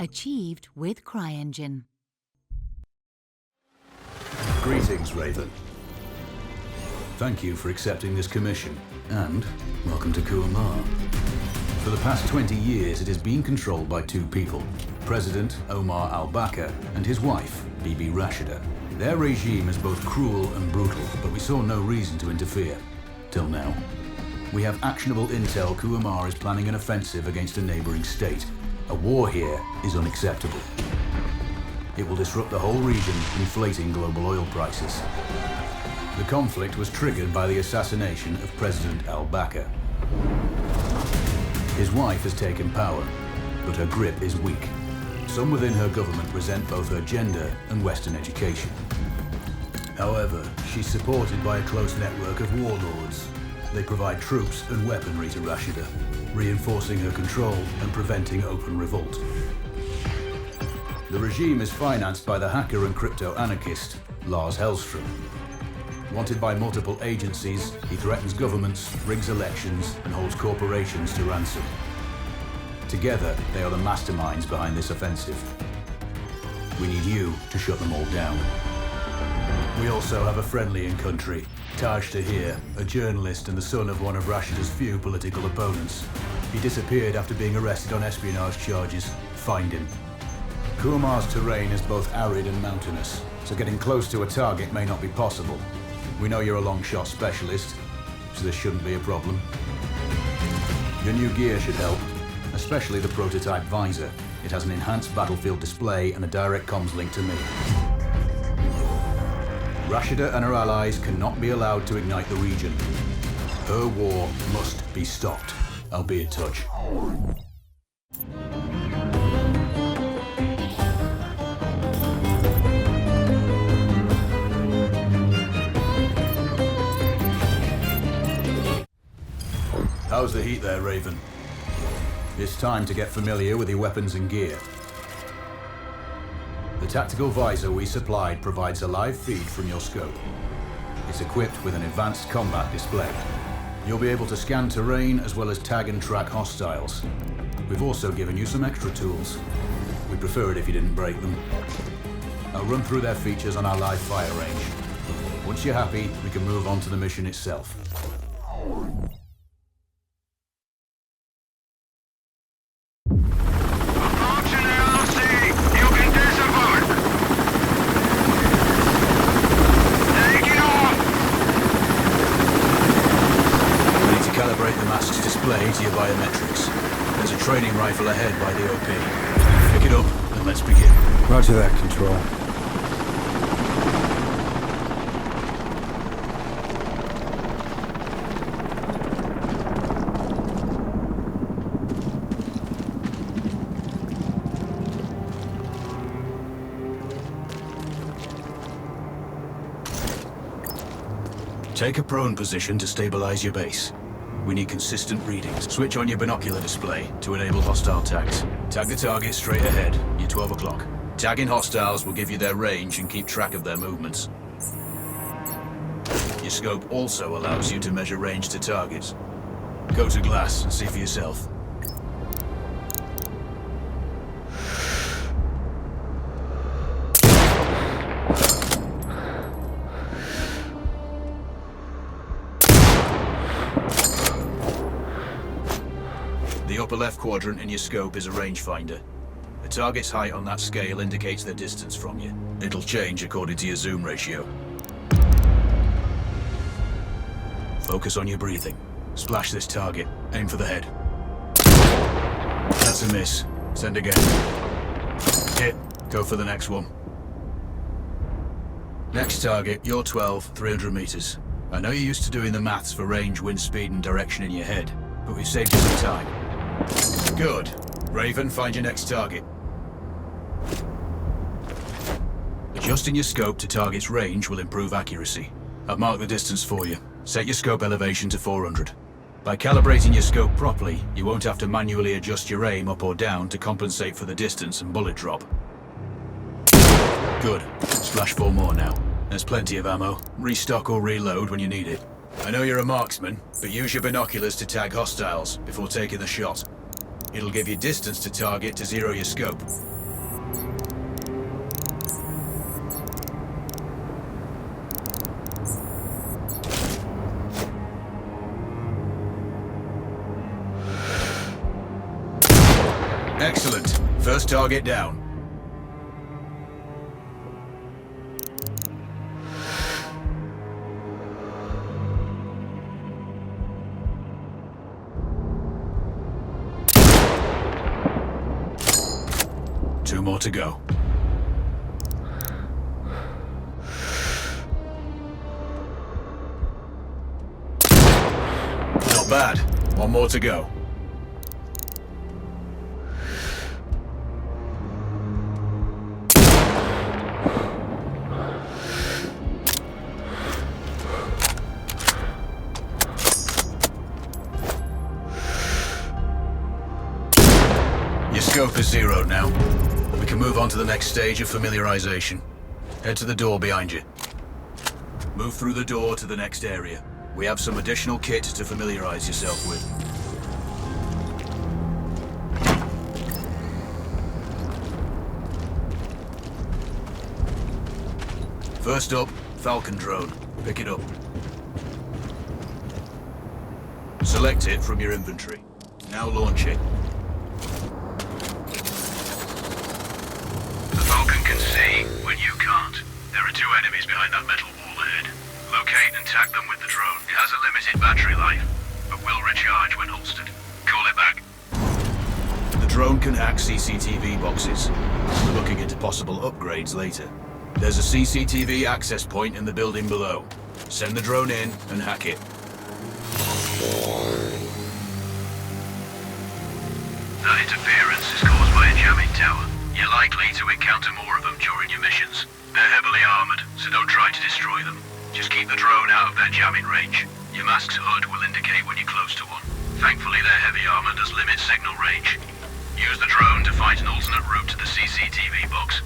Achieved with CryEngine. Greetings, Raven. Thank you for accepting this commission, and welcome to Kuamar. For the past 20 years, it has been controlled by two people, President Omar al-Bakr and his wife, Bibi Rashida. Their regime is both cruel and brutal, but we saw no reason to interfere. Till now. We have actionable intel Kuamar is planning an offensive against a neighboring state. A war here is unacceptable. It will disrupt the whole region, inflating global oil prices. The conflict was triggered by the assassination of President al-Bakr. His wife has taken power, but her grip is weak. Some within her government resent both her gender and Western education. However, she's supported by a close network of warlords. They provide troops and weaponry to Rashida, reinforcing her control and preventing open revolt. The regime is financed by the hacker and crypto-anarchist, Lars Hellstrom. Wanted by multiple agencies, he threatens governments, rigs elections, and holds corporations to ransom. Together, they are the masterminds behind this offensive. We need you to shut them all down. We also have a friendly in country, Taj Tahir, a journalist and the son of one of Rashida's few political opponents. He disappeared after being arrested on espionage charges. Find him. Kuamar's terrain is both arid and mountainous, so getting close to a target may not be possible. We know you're a long shot specialist, so this shouldn't be a problem. Your new gear should help, especially the prototype visor. It has an enhanced battlefield display and a direct comms link to me. Rashida and her allies cannot be allowed to ignite the region. Her war must be stopped. I'll be in touch. How's the heat there, Raven? It's time to get familiar with your weapons and gear. The tactical visor we supplied provides a live feed from your scope. It's equipped with an advanced combat display. You'll be able to scan terrain as well as tag and track hostiles. We've also given you some extra tools. We'd prefer it if you didn't break them. I'll run through their features on our live fire range. Once you're happy, we can move on to the mission itself. To your biometrics. There's a training rifle ahead by the OP. Pick it up and let's begin. Roger that, Control. Take a prone position to stabilize your base. We need consistent readings. Switch on your binocular display to enable hostile tags. Tag the target straight ahead, your 12 o'clock. Tagging hostiles will give you their range and keep track of their movements. Your scope also allows you to measure range to targets. Go to glass and see for yourself. The upper left quadrant in your scope is a rangefinder. The target's height on that scale indicates their distance from you. It'll change according to your zoom ratio. Focus on your breathing. Splash this target. Aim for the head. That's a miss. Send again. Hit. Go for the next one. Next target, you're 12, 300 meters. I know you're used to doing the maths for range, wind speed, and direction in your head, but we've saved you some time. Good. Raven, find your next target. Adjusting your scope to target's range will improve accuracy. I've marked the distance for you. Set your scope elevation to 400. By calibrating your scope properly, you won't have to manually adjust your aim up or down to compensate for the distance and bullet drop. Good. Splash 4 more now. There's plenty of ammo. Restock or reload when you need it. I know you're a marksman, but use your binoculars to tag hostiles before taking the shot. It'll give you distance to target to zero your scope. Excellent. First target down. Two more to go. Not bad. One more to go. Your scope is zeroed now. We can move on to the next stage of familiarization. Head to the door behind you. Move through the door to the next area. We have some additional kit to familiarize yourself with. First up, Falcon drone. Pick it up. Select it from your inventory. Now launch it. The Falcon can see when you can't. There are two enemies behind that metal wall ahead. Locate and tag them with the drone. It has a limited battery life, but will recharge when holstered. Call it back. The drone can hack CCTV boxes. We're looking into possible upgrades later. There's a CCTV access point in the building below. Send the drone in and hack it. That interference is caused by a jamming tower. You're likely to encounter more of them during your missions. They're heavily armored, so don't try to destroy them. Just keep the drone out of their jamming range. Your mask's hood will indicate when you're close to one. Thankfully, their heavy armor does limit signal range. Use the drone to find an alternate route to the CCTV box.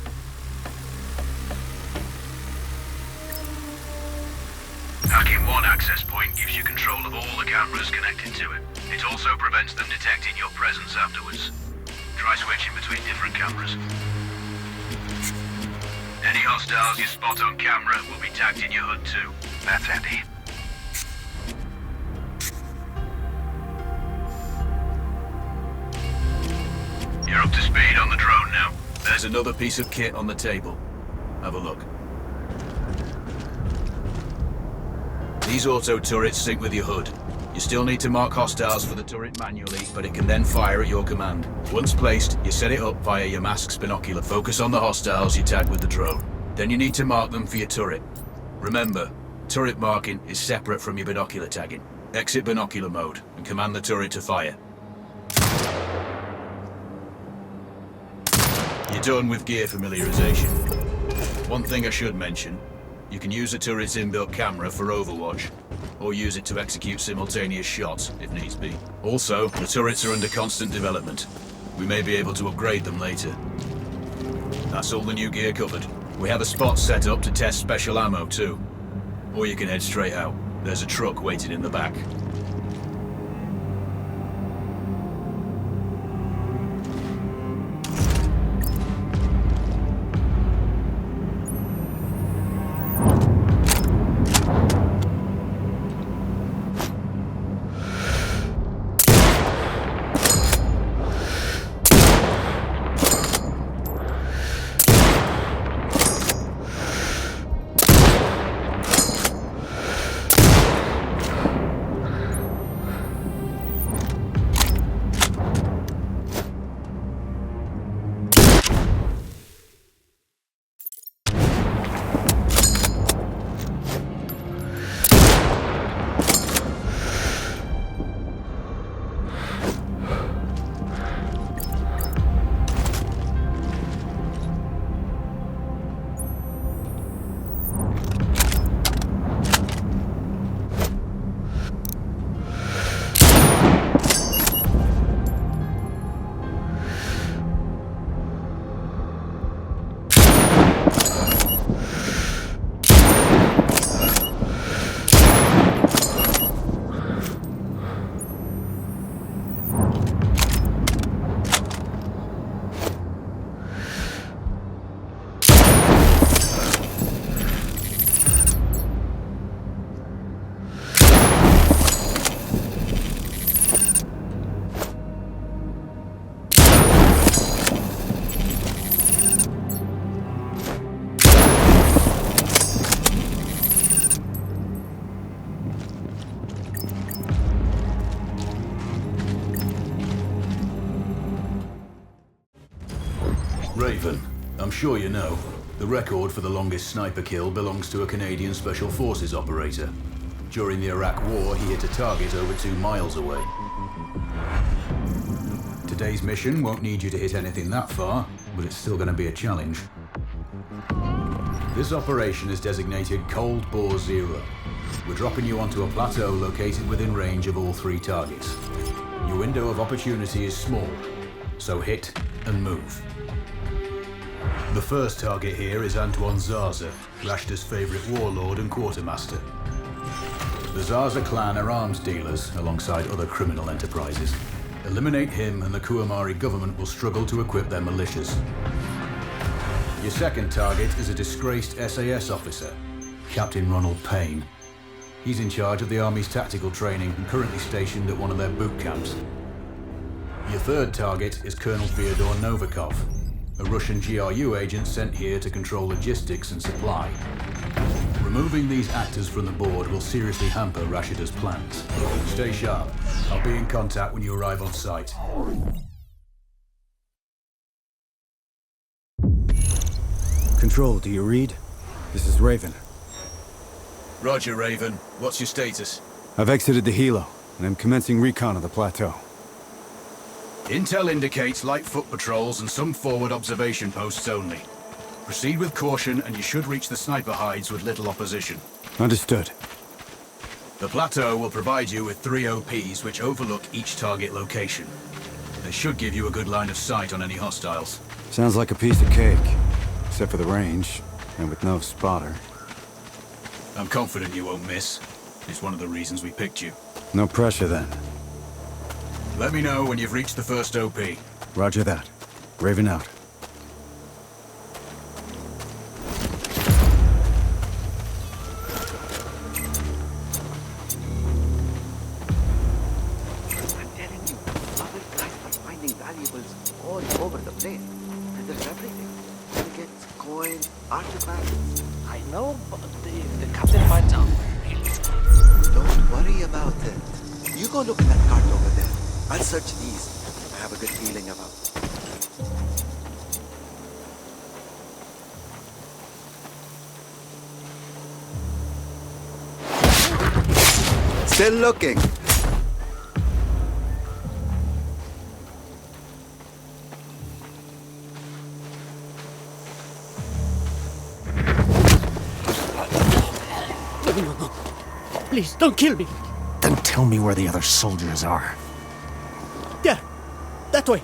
Hacking one access point gives you control of all the cameras connected to it. It also prevents them detecting your presence afterwards. Try switching between different cameras. Any hostiles you spot on camera will be tagged in your hood too. That's handy. You're up to speed on the drone now. There's another piece of kit on the table. Have a look. These auto turrets sync with your hood. You still need to mark hostiles for the turret manually, but it can then fire at your command. Once placed, you set it up via your mask's binocular. Focus on the hostiles you tag with the drone. Then you need to mark them for your turret. Remember, turret marking is separate from your binocular tagging. Exit binocular mode and command the turret to fire. You're done with gear familiarization. One thing I should mention, you can use a turret's inbuilt camera for overwatch, or use it to execute simultaneous shots, if needs be. Also, the turrets are under constant development. We may be able to upgrade them later. That's all the new gear covered. We have a spot set up to test special ammo too. Or you can head straight out. There's a truck waiting in the back. Raven, I'm sure you know, the record for the longest sniper kill belongs to a Canadian Special Forces operator. During the Iraq War, he hit a target over 2 miles away. Today's mission won't need you to hit anything that far, but it's still going to be a challenge. This operation is designated Cold Bore Zero. We're dropping you onto a plateau located within range of all 3 targets. Your window of opportunity is small, so hit and move. The first target here is Antoine Zaza, Rashta's favorite warlord and quartermaster. The Zaza clan are arms dealers alongside other criminal enterprises. Eliminate him and the Kuamar government will struggle to equip their militias. Your second target is a disgraced SAS officer, Captain Ronald Payne. He's in charge of the Army's tactical training and currently stationed at one of their boot camps. Your third target is Colonel Fyodor Novikov, a Russian GRU agent sent here to control logistics and supply. Removing these actors from the board will seriously hamper Rashida's plans. Stay sharp. I'll be in contact when you arrive on site. Control, do you read? This is Raven. Roger, Raven. What's your status? I've exited the helo, and I'm commencing recon of the plateau. Intel indicates light foot patrols and some forward observation posts only. Proceed with caution and you should reach the sniper hides with little opposition. Understood. The plateau will provide you with 3 OPs which overlook each target location. They should give you a good line of sight on any hostiles. Sounds like a piece of cake, except for the range, and with no spotter. I'm confident you won't miss. It's one of the reasons we picked you. No pressure then. Let me know when you've reached the first OP. Roger that. Raven out. I'm telling you, other guys are finding valuables all over the place. And there's everything. Syndicates, coins, artifacts. I know, but if the captain finds out, Don't worry about it. You go look at that cart over there. I'll search these. I have a good feeling about it. Still looking. no. Please, don't kill me. Then tell me where the other soldiers are. There, that way.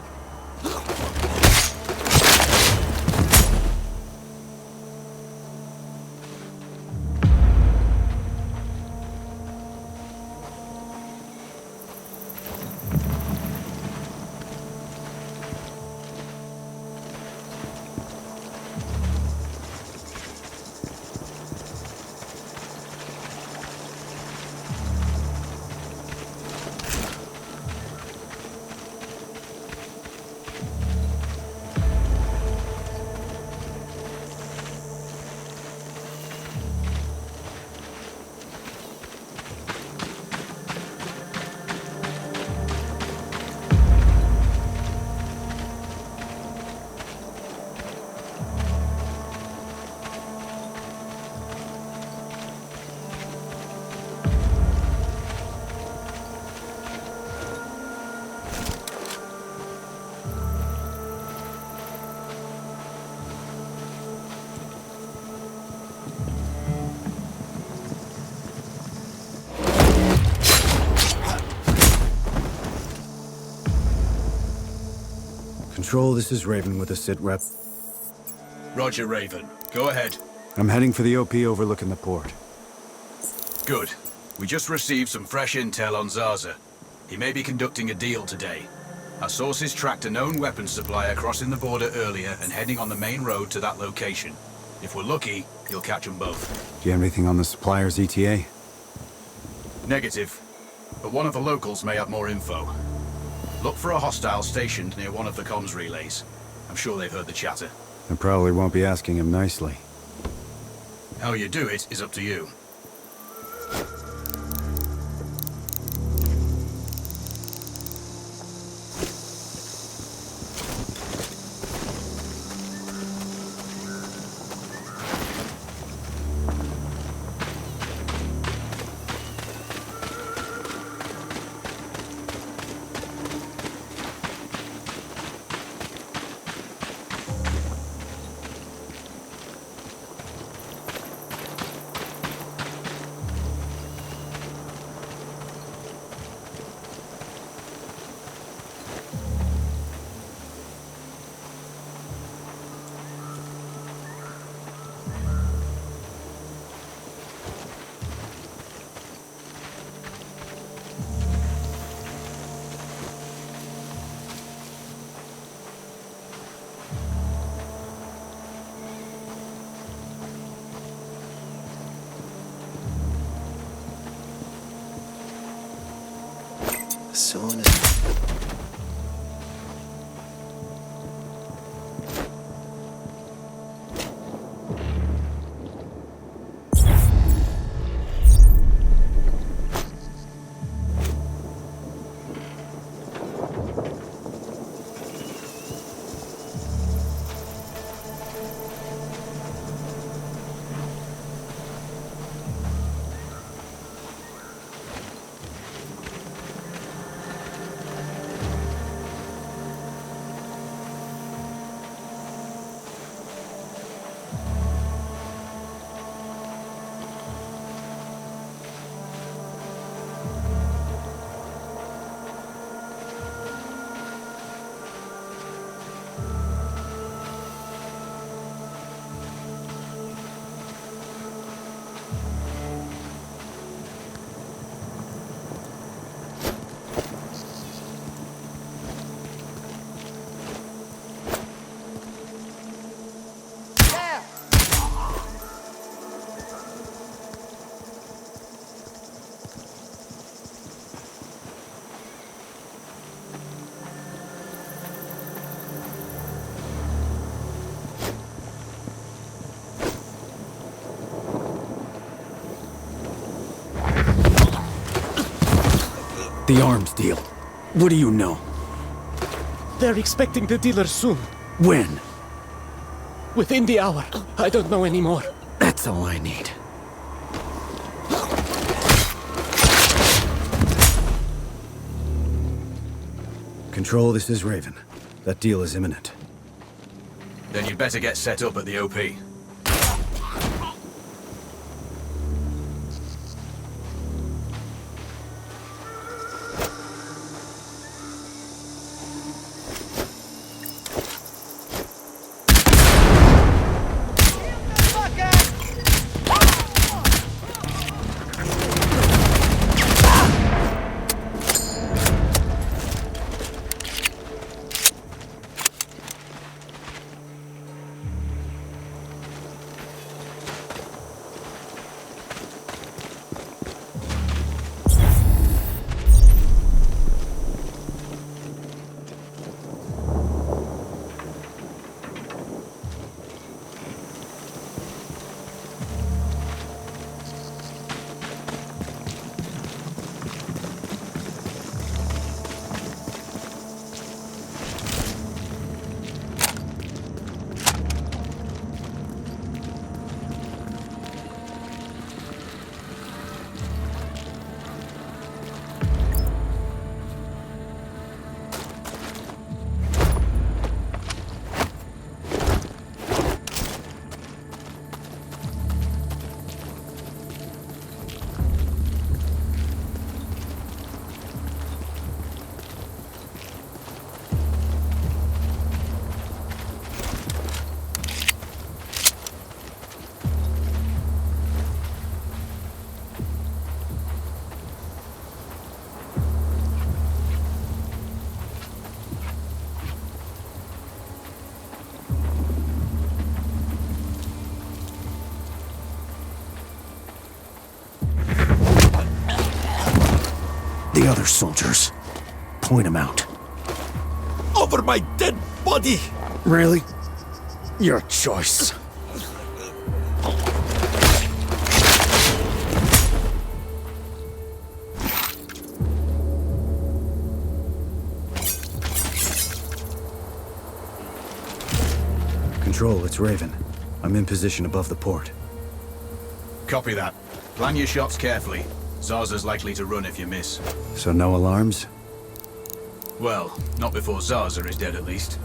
Control, this is Raven with a sit rep. Roger, Raven. Go ahead. I'm heading for the OP overlooking the port. Good. We just received some fresh intel on Zaza. He may be conducting a deal today. Our sources tracked a known weapons supplier crossing the border earlier and heading on the main road to that location. If we're lucky, you'll catch them both. Do you have anything on the supplier's ETA? Negative. But one of the locals may have more info. Look for a hostile stationed near one of the comms relays. I'm sure they've heard the chatter. I probably won't be asking him nicely. How you do it is up to you. soon as... The arms deal. What do you know? They're expecting the dealer soon. When? Within the hour. I don't know anymore. That's all I need. Control, this is Raven. That deal is imminent. Then you'd better get set up at the OP. The other soldiers. Point them out. Over my dead body! Really? Your choice. Control, it's Raven. I'm in position above the port. Copy that. Plan your shots carefully. Zarza's likely to run if you miss. So no alarms? Well, not before Zarza is dead at least.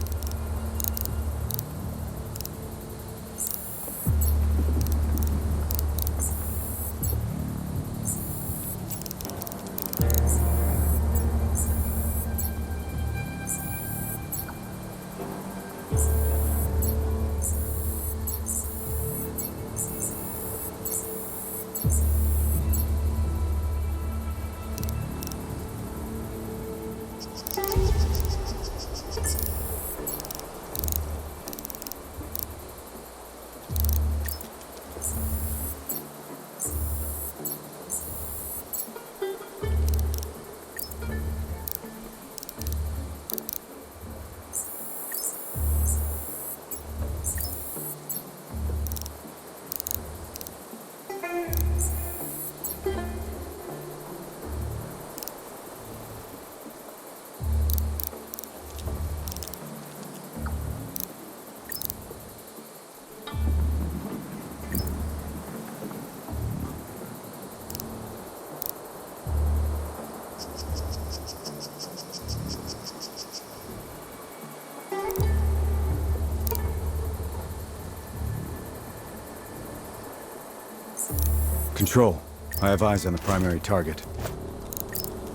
Control. I have eyes on the primary target.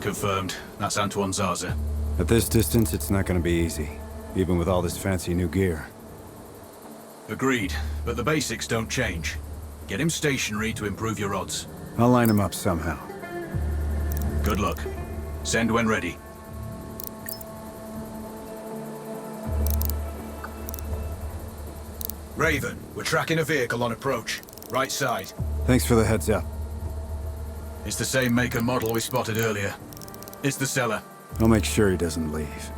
Confirmed. That's Antoine Zaza. At this distance, it's not gonna be easy, even with all this fancy new gear. Agreed, but the basics don't change. Get him stationary to improve your odds. I'll line him up somehow. Good luck. Send when ready. Raven, we're tracking a vehicle on approach. Right side. Thanks for the heads up. It's the same make and model we spotted earlier. It's the seller. I'll make sure he doesn't leave.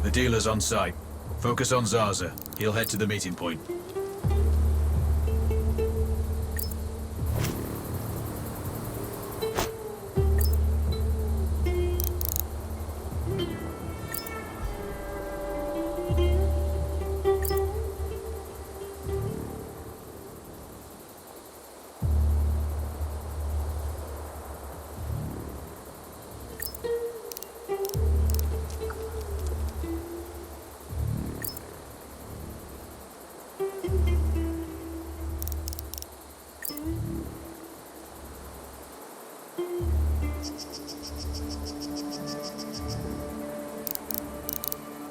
The dealer's on site. Focus on Zaza. He'll head to the meeting point.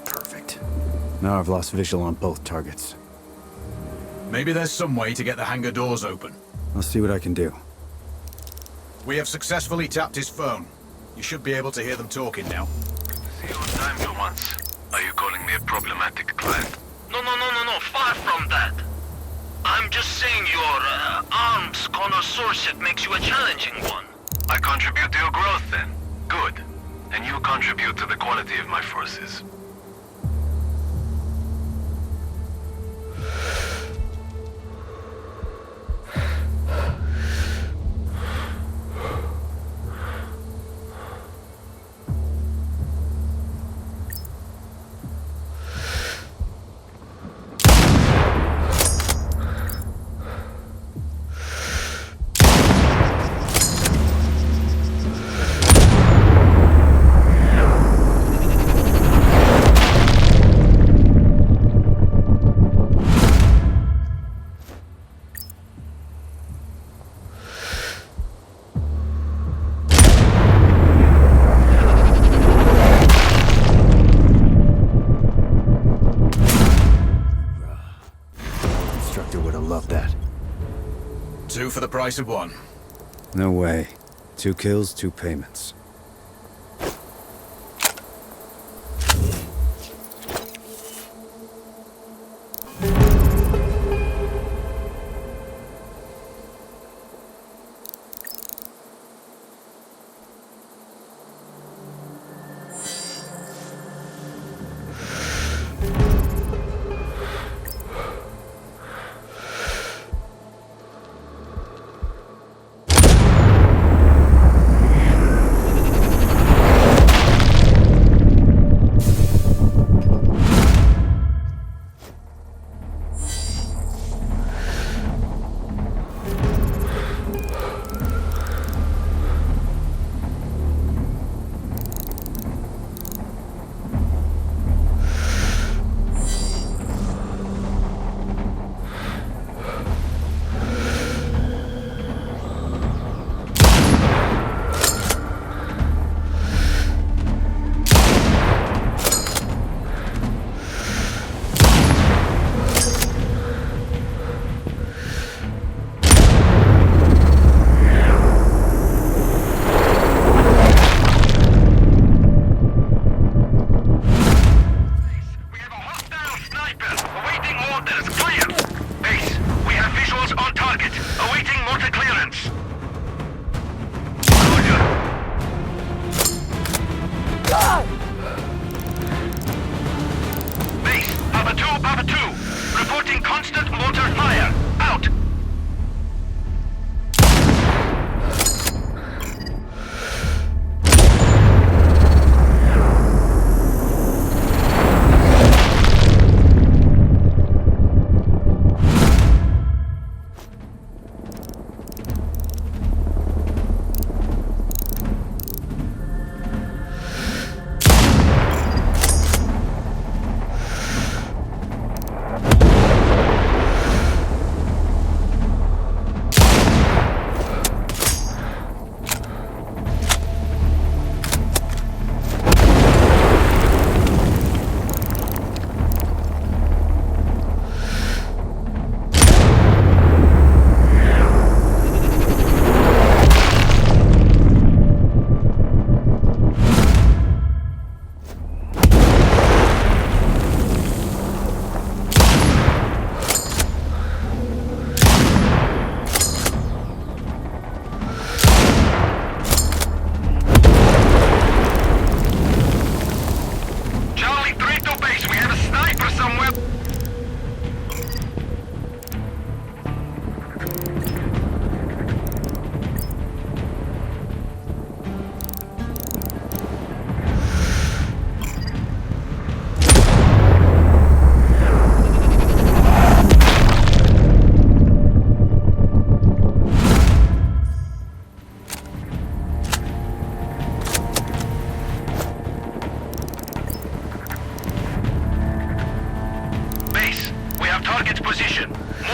Perfect. Now I've lost visual on both targets. Maybe there's some way to get the hangar doors open. I'll see what I can do. We have successfully tapped his phone. You should be able to hear them talking now. See you on time for once. Are you calling me a problematic client? No, far from that. I'm just saying your arms connoisseurship makes you a challenging one. I contribute to your growth then. Good. And you contribute to the quality of my forces. Love that. 2 for the price of 1. No way. 2 kills, 2 payments.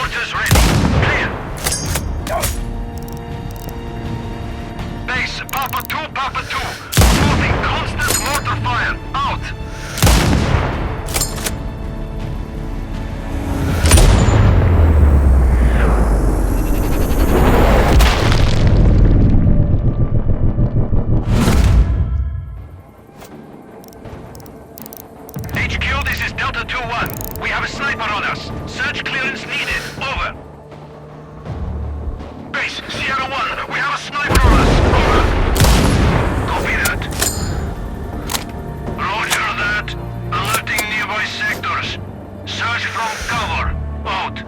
Mortars ready. Clear. Base, Papa 2, Papa 2. Moving, constant mortar fire. Out. HQ, this is Delta 2-1. We have a sniper on us. Search clearance needed. Over. Base, Sierra 1. We have a sniper on us. Over. Copy that. Roger that. Alerting nearby sectors. Search from cover. Out.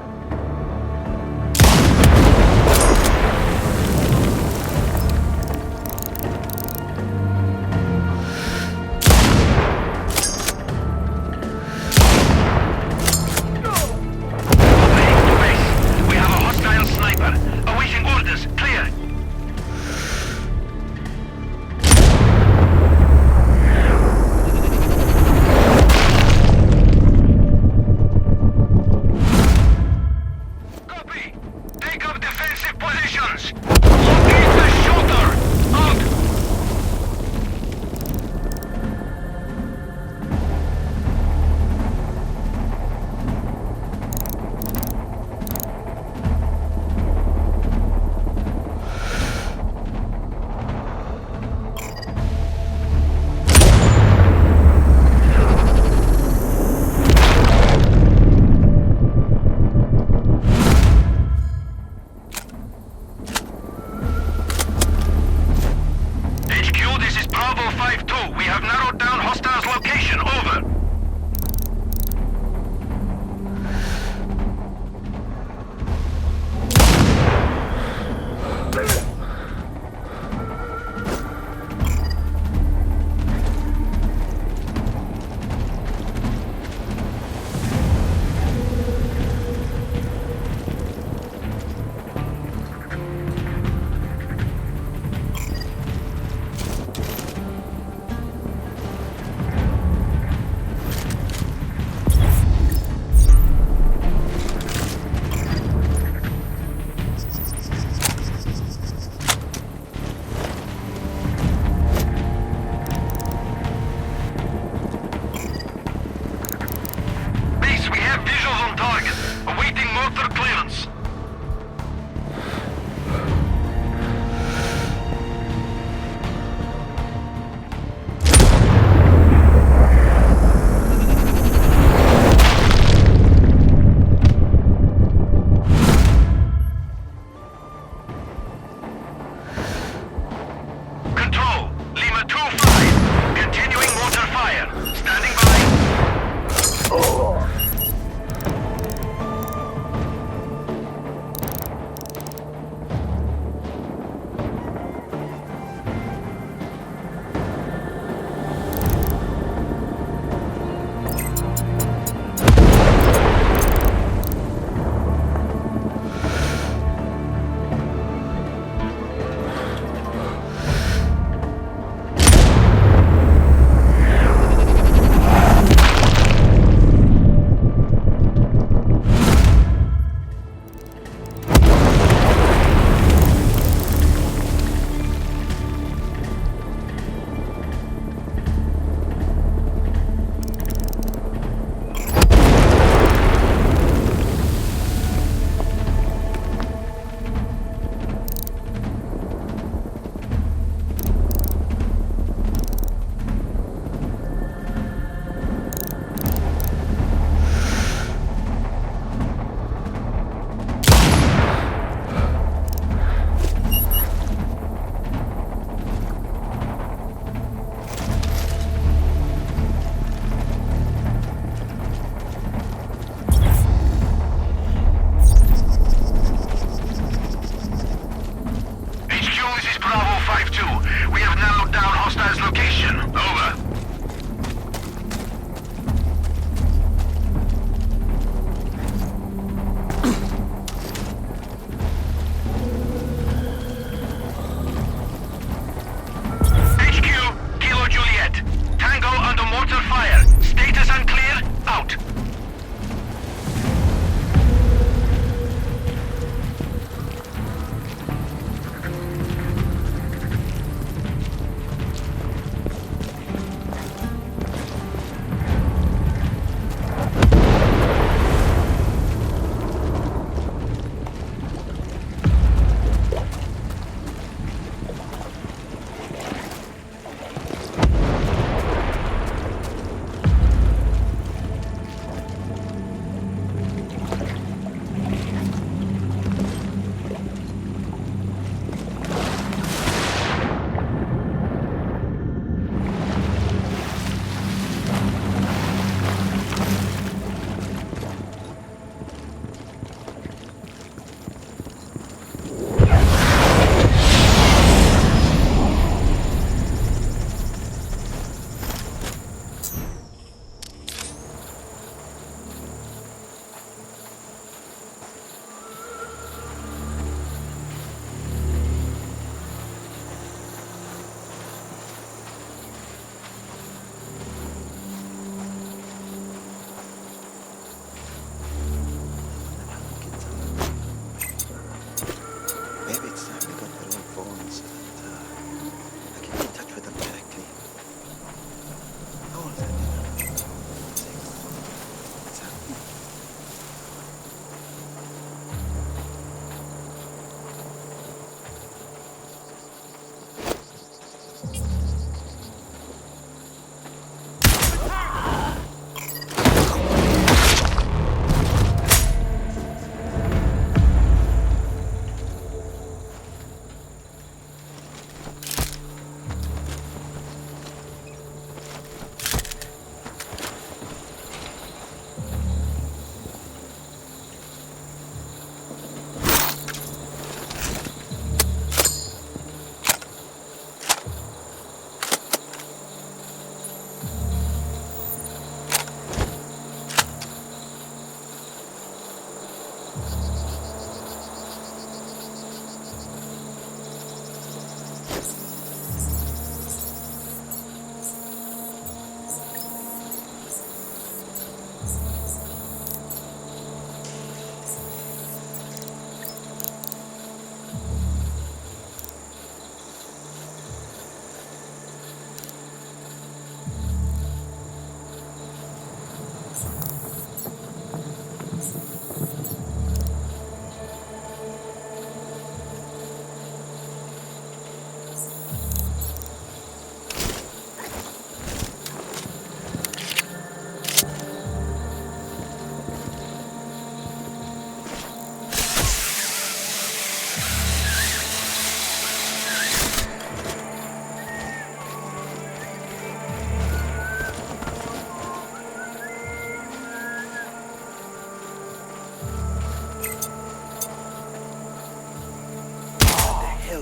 We have a hostile sniper. Awaiting orders. Clear. Copy. Take up defensive positions. Locate the shooter. Out.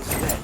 Well said.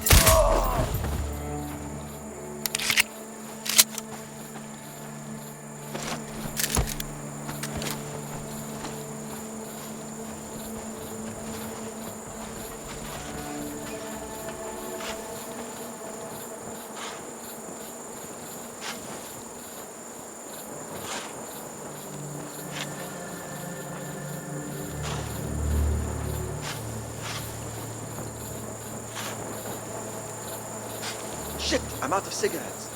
Shit, I'm out of cigarettes.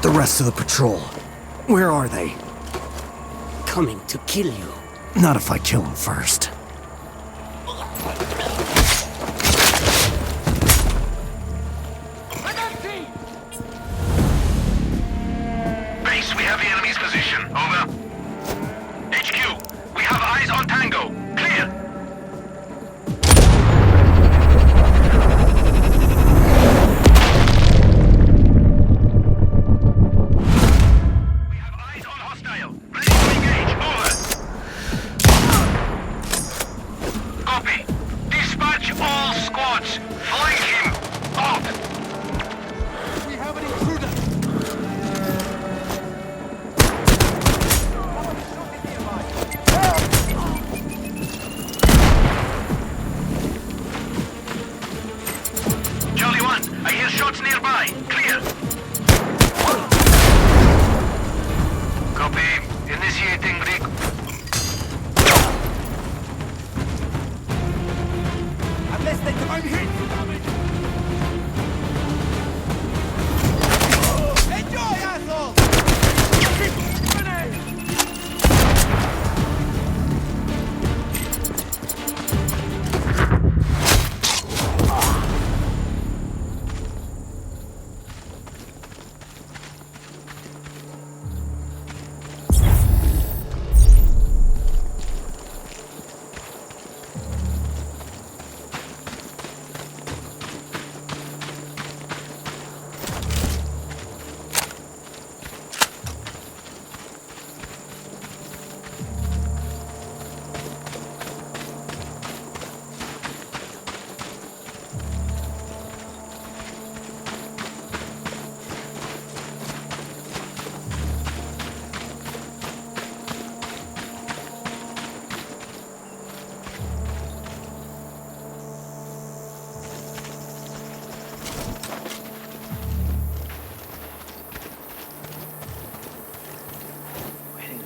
The rest of the patrol. Where are they? Coming to kill you. Not if I kill them first. Base, we have the enemy's position. Over. HQ, we have eyes on Tango. Clear. We have eyes on hostile. Ready to engage. Over. Copy. Dispatch all squads. Flank him. Out. We have an intruder. Charlie 1, I hear shots nearby. Clear. Copy. Initiating rig. I'm hit. Enjoy, asshole!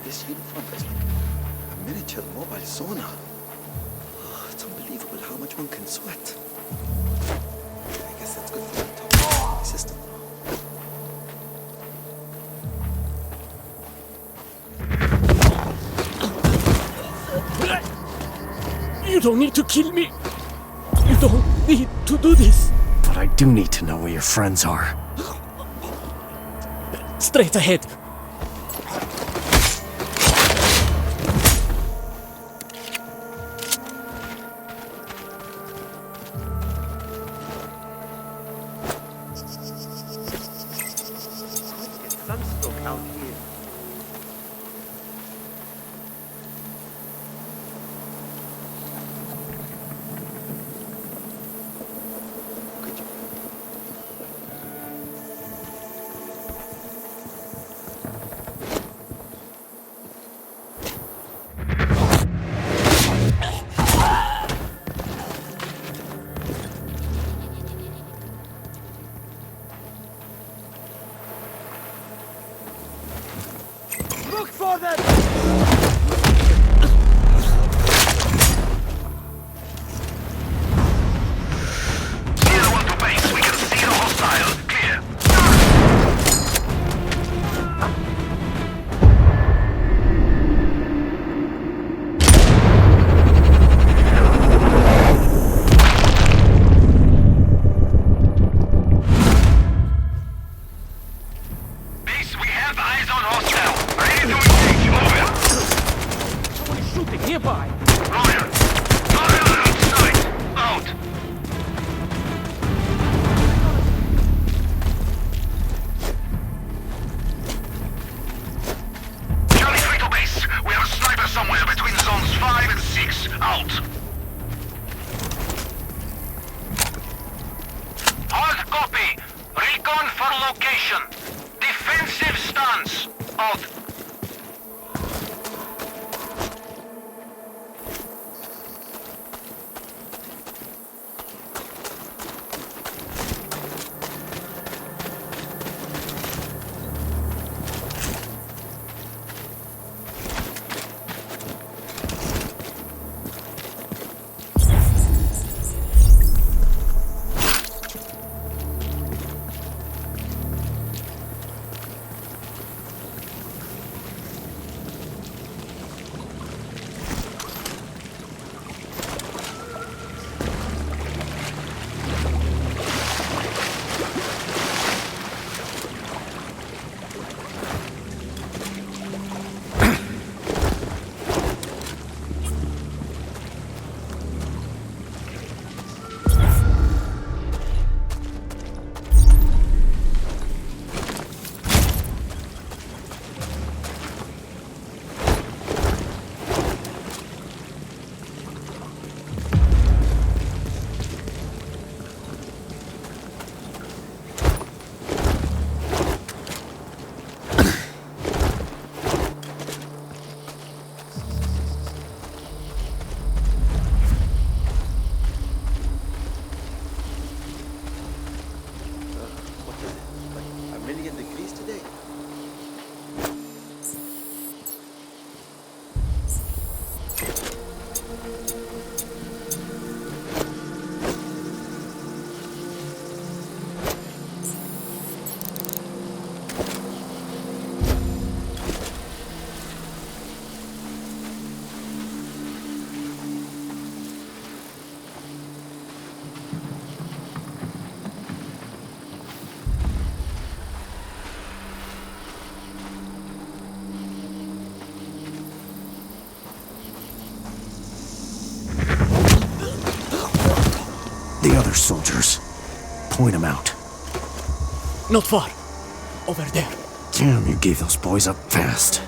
This uniform is like a miniature mobile sauna. Oh, it's unbelievable how much one can sweat. I guess that's good for the top system. You don't need to kill me. You don't need to do this. But I do need to know where your friends are. Straight ahead. Sunstroke out here. Look for them! Zero one to base. We can see the hostile. Clear. Base, we have eyes on hostile. Ready to engage. Over. Someone is shooting nearby. Roger. Roger outside. Out. Charlie 3 to base. We have a sniper somewhere between zones 5 and 6. Out. Hard copy. Recon for location. Defensive stance. Out. What is it? Like 1,000,000 degrees today? The other soldiers. Point them out. Not far. Over there. Damn, you gave those boys up fast.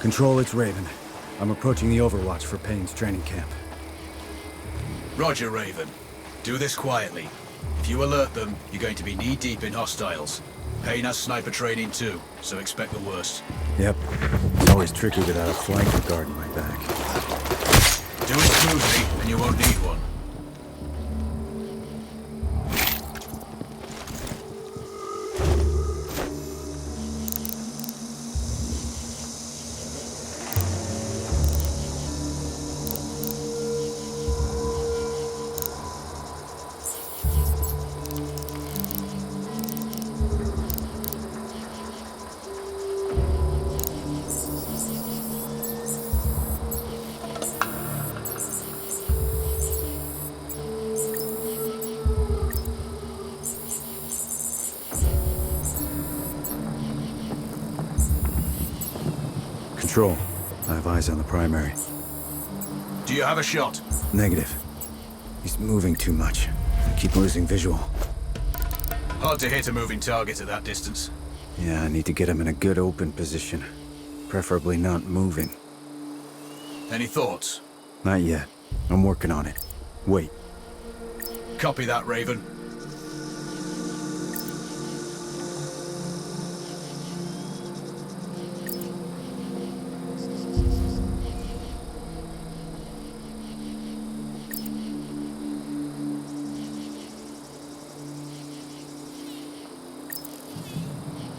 Control, it's Raven. I'm approaching the Overwatch for Payne's training camp. Roger, Raven. Do this quietly. If you alert them, you're going to be knee-deep in hostiles. Payne has sniper training too, so expect the worst. Yep. It's always tricky without a flanker guarding my back. Do it smoothly, and you won't need one. Control, I have eyes on the primary. Do you have a shot? Negative. He's moving too much. I keep losing visual. Hard to hit a moving target at that distance. Yeah, I need to get him in a good open position. Preferably not moving. Any thoughts? Not yet. I'm working on it. Wait. Copy that, Raven.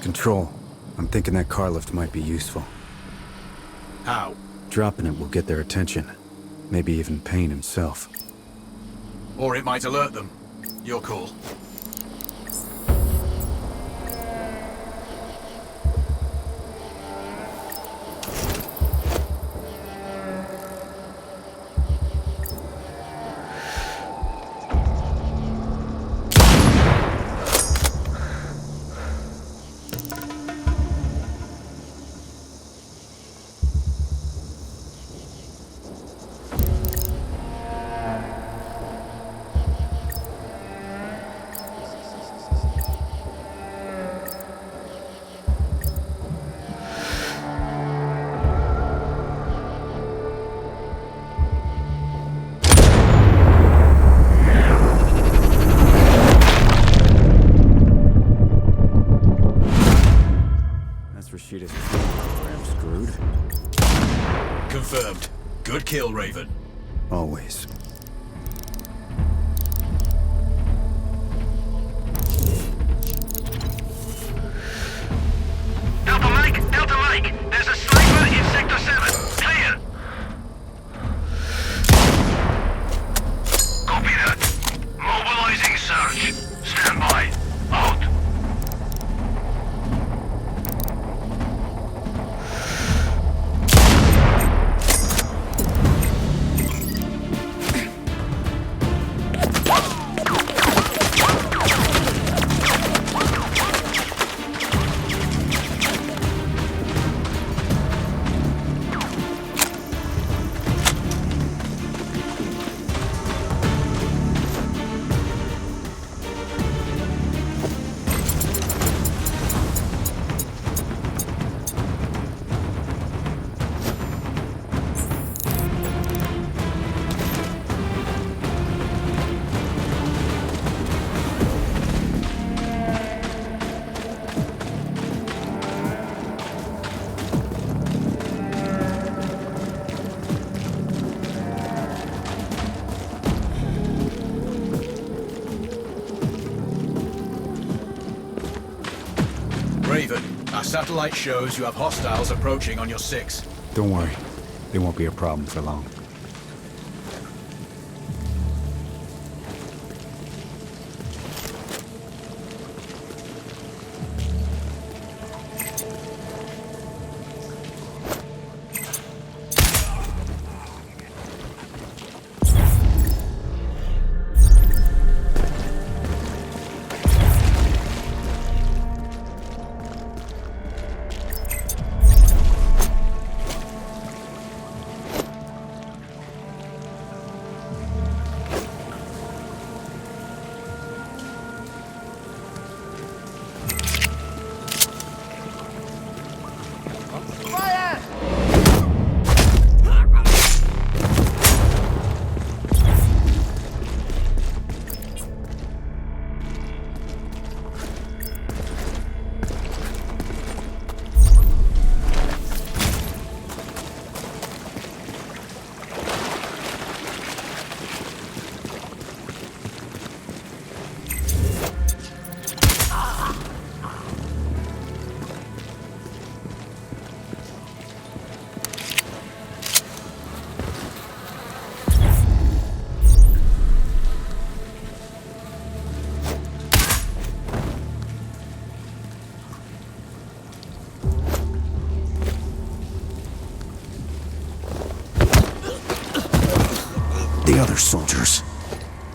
Control. I'm thinking that car lift might be useful. How? Dropping it will get their attention. Maybe even Payne himself. Or it might alert them. Your call. Rashida's program screwed. Confirmed. Good kill, Raven. Always. Delta Mike, there's a sniper in Sector 7. Clear. Copy that. Mobilizing search. Stand by. Out. Raven, our satellite shows you have hostiles approaching on your 6. Don't worry. They won't be a problem for long.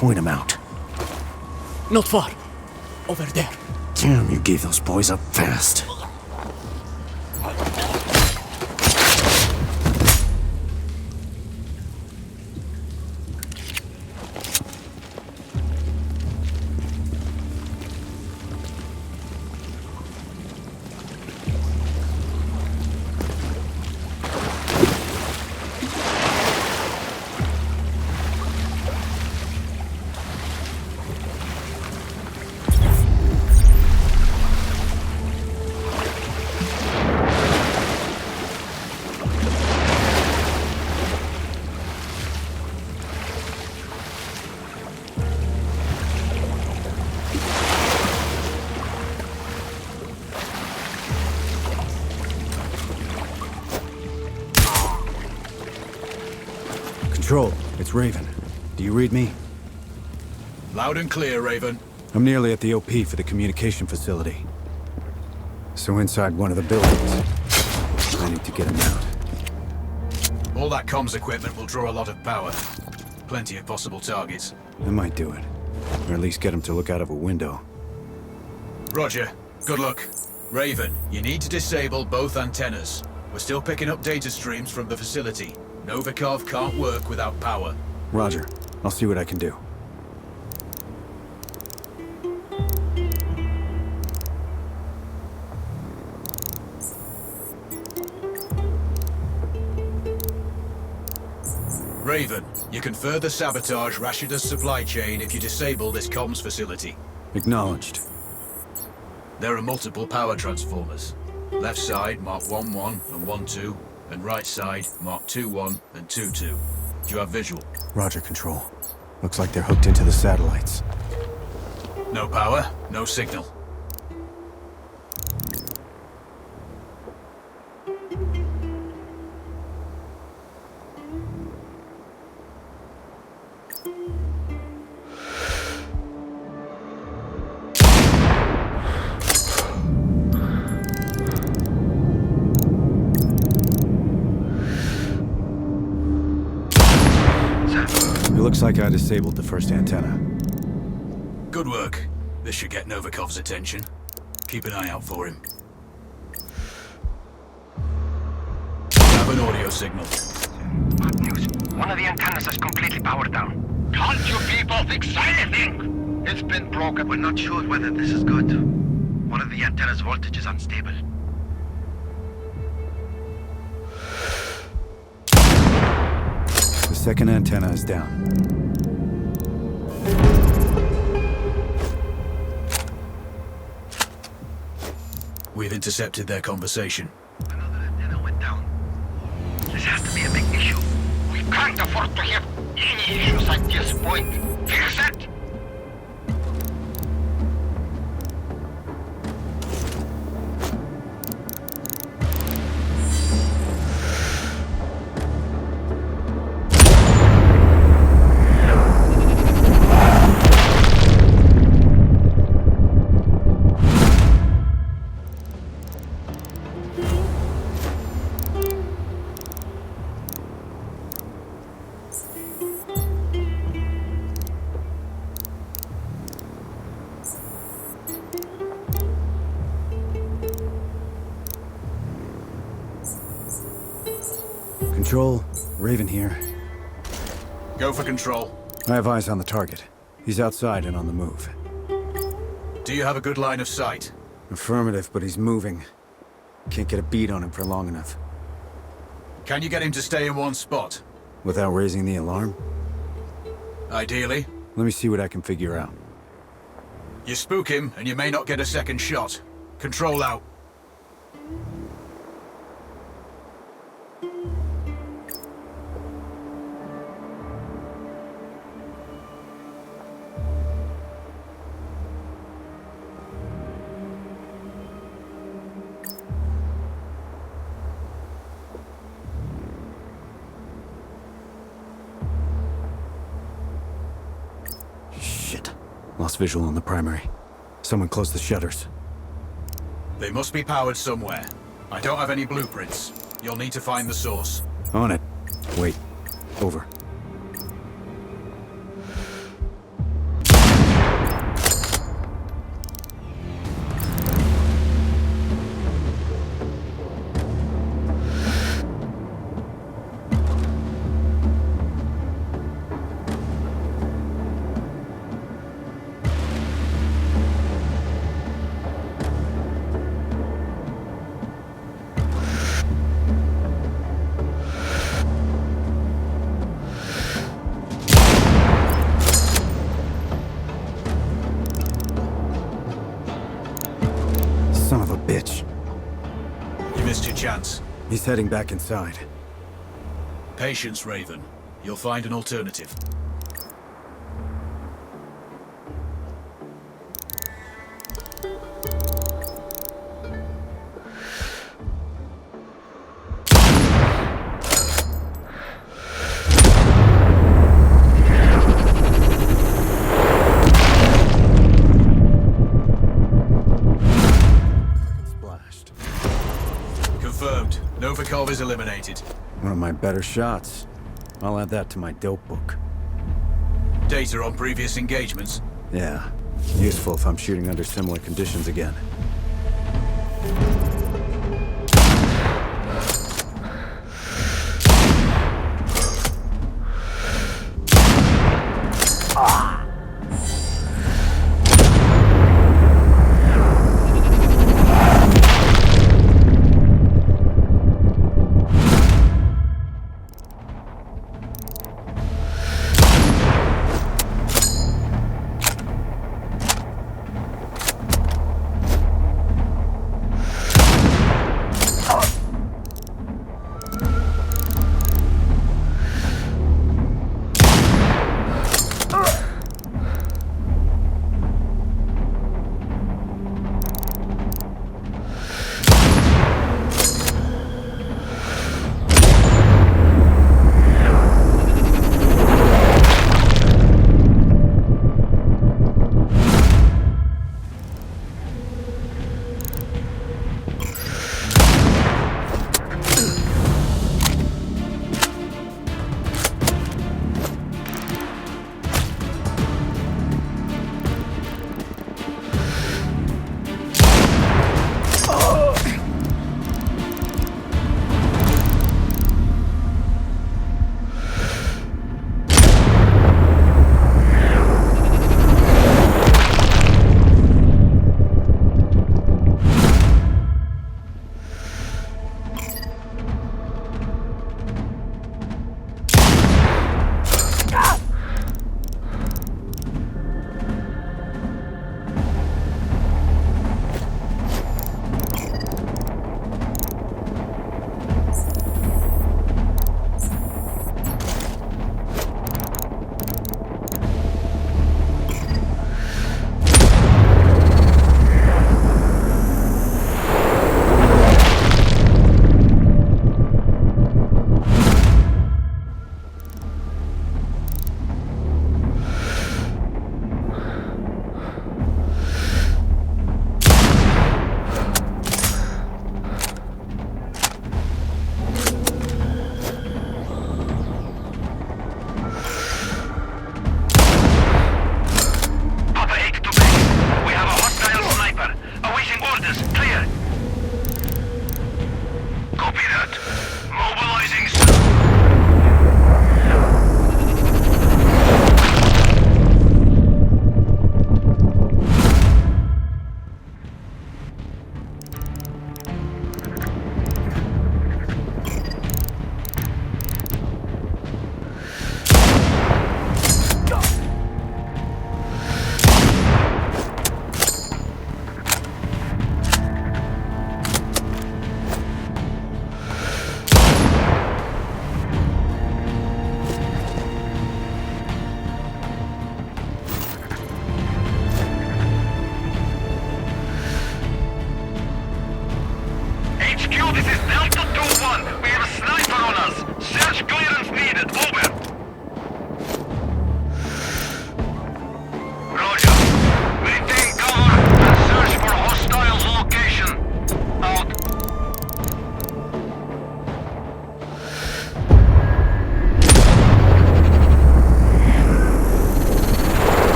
Point him out. Not far. Over there. Damn, you gave those boys up fast. Control, it's Raven. Do you read me? Loud and clear, Raven. I'm nearly at the OP for the communication facility. So inside one of the buildings. I need to get him out. All that comms equipment will draw a lot of power. Plenty of possible targets. I might do it. Or at least get him to look out of a window. Roger. Good luck. Raven, you need to disable both antennas. We're still picking up data streams from the facility. Novikov can't work without power. Roger. I'll see what I can do. Raven, you can further sabotage Rashida's supply chain if you disable this comms facility. Acknowledged. There are multiple power transformers. Left side mark 1-1 and 1-2, and right side mark 2-1 and 2-2. Do you have visual? Roger, Control. Looks like they're hooked into the satellites. No power, no signal. It looks like I disabled the first antenna. Good work. This should get Novikov's attention. Keep an eye out for him. Have an audio signal. Good news. One of the antennas is completely powered down. Can't you people fix anything? It's been broken. We're not sure whether this is good. One of the antenna's voltage is unstable. The second antenna is down. We've intercepted their conversation. Another antenna went down. This has to be a big issue. We can't afford to have any issues at this point. Fix it! Control, Raven here. Go for control. I have eyes on the target. He's outside and on the move. Do you have a good line of sight? Affirmative, but he's moving. Can't get a beat on him for long enough. Can you get him to stay in one spot? Without raising the alarm? Ideally. Let me see what I can figure out. You spook him, and you may not get a second shot. Control out. Shit. Lost visual on the primary. Someone close the shutters. They must be powered somewhere. I don't have any blueprints. You'll need to find the source. On it. Wait. Over. He's heading back inside. Patience, Raven. You'll find an alternative. Splashed. Confirmed. Novikov is eliminated. One of my better shots. I'll add that to my dope book. Data on previous engagements. Yeah. Useful if I'm shooting under similar conditions again.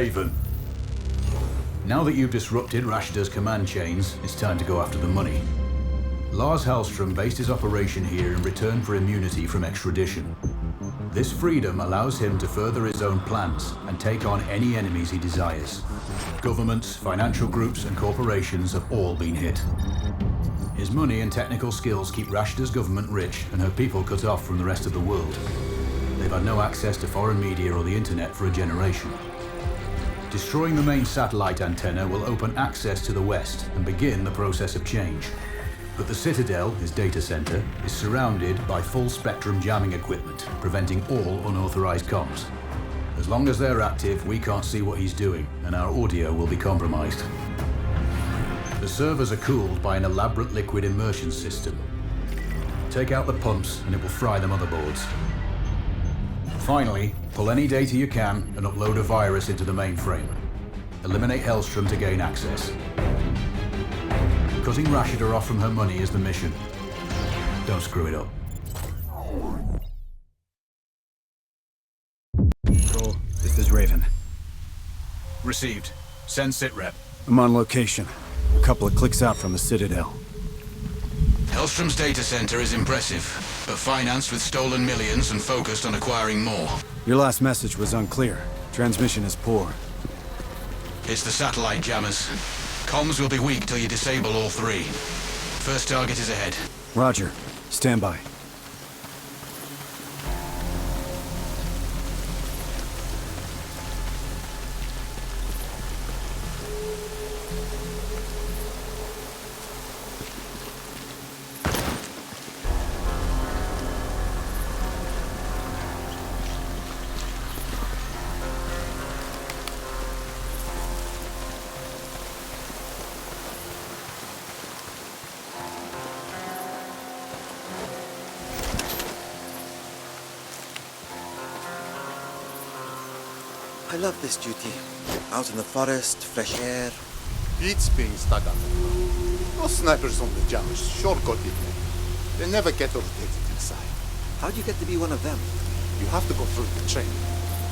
Raven. Now that you've disrupted Rashida's command chains, it's time to go after the money. Lars Hallström based his operation here in return for immunity from extradition. This freedom allows him to further his own plans and take on any enemies he desires. Governments, financial groups, and corporations have all been hit. His money and technical skills keep Rashida's government rich and her people cut off from the rest of the world. They've had no access to foreign media or the internet for a generation. Destroying the main satellite antenna will open access to the West and begin the process of change. But the Citadel, his data center, is surrounded by full-spectrum jamming equipment, preventing all unauthorized comms. As long as they're active, we can't see what he's doing, and our audio will be compromised. The servers are cooled by an elaborate liquid immersion system. Take out the pumps, and it will fry the motherboards. Finally, pull any data you can and upload a virus into the mainframe. Eliminate Hellstrom to gain access. Cutting Rashida off from her money is the mission. Don't screw it up. Control, this is Raven. Received. Send sitrep. I'm on location. A couple of clicks out from the Citadel. Hellstrom's data center is impressive, but financed with stolen millions and focused on acquiring more. Your last message was unclear. Transmission is poor. It's the satellite jammers. Comms will be weak till you disable all three. First target is ahead. Roger. Stand by. I love this duty. Out in the forest, fresh air. Beats being stuck underground. Those snipers on the jammers sure got it. They never get rotated inside. How'd you get to be one of them? You have to go through the training.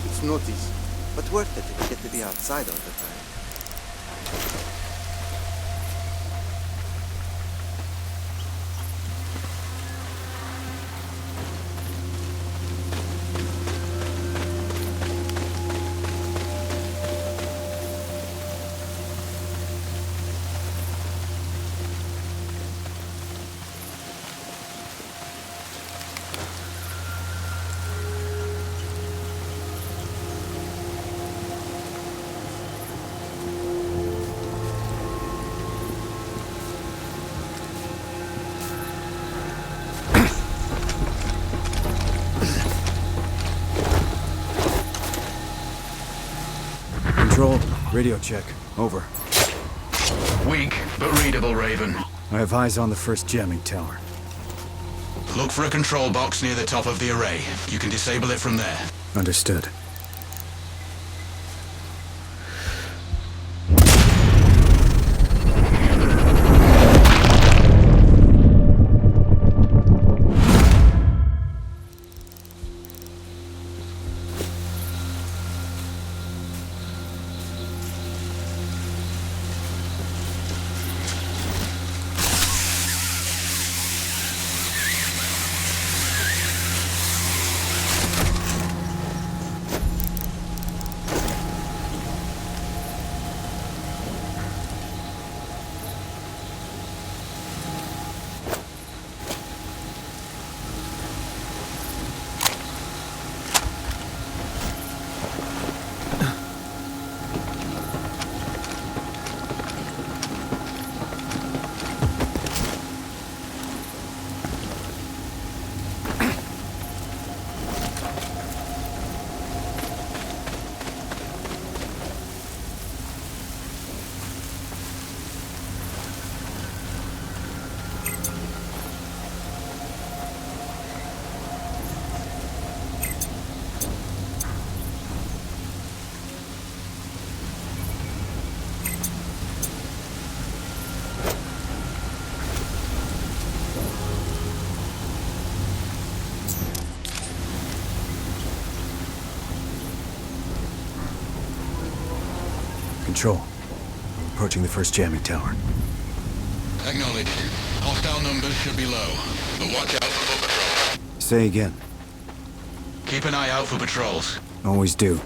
It's not easy. But worth it if you get to be outside all the time. Control, radio check. Over. Weak, but readable, Raven. I have eyes on the first jamming tower. Look for a control box near the top of the array. You can disable it from there. Understood. Control. Approaching the first jamming tower. Acknowledged. Hostile numbers should be low, but watch out for foot patrols. Say again. Keep an eye out for patrols. Always do.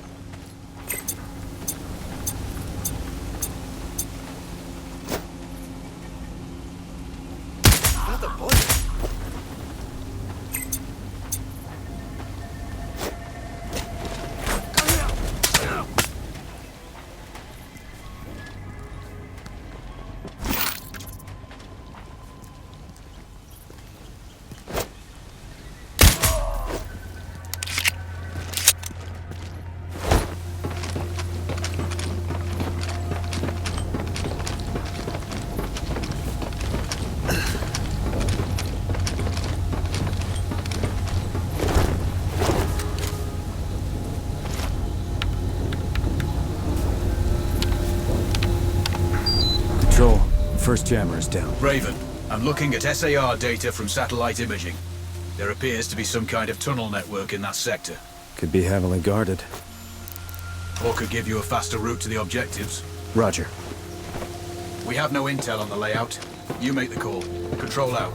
First jammer is down. Raven, I'm looking at SAR data from satellite imaging. There appears to be some kind of tunnel network in that sector. Could be heavily guarded. Or could give you a faster route to the objectives. Roger. We have no intel on the layout. You make the call. Control out.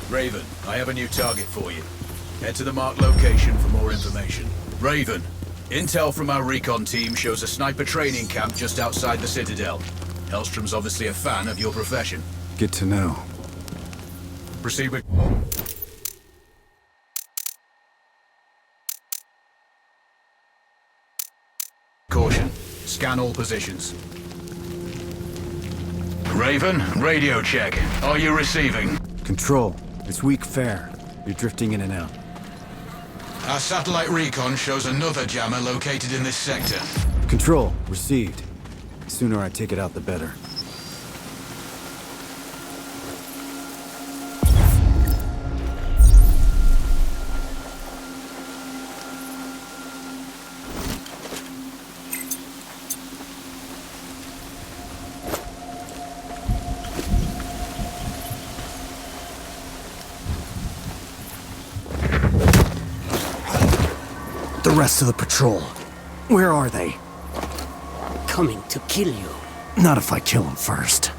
Raven, I have a new target for you. Head to the marked location for more information. Raven, intel from our recon team shows a sniper training camp just outside the Citadel. Hellstrom's obviously a fan of your profession. Good to know. Proceed with... Caution. Scan all positions. Raven, radio check. Are you receiving? Control. It's weak fare. You're drifting in and out. Our satellite recon shows another jammer located in this sector. Control. Received. The sooner I take it out, the better. The rest of the patrol. Where are they? Coming to kill you. Not if I kill them first.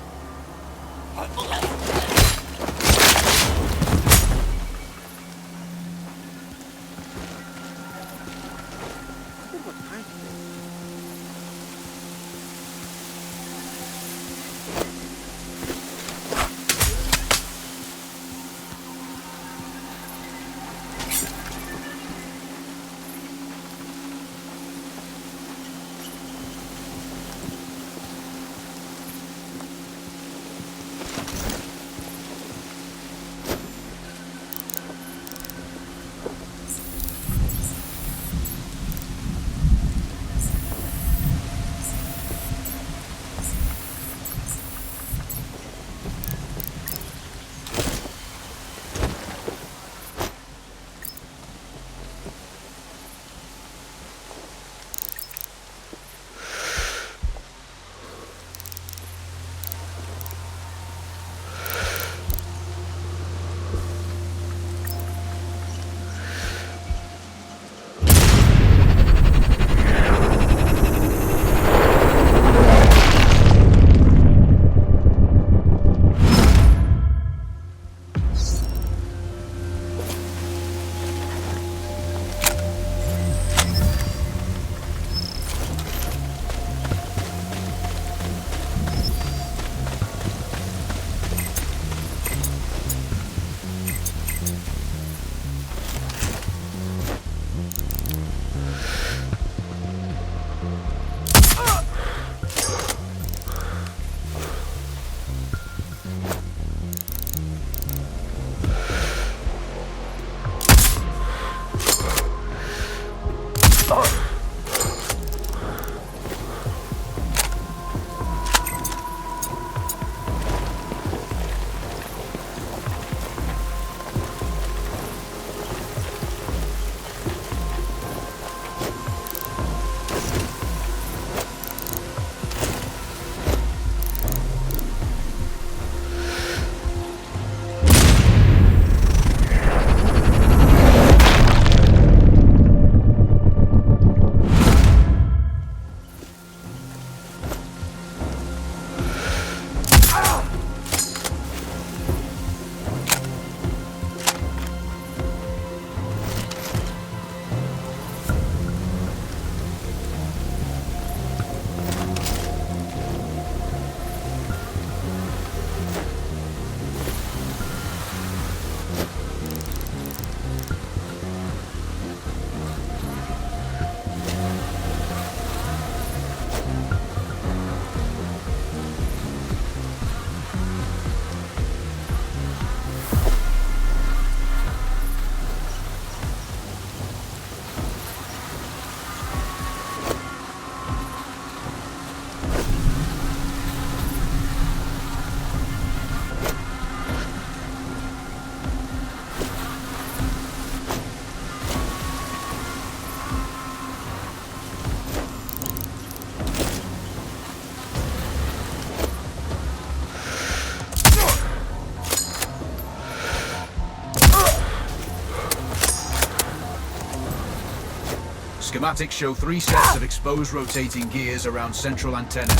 Schematics show 3 sets of exposed rotating gears around central antenna.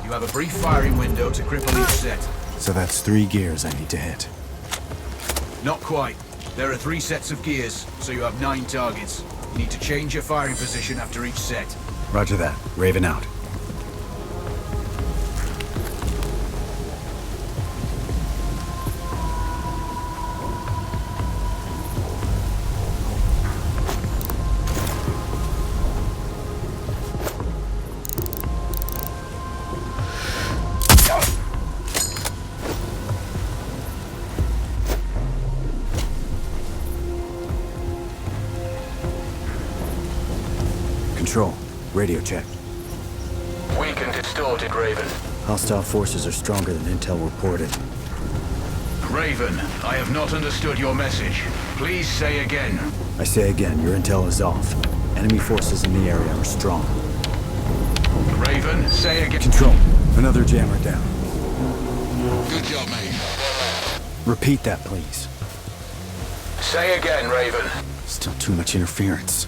You have a brief firing window to cripple each set. So that's 3 gears I need to hit. Not quite. There are 3 sets of gears, so you have 9 targets. You need to change your firing position after each set. Roger that. Raven out. Control. Radio check. Weak and distorted, Raven. Hostile forces are stronger than intel reported. Raven, I have not understood your message. Please say again. I say again, your intel is off. Enemy forces in the area are strong. Raven, say again. Control. Another jammer down. Good job, mate. Repeat that, please. Say again, Raven. Still too much interference.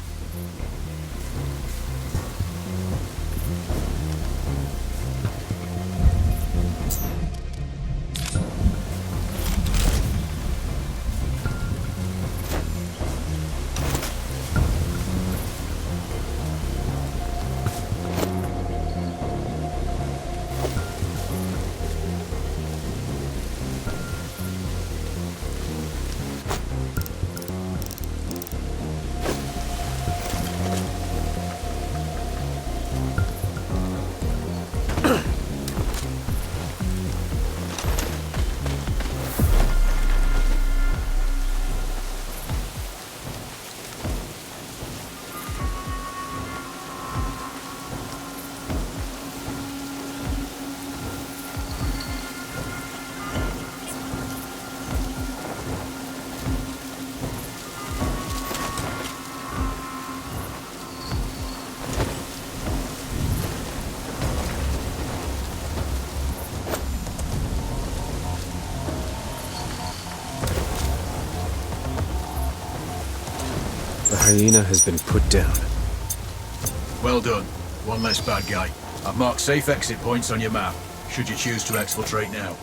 The hyena has been put down. Well done. One less bad guy. I've marked safe exit points on your map, should you choose to exfiltrate now.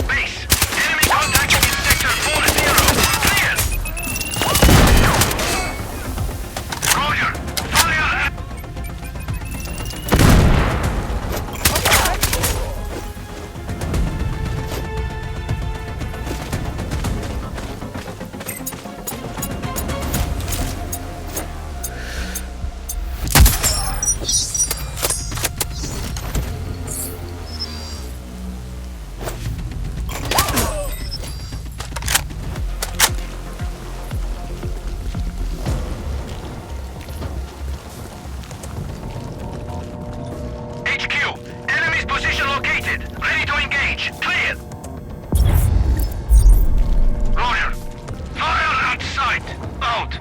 Base! Enemy contacting in sector 4-0. Clear! Roger! Fire! HQ! Enemy's position located! Ready to engage! Clear! Roger! Fire at sight! Out!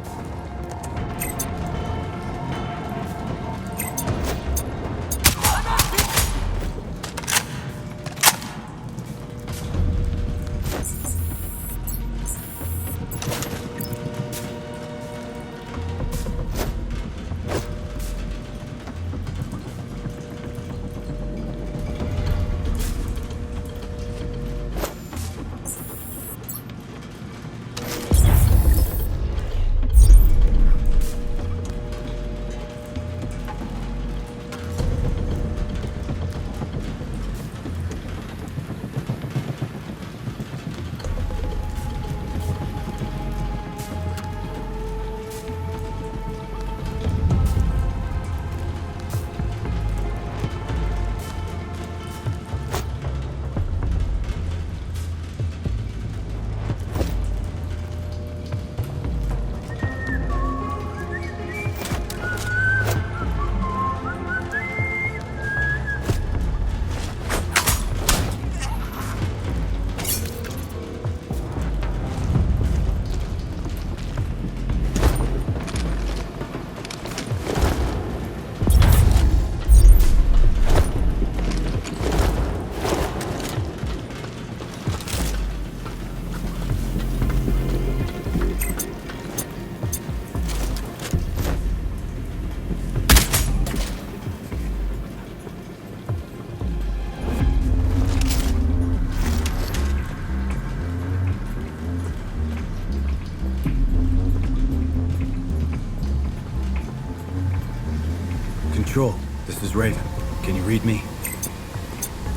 Control, this is Raven. Can you read me?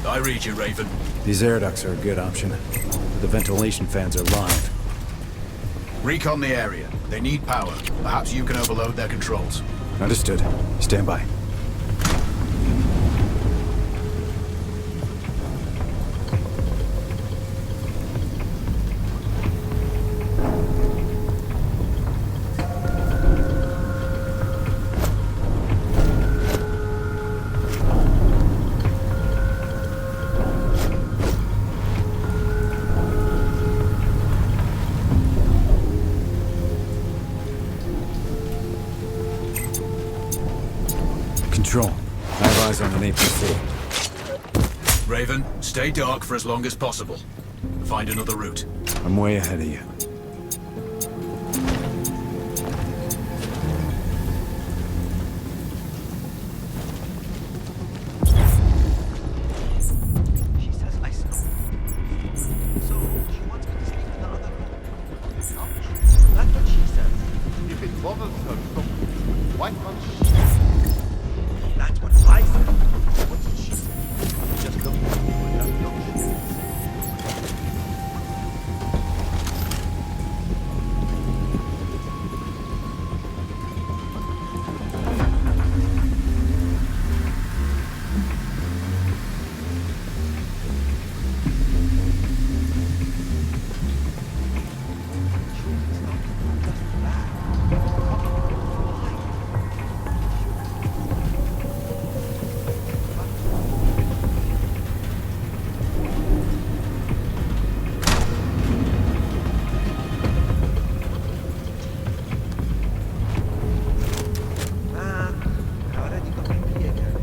I read you, Raven. These air ducts are a good option. The ventilation fans are live. Recon the area. They need power. Perhaps you can overload their controls. Understood. Stand by. Control. I have eyes on an APC. Raven, stay dark for as long as possible. Find another route. I'm way ahead of you. She says I snow. So, she wants me to sleep in the other room. No? That's what she says. If it bothers her so, why can't she? That's what I said. What did she say? Just look at me with that look. I already got my pee again.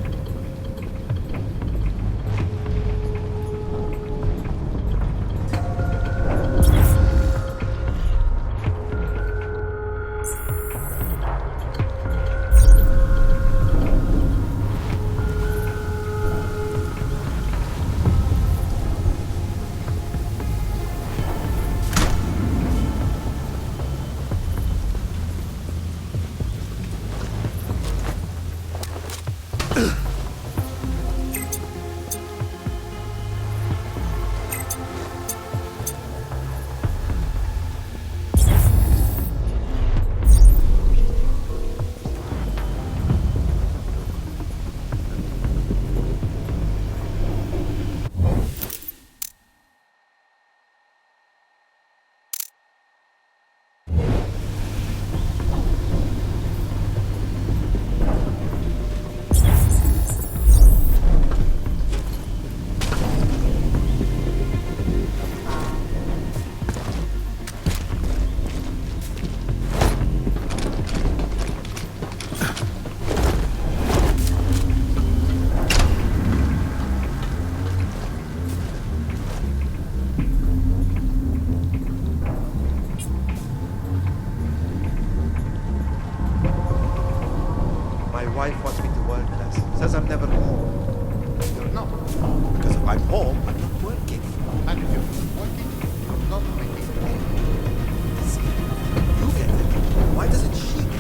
My wife wants me to work less. Says I'm never home. You're not. Because if I'm home, I'm not working. And if you're working, you're not making money. See, you get it. Why doesn't she get it?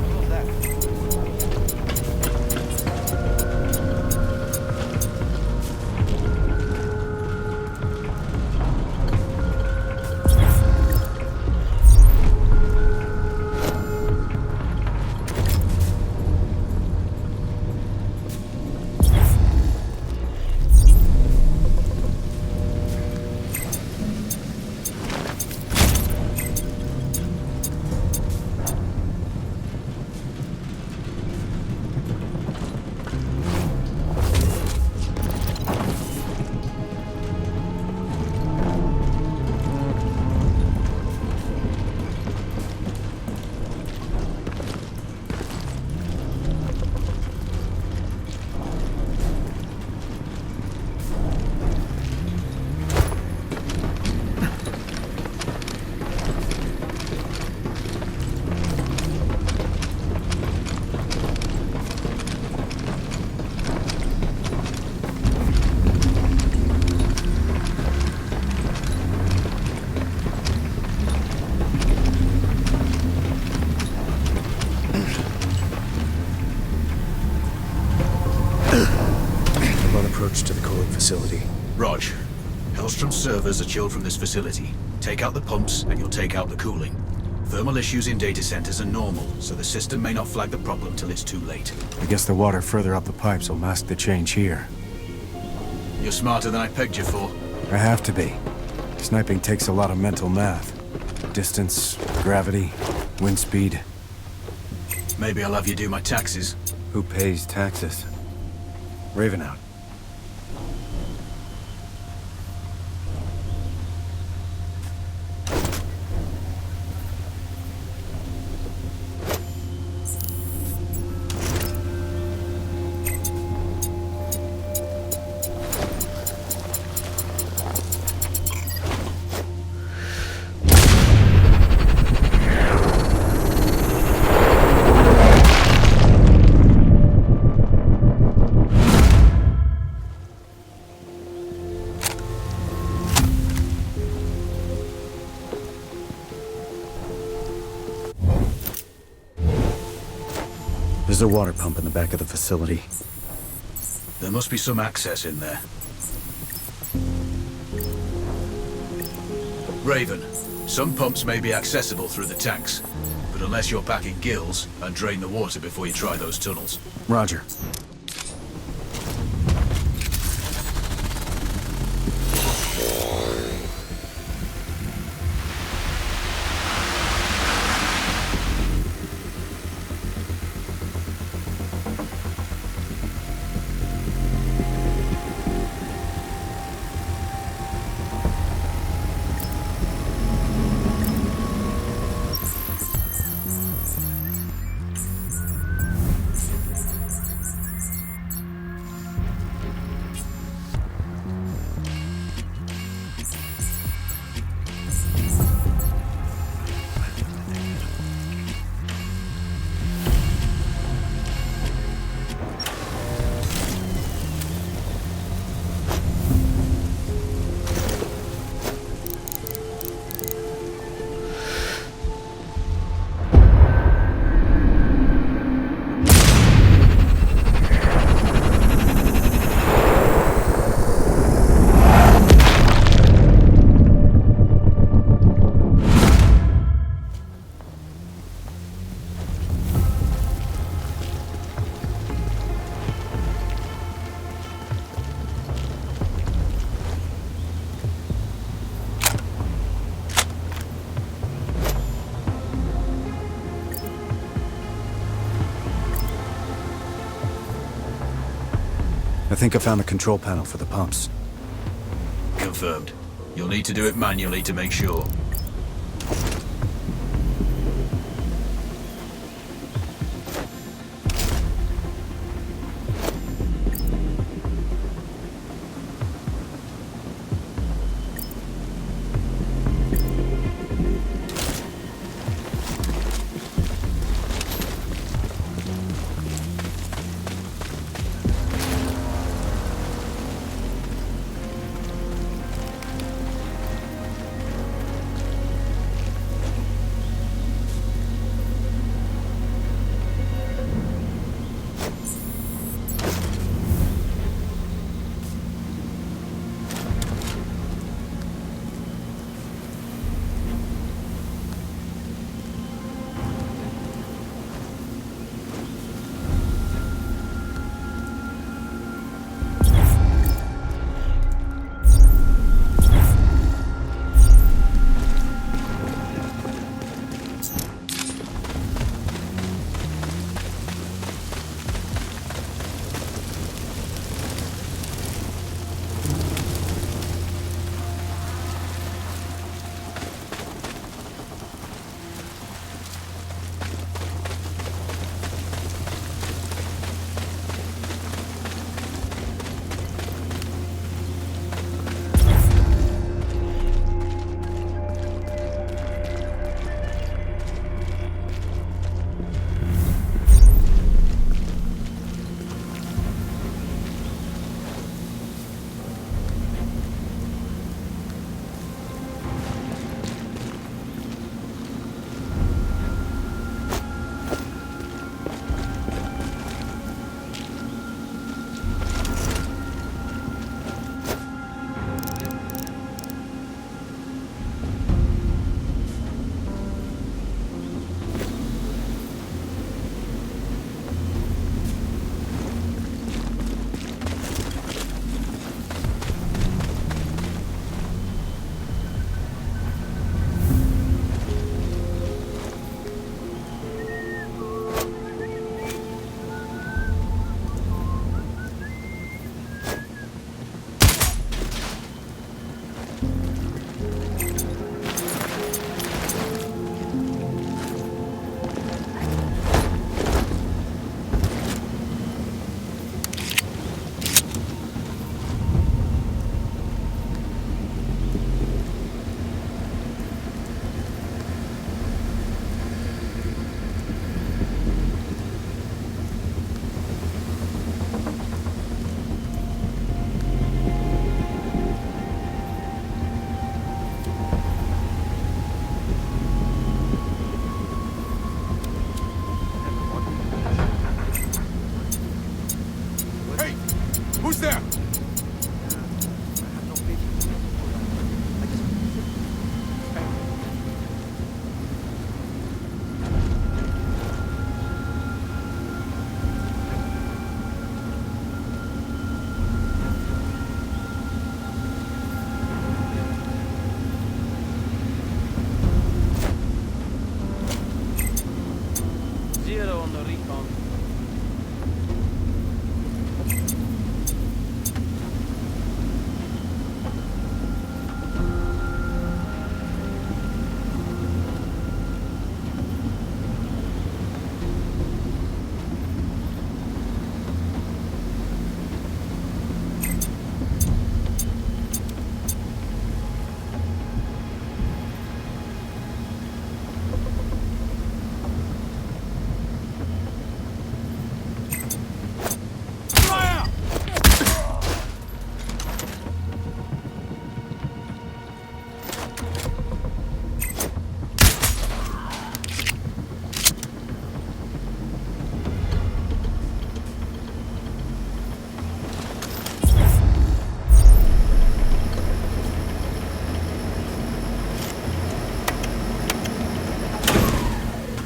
All of that. cooling facility. Rog, Hellstrom's servers are chilled from this facility. Take out the pumps, and you'll take out the cooling. Thermal issues in data centers are normal, so the system may not flag the problem till it's too late. I guess the water further up the pipes will mask the change here. You're smarter than I pegged you for. I have to be. Sniping takes a lot of mental math. Distance, gravity, wind speed. Maybe I'll have you do my taxes. Who pays taxes? Raven out. There's a water pump in the back of the facility. There must be some access in there. Raven, some pumps may be accessible through the tanks, but unless you're packing gills, and drain the water before you try those tunnels. Roger. I think I found the control panel for the pumps. Confirmed. You'll need to do it manually to make sure.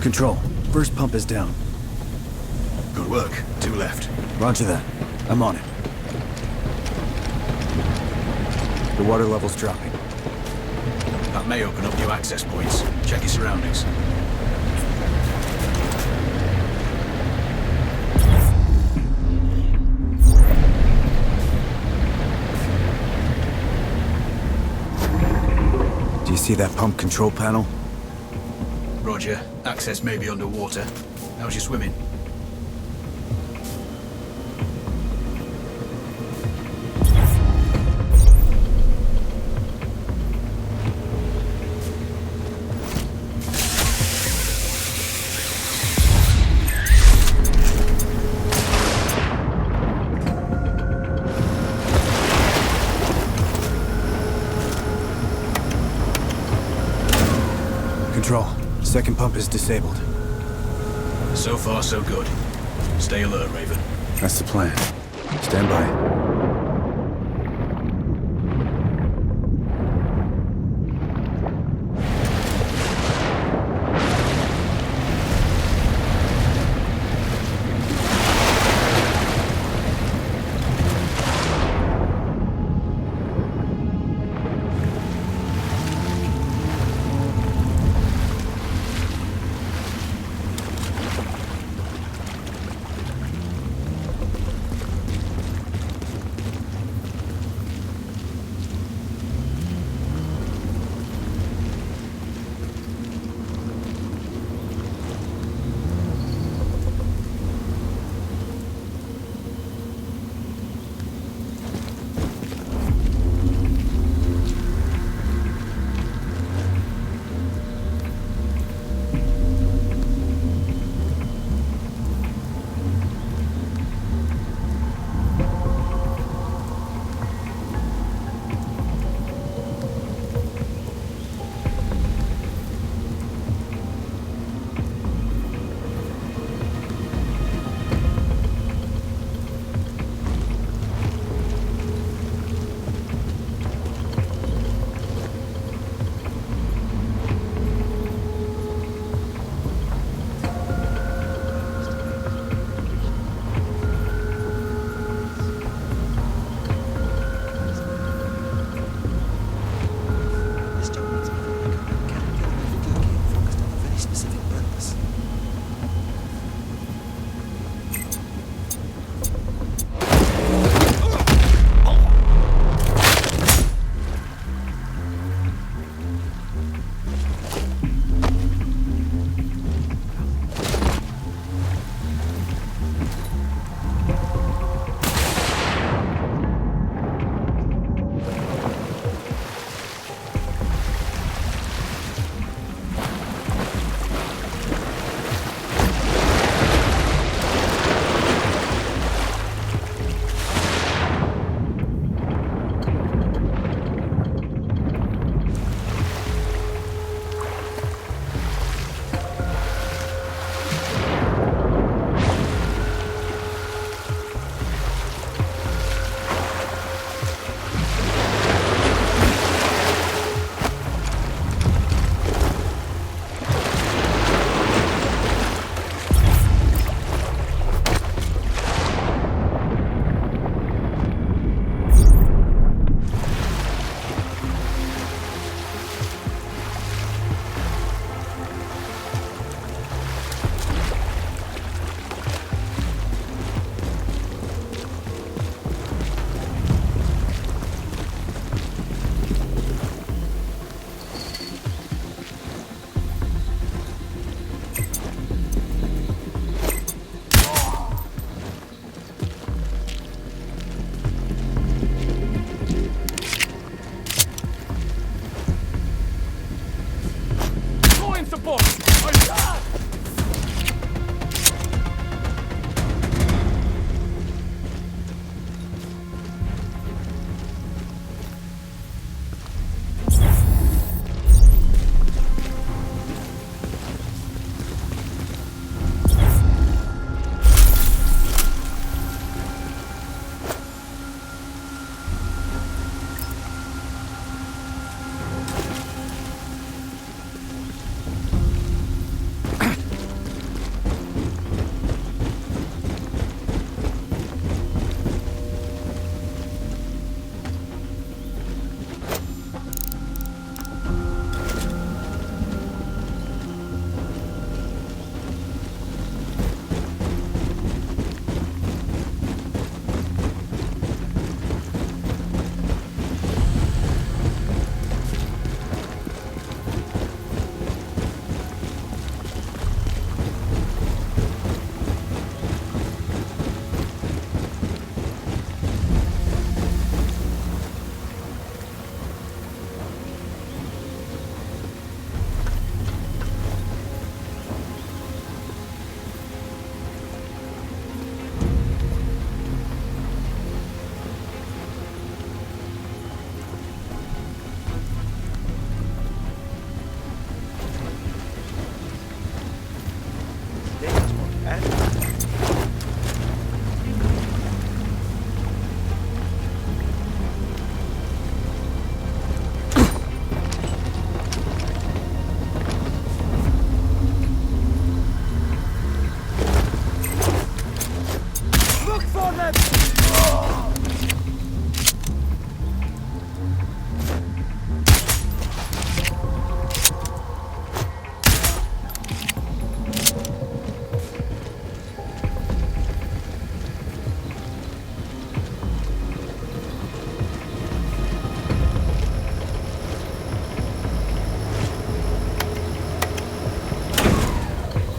Control. First pump is down. Good work. 2 left. Roger that. I'm on it. The water level's dropping. That may open up new access points. Check your surroundings. Do you see that pump control panel? Roger. Access may be underwater. How's your swimming? Control. Second pump is disabled. So far, so good. Stay alert, Raven. That's the plan. Stand by.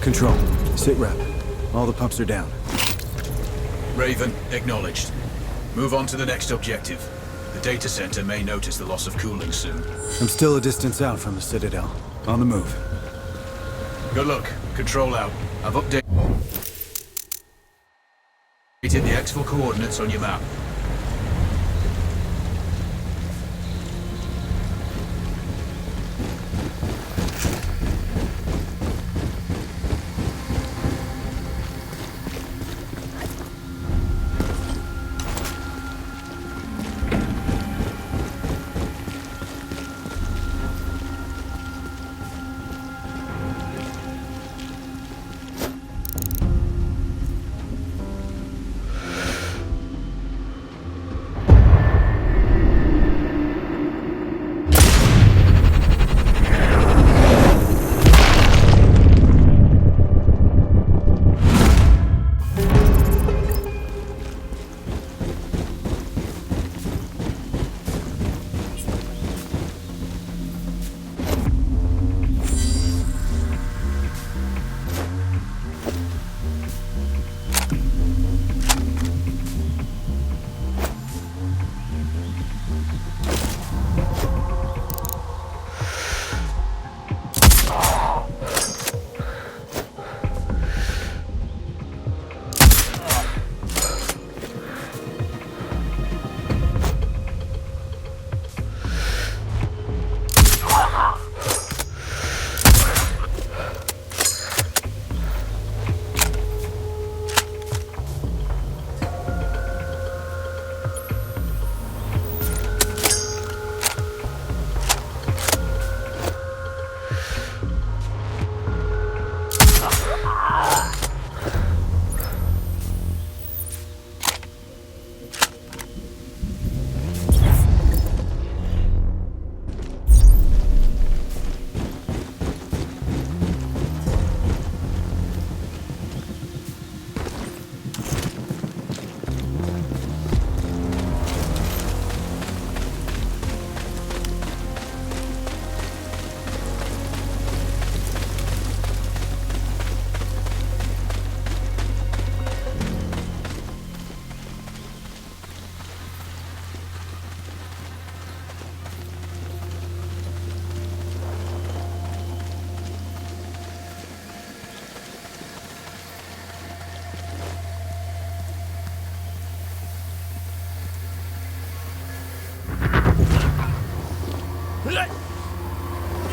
Control. Sit rep. All the pups are down. Raven, acknowledged. Move on to the next objective. The data center may notice the loss of cooling soon. I'm still a distance out from the Citadel. On the move. Good luck. Control out. I've updated the exfil coordinates on your map.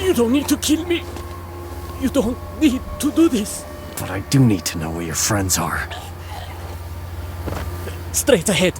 You don't need to kill me. You don't need to do this. But I do need to know where your friends are. Straight ahead.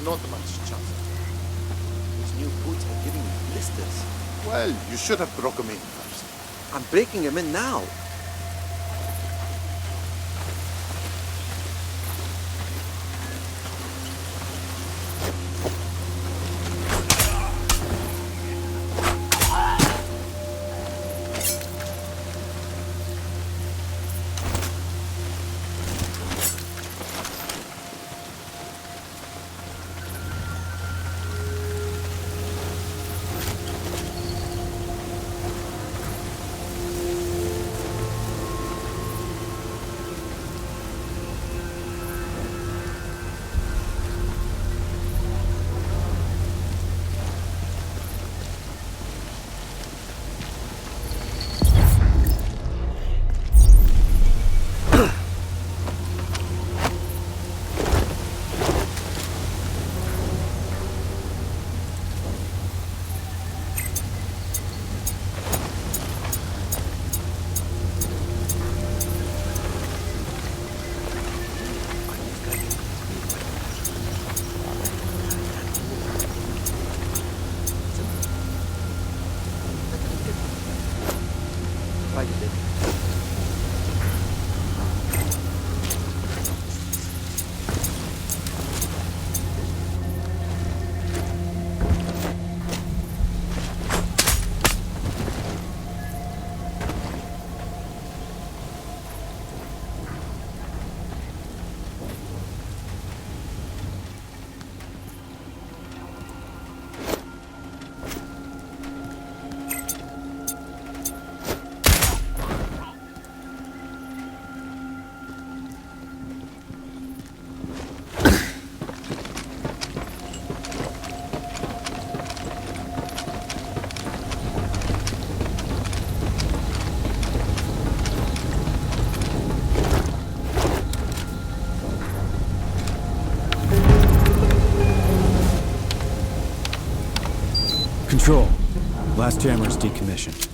Not much chance. These new boots are giving me blisters. Well, you should have broken them in first. I'm breaking them in now. how you did. Control. Last jammer is decommissioned.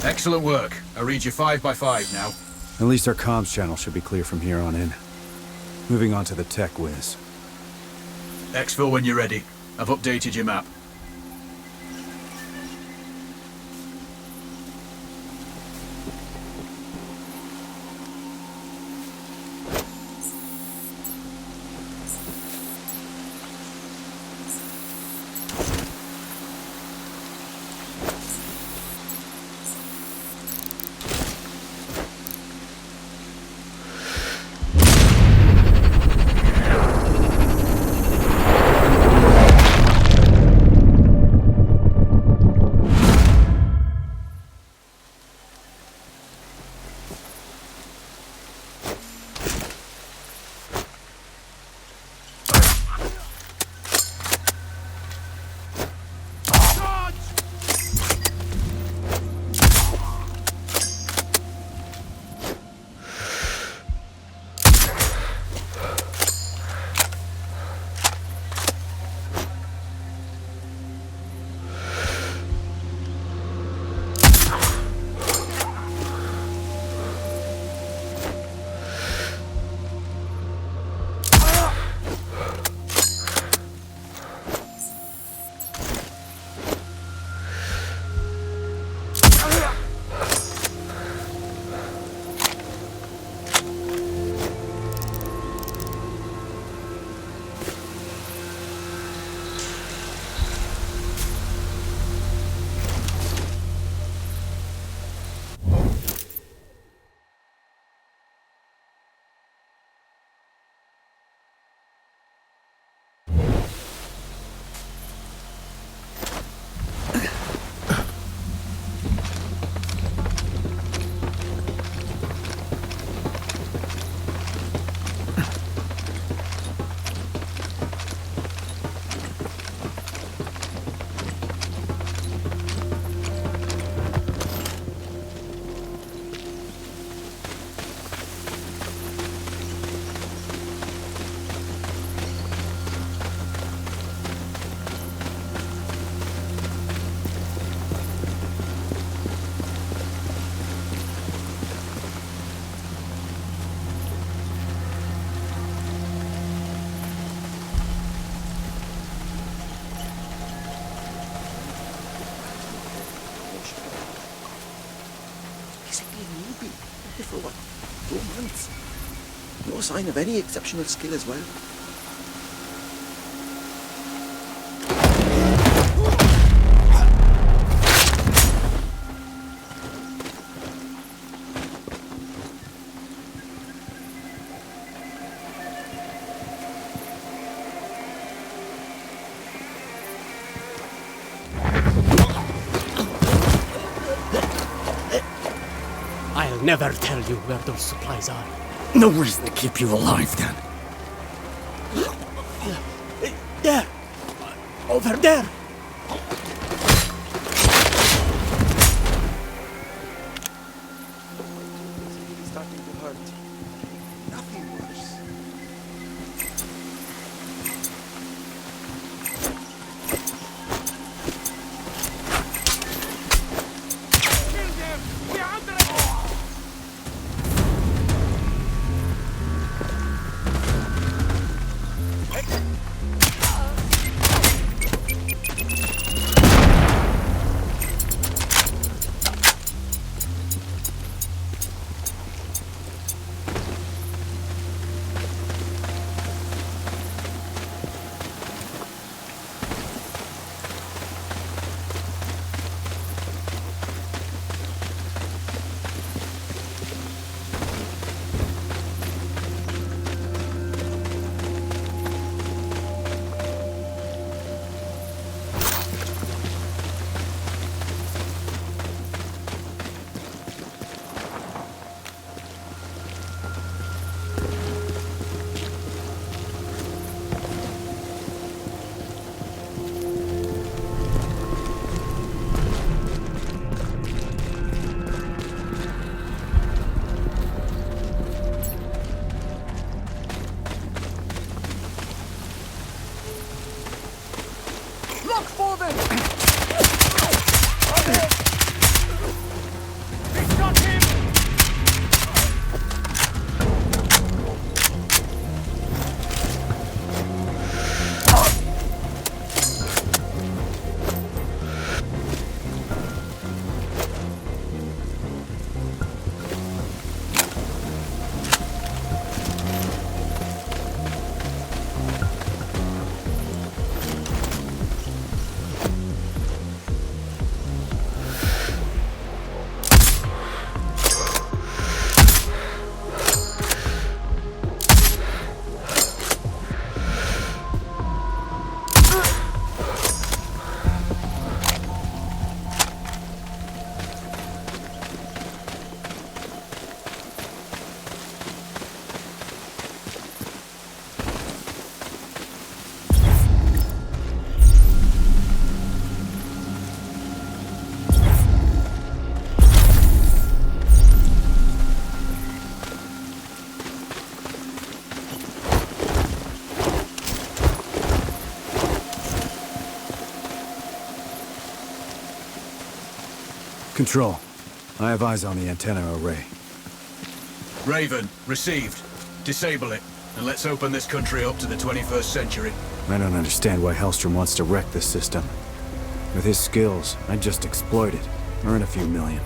Excellent work. I read you 5 by 5 now. At least our comms channel should be clear from here on in. Moving on to the tech whiz. Exfil when you're ready. I've updated your map. For what? 4 months? No sign of any exceptional skill as well. I'll never tell you where those supplies are. No reason to keep you alive, then. There! Over there! He's starting to hurt. Nothing worse. Control. I have eyes on the antenna array. Raven, received. Disable it, and let's open this country up to the 21st century. I don't understand why Hellstrom wants to wreck this system. With his skills, I'd just exploit it. Earn a few million.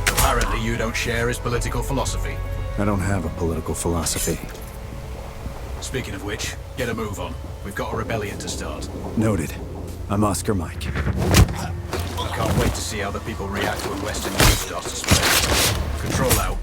Apparently you don't share his political philosophy. I don't have a political philosophy. Speaking of which, get a move on. We've got a rebellion to start. Noted. I'm Oscar Mike. I can't wait to see how the people react when Western news starts to spread. Control out.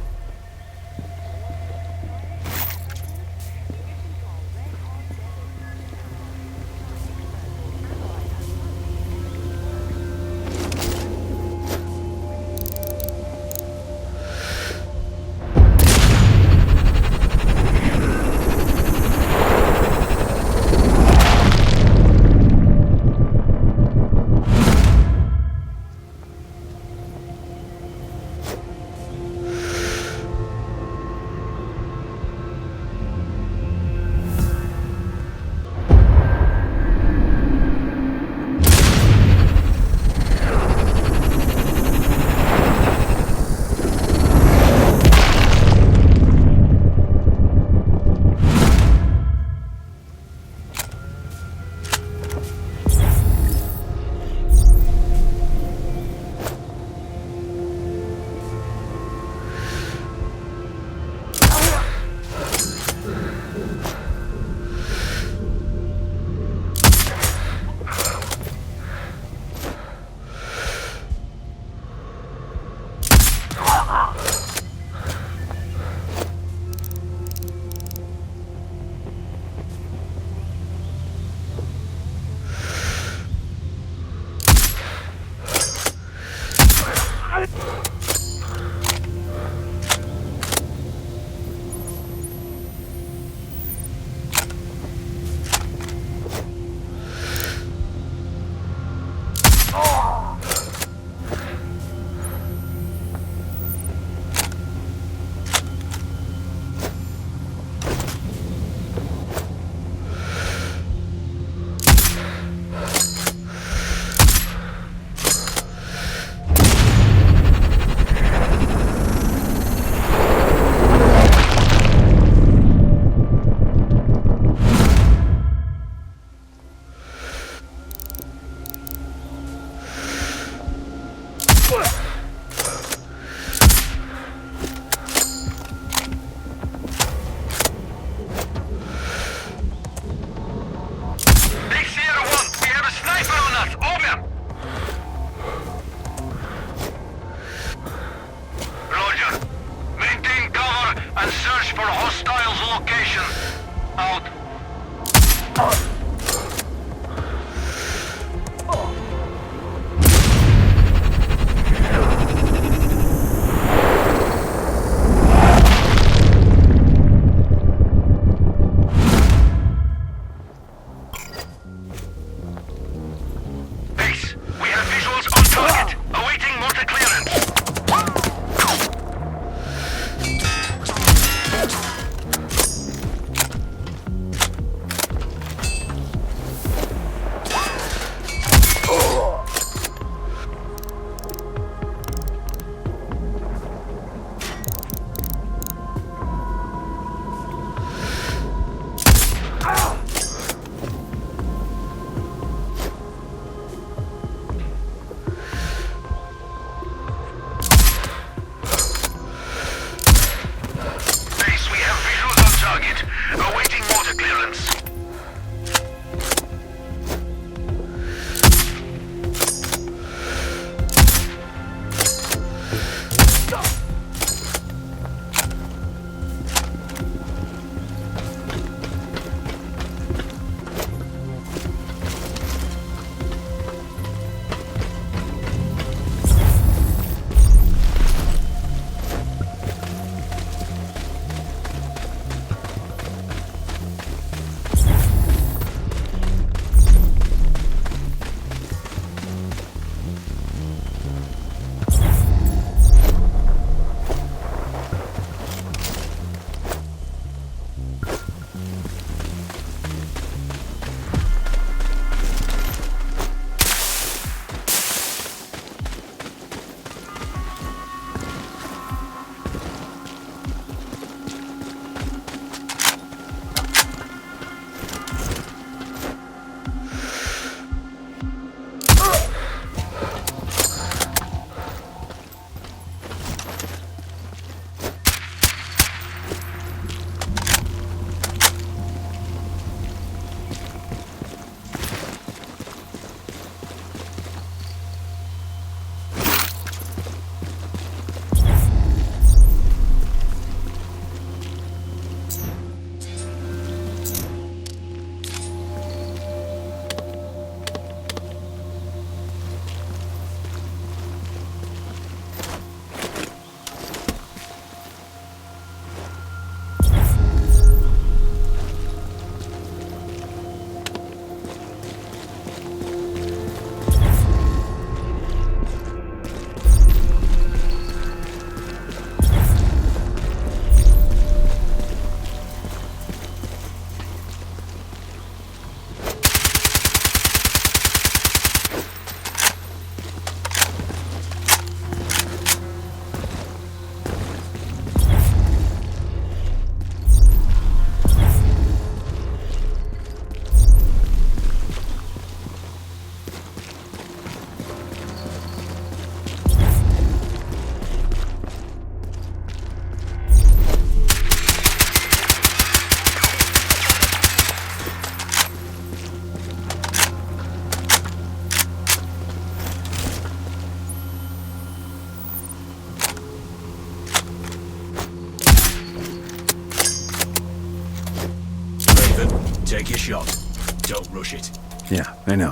Take your shot. Don't rush it. Yeah, I know.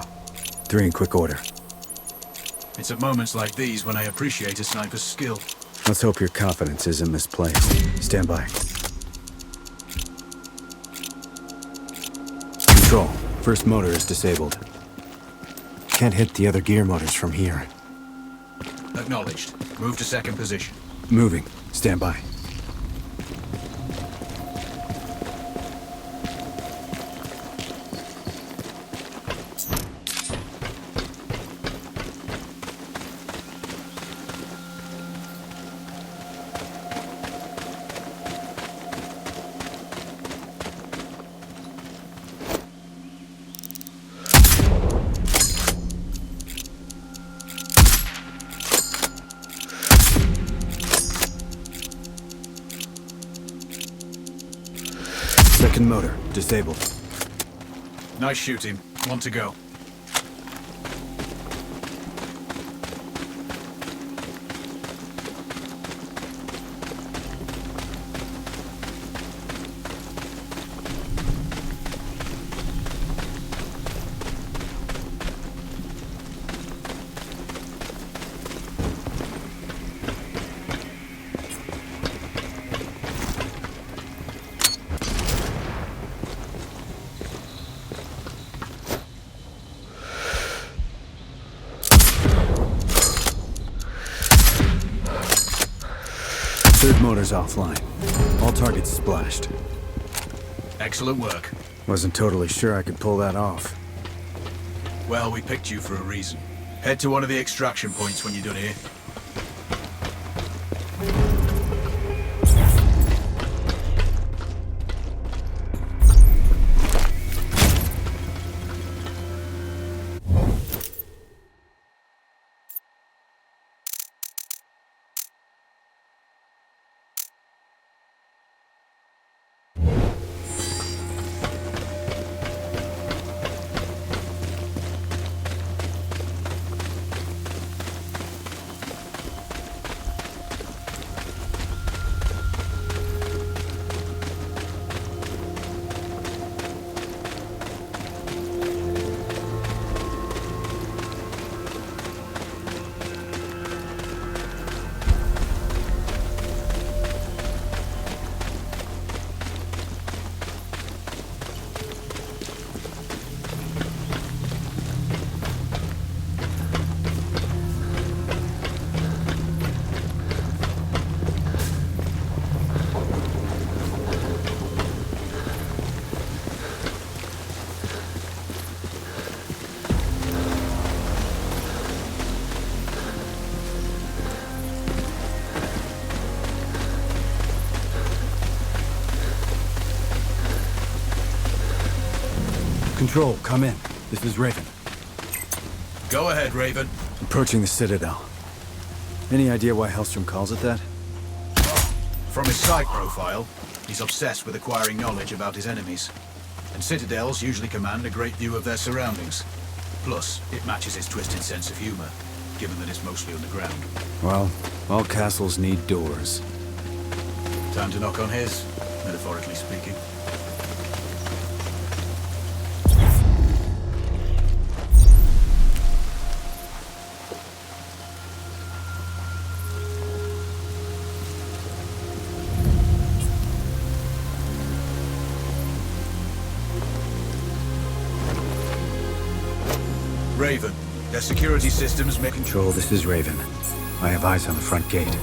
3 in quick order. It's at moments like these when I appreciate a sniper's skill. Let's hope your confidence isn't misplaced. Stand by. Control. First motor is disabled. Can't hit the other gear motors from here. Acknowledged. Move to second position. Moving. Stand by. Second motor, disabled. Nice shooting. One to go. Third motor's offline. All targets splashed. Excellent work. Wasn't totally sure I could pull that off. Well, we picked you for a reason. Head to one of the extraction points when you're done here. Control, come in. This is Raven. Go ahead, Raven. Approaching the Citadel. Any idea why Hellstrom calls it that? From his site profile, he's obsessed with acquiring knowledge about his enemies. And citadels usually command a great view of their surroundings. Plus, it matches his twisted sense of humor, given that it's mostly underground. Well, all castles need doors. Time to knock on his, metaphorically speaking. Raven, their security systems make... Control, this is Raven. I have eyes on the front gate.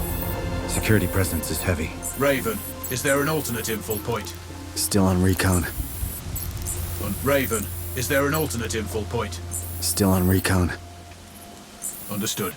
Security presence is heavy. Raven, is there an alternate info point? Still on recon. Raven, is there an alternate info point? Still on recon. Understood.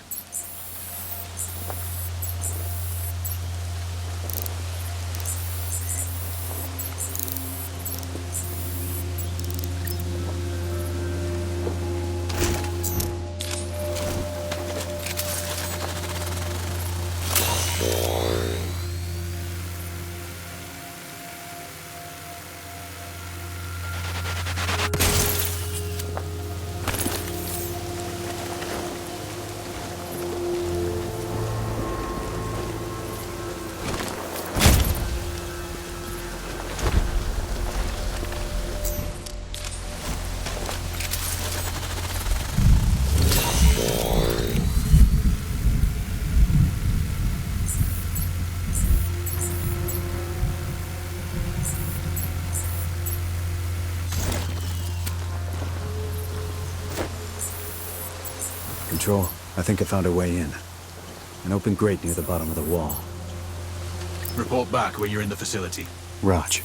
Patrol. I think I found a way in. An open grate near the bottom of the wall. Report back when you're in the facility. Raj.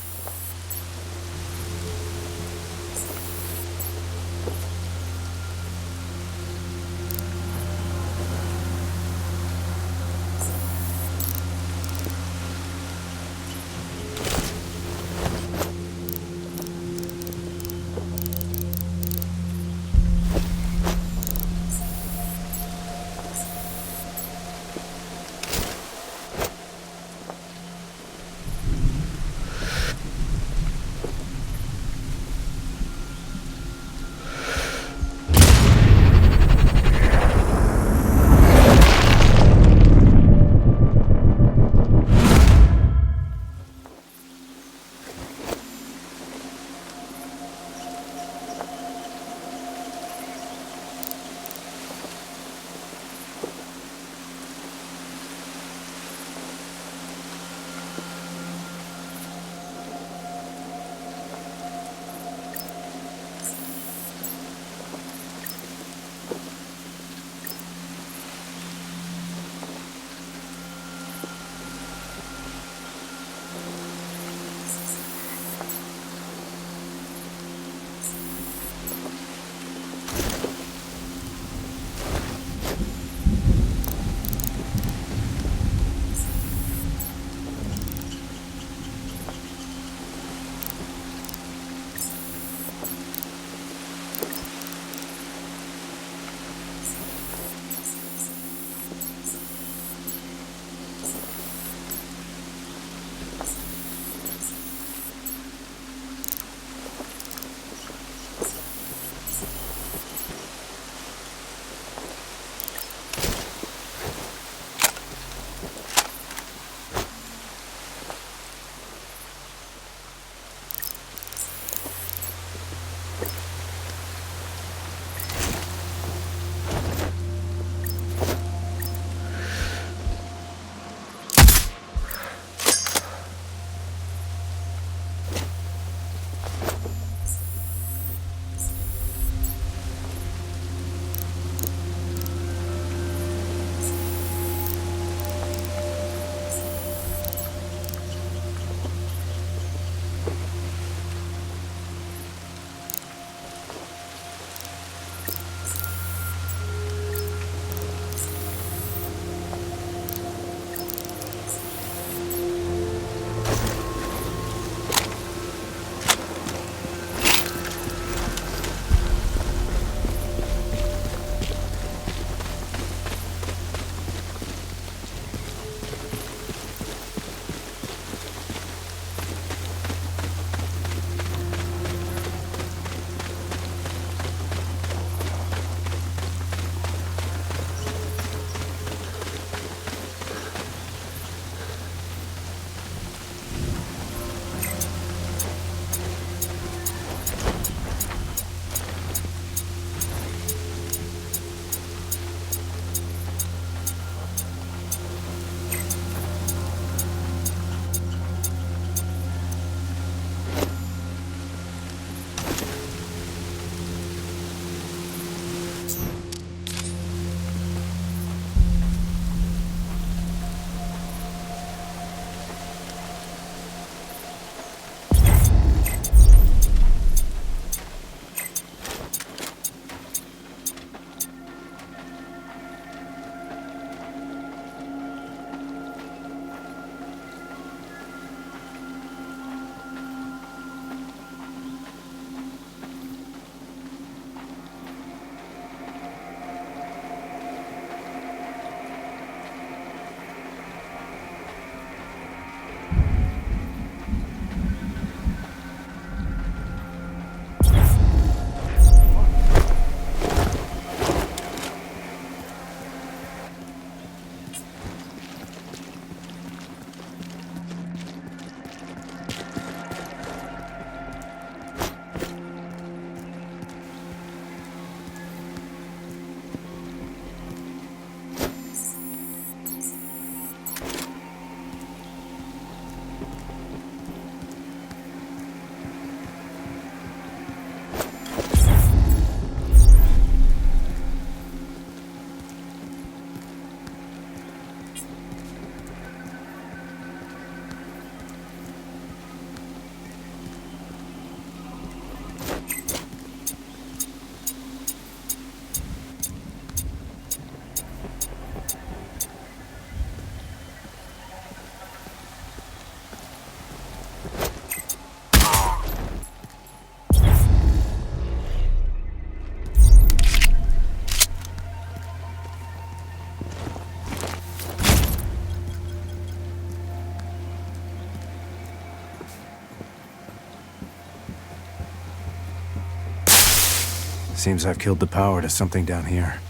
Seems I've killed the power to something down here.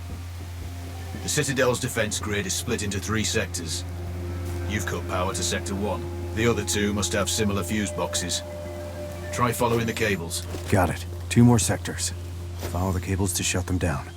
The Citadel's defense grid is split into 3 sectors. You've cut power to Sector 1. The other 2 must have similar fuse boxes. Try following the cables. Got it. 2 more sectors. Follow the cables to shut them down.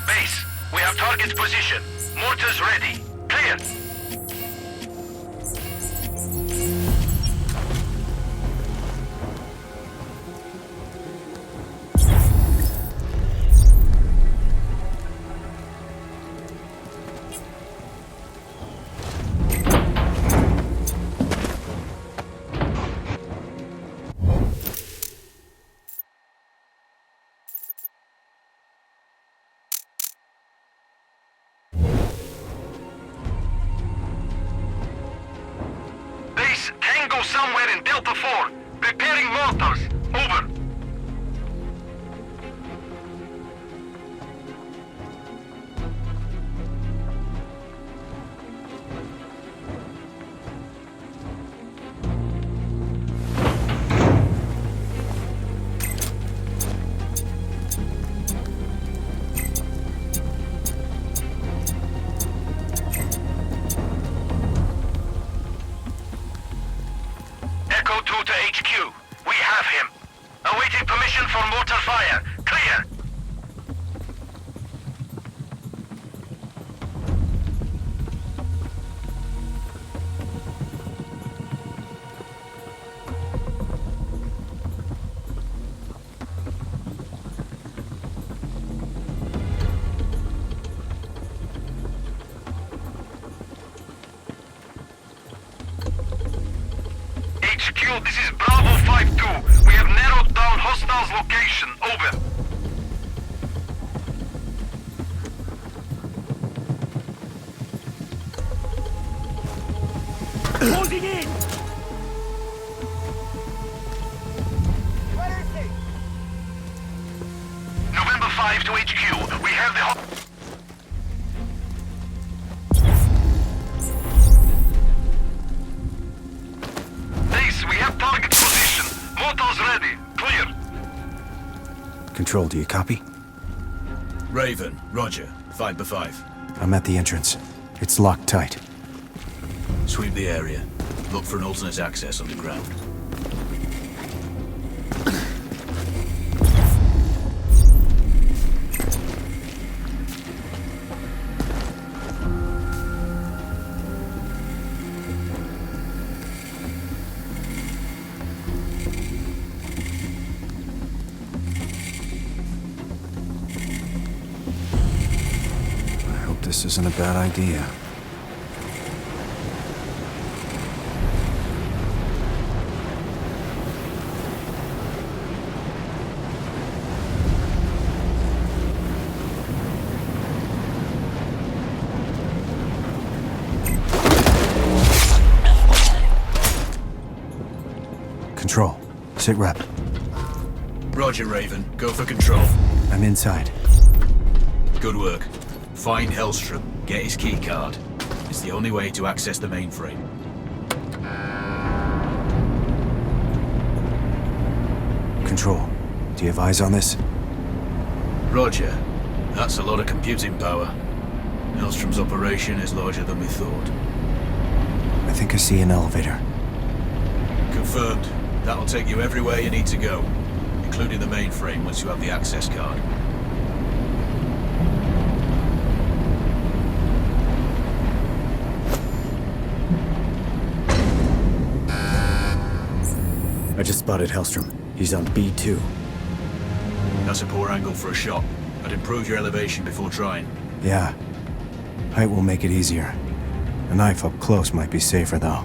Base, we have target's position. Mortars ready. Clear. Base, Tango somewhere in Delta 4. Preparing mortars. Over. Echo 2 to HQ. We have him. Awaiting permission for mortar fire. Clear. HQ, this is Bravo 5-2. We have narrowed down hostiles' location. Over. Closing in! November 5 to HQ. We have the Base, we have target position. Mortars ready. Clear. Control, do you copy? Raven, roger. 5x5. I'm at the entrance. It's locked tight. Sweep the area. Look for an alternate access underground. I hope this isn't a bad idea. Control. Sit rep. Roger, Raven. Go for control. I'm inside. Good work. Find Hellstrom. Get his key card. It's the only way to access the mainframe. Control. Do you have eyes on this? Roger. That's a lot of computing power. Hellstrom's operation is larger than we thought. I think I see an elevator. Confirmed. That'll take you everywhere you need to go, including the mainframe once you have the access card. I just spotted Hellstrom. He's on B2. That's a poor angle for a shot. I'd improve your elevation before trying. Yeah. Height will make it easier. A knife up close might be safer, though.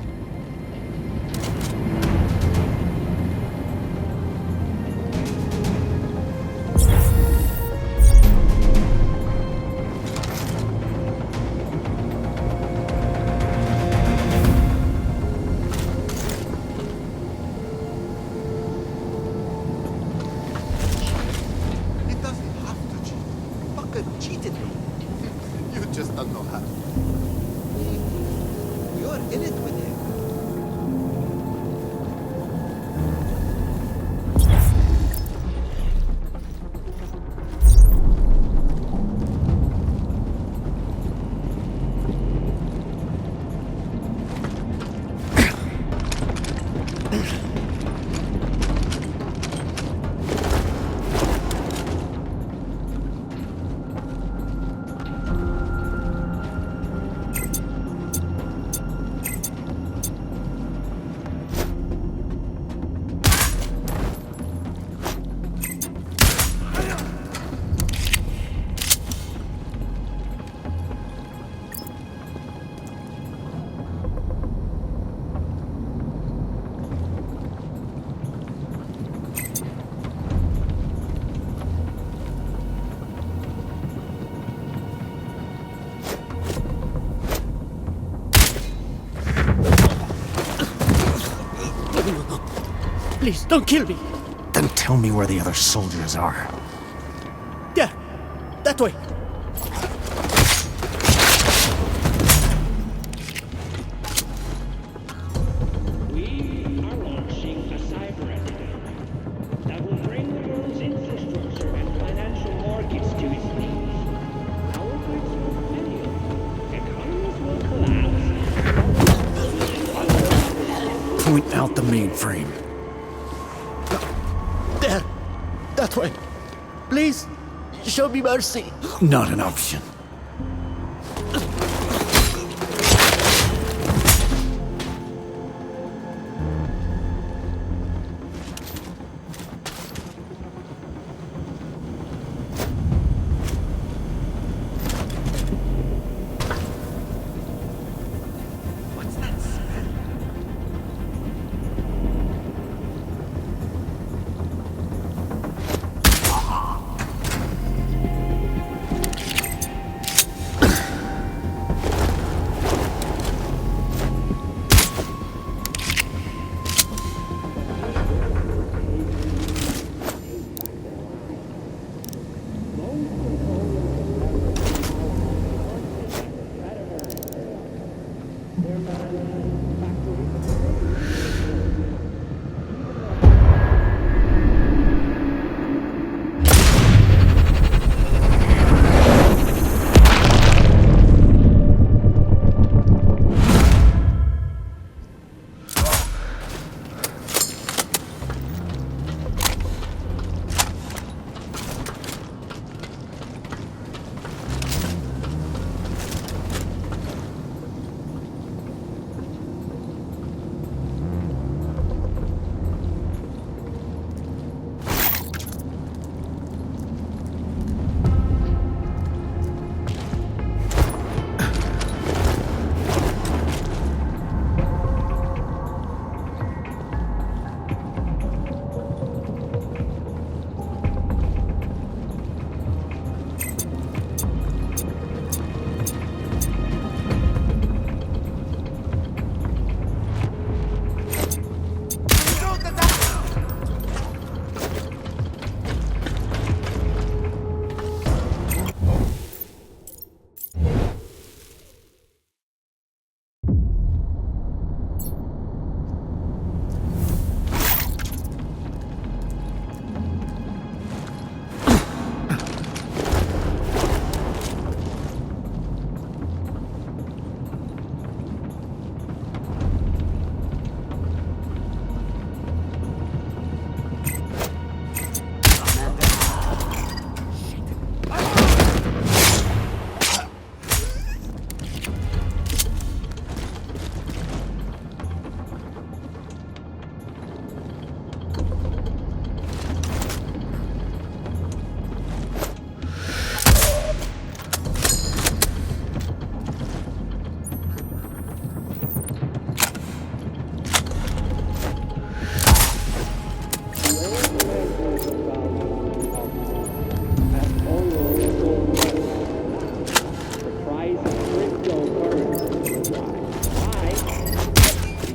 It doesn't have to cheat. Fucker cheated me. You just don't know how. You're in it with him. Please, don't kill me. Then tell me where the other soldiers are. There. That way. We are launching a cyber attack that will bring the world's infrastructure and financial markets to its knees. Our goods will fail. Economies will collapse. Point out the mainframe. There. That way. Please, show me mercy. Not an option.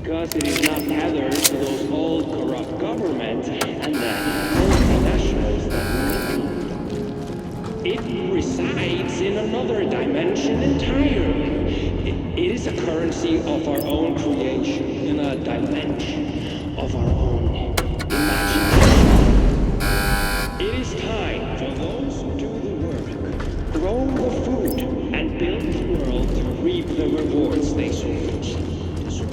Because it is not tethered to those old corrupt governments and the multinationals that rule. It resides in another dimension entirely. It is a currency of our own creation, in a dimension of our own imagination. It is time for those who do the work, grow the food, and build the world to reap the rewards they so richly deserve.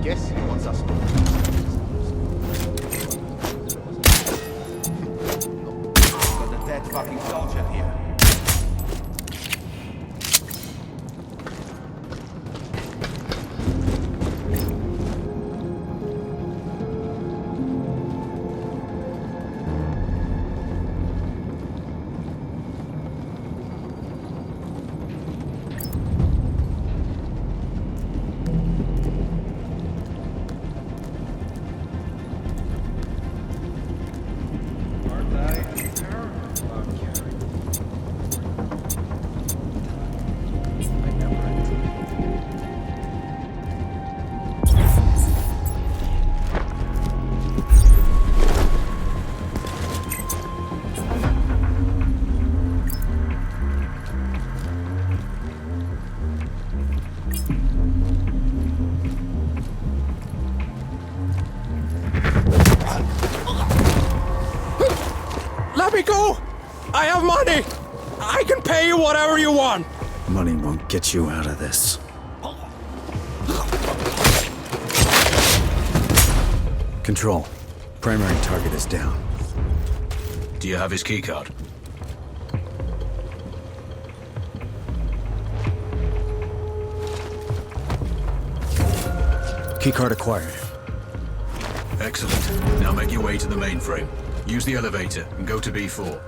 guess he wants us to. Got a dead fucking soldier here. Let me go! I have money! I can pay you whatever you want! Money won't get you out of this. Control. Primary target is down. Do you have his keycard? Keycard acquired. Excellent. Now make your way to the mainframe. Use the elevator and go to B4.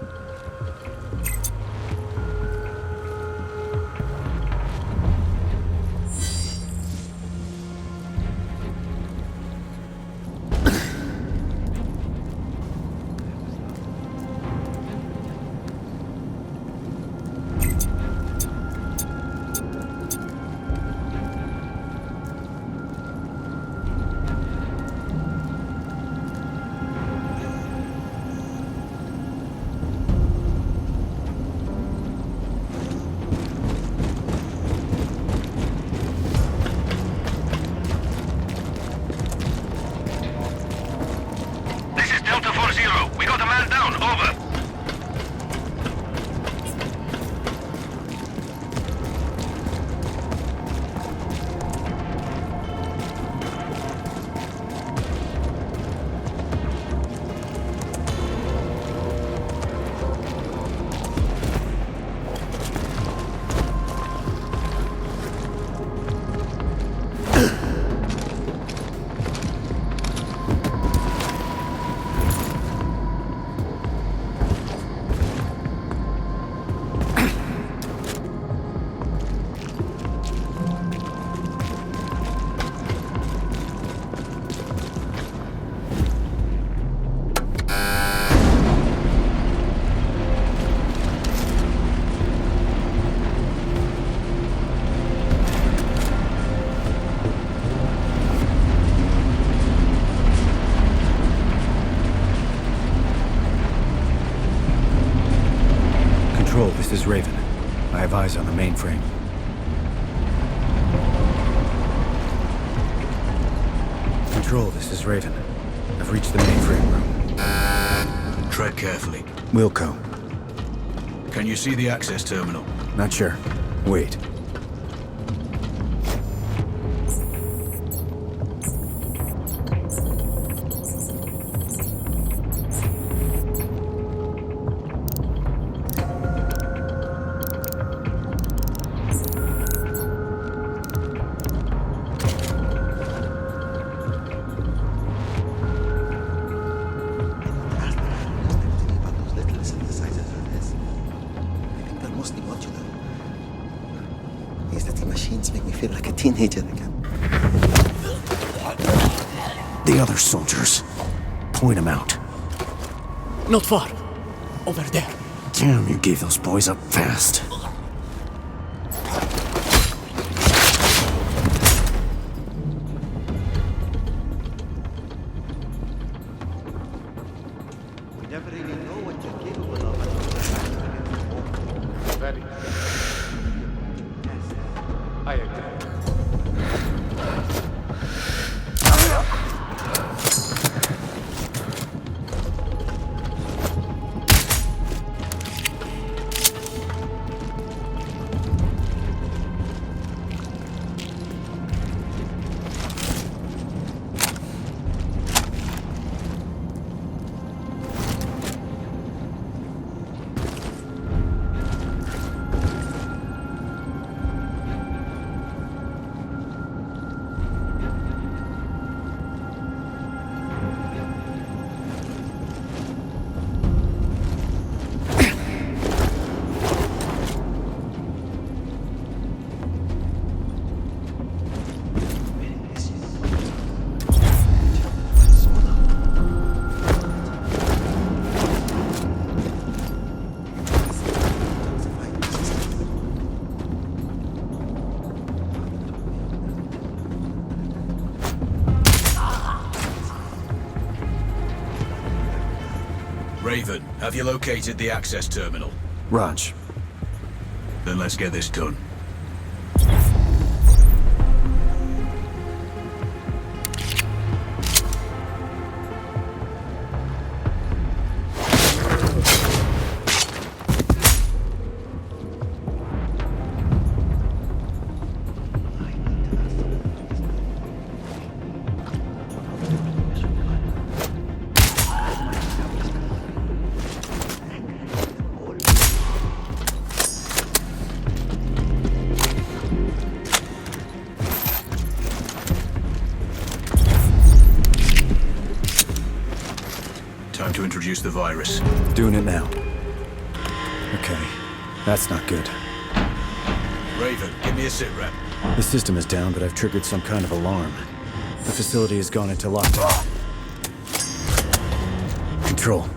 This is Delta 4-0. We got a man down. Over. Control, this is Raven. I have eyes on the mainframe. Control, this is Raven. I've reached the mainframe room. Tread carefully. Wilco. Can you see the access terminal? Not sure. Wait. Teenager again. The other soldiers. Point them out. Not far. Over there. Damn, you gave those boys up fast. We never really know what you're capable of. Very. Yes. I agree. Raven, have you located the access terminal? Raj. Then let's get this done. Time to introduce the virus. Doing it now. Okay, that's not good. Raven, give me a sit rep. The system is down, but I've triggered some kind of alarm. The facility has gone into lockdown. Control.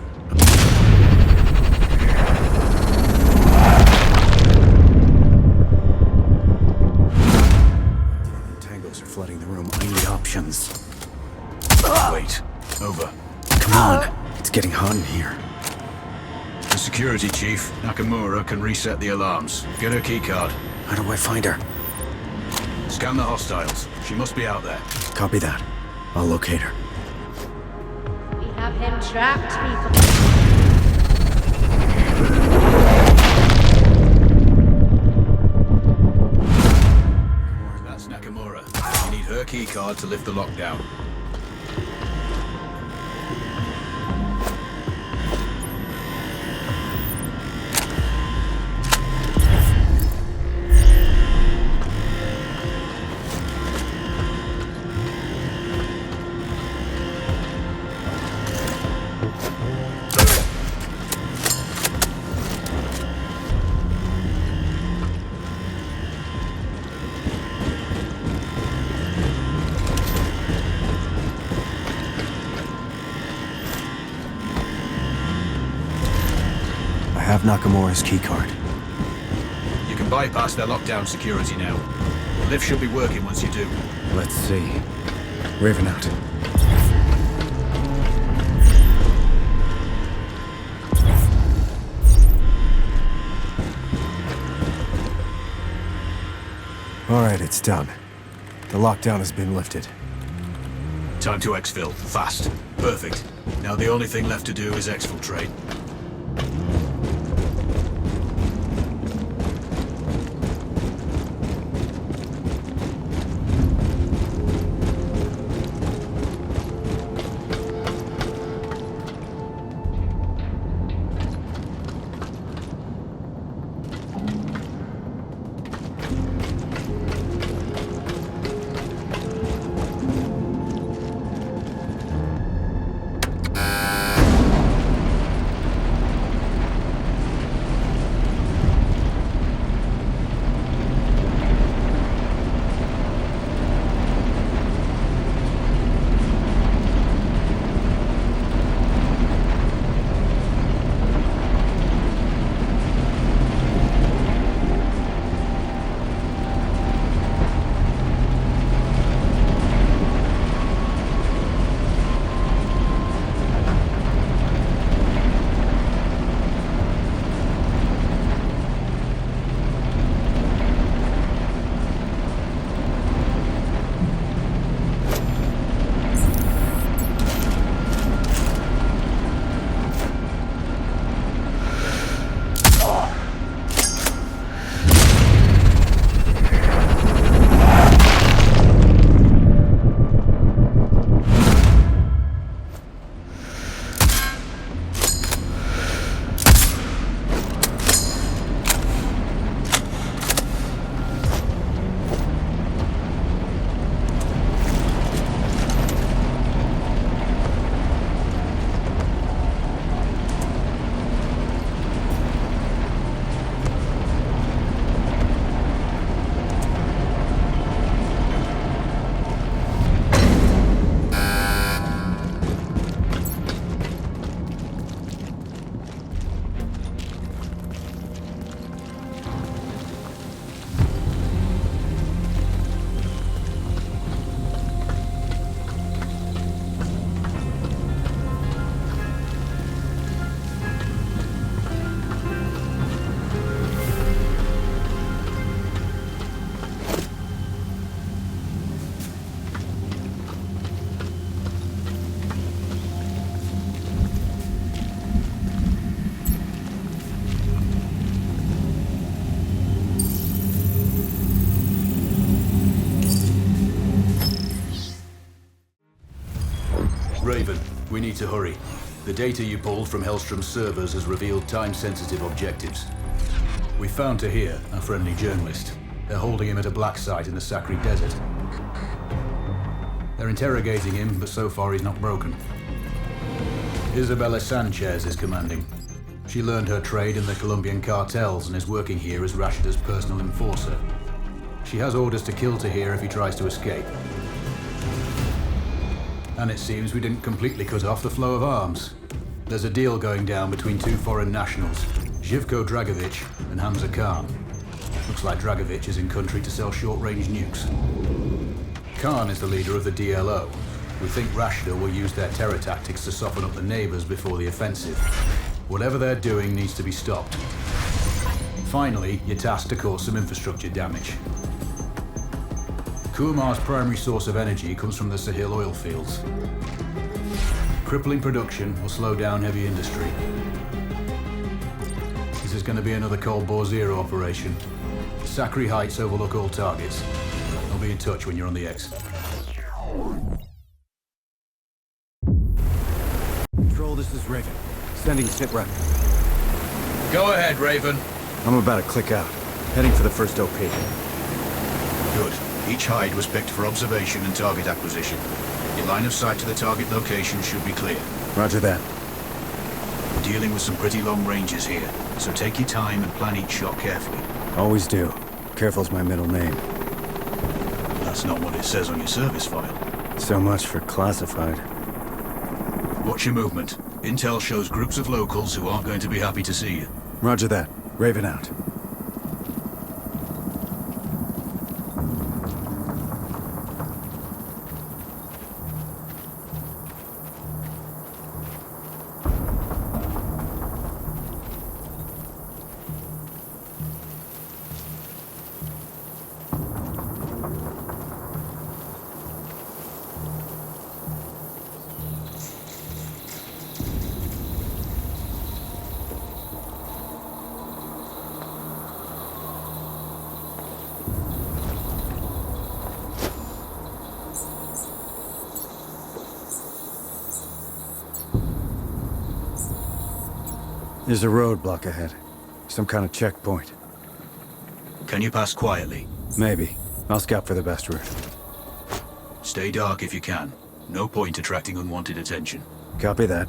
Tangos are flooding the room. I need options. Wait. Over. Come on. It's getting hot in here. The security chief, Nakamura, can reset the alarms. Get her keycard. How do I find her? Scan the hostiles. She must be out there. Copy that. I'll locate her. We have him trapped, people. That's Nakamura. You need her keycard to lift the lockdown. I have Nakamura's keycard. You can bypass their lockdown security now. The lift should be working once you do. Let's see. Raven out. All right, it's done. The lockdown has been lifted. Time to exfil. Fast. Perfect. Now the only thing left to do is exfiltrate. Raven, we need to hurry. The data you pulled from Hellstrom's servers has revealed time-sensitive objectives. We found Tahir, a friendly journalist. They're holding him at a black site in the Sakri Desert. They're interrogating him, but so far he's not broken. Isabella Sanchez is commanding. She learned her trade in the Colombian cartels and is working here as Rashida's personal enforcer. She has orders to kill Tahir if he tries to escape. And it seems we didn't completely cut off the flow of arms. There's a deal going down between two foreign nationals, Živko Dragovic and Hamza Khan. Looks like Dragovic is in country to sell short-range nukes. Khan is the leader of the DLO. We think Rashida will use their terror tactics to soften up the neighbors before the offensive. Whatever they're doing needs to be stopped. Finally, you're tasked to cause some infrastructure damage. Kuamar's primary source of energy comes from the Sahil oil fields. Crippling production will slow down heavy industry. This is going to be another Cold War Zero operation. Sakri Heights overlook all targets. I'll be in touch when you're on the X. Control, this is Raven. Sending sit rep. Go ahead, Raven. I'm about to click out. Heading for the first OP. Good. Each hide was picked for observation and target acquisition. Your line of sight to the target location should be clear. Roger that. We're dealing with some pretty long ranges here, so take your time and plan each shot carefully. Always do. Careful's my middle name. That's not what it says on your service file. So much for classified. Watch your movement. Intel shows groups of locals who aren't going to be happy to see you. Roger that. Raven out. There's a roadblock ahead. Some kind of checkpoint. Can you pass quietly? Maybe. I'll scout for the best route. Stay dark if you can. No point attracting unwanted attention. Copy that.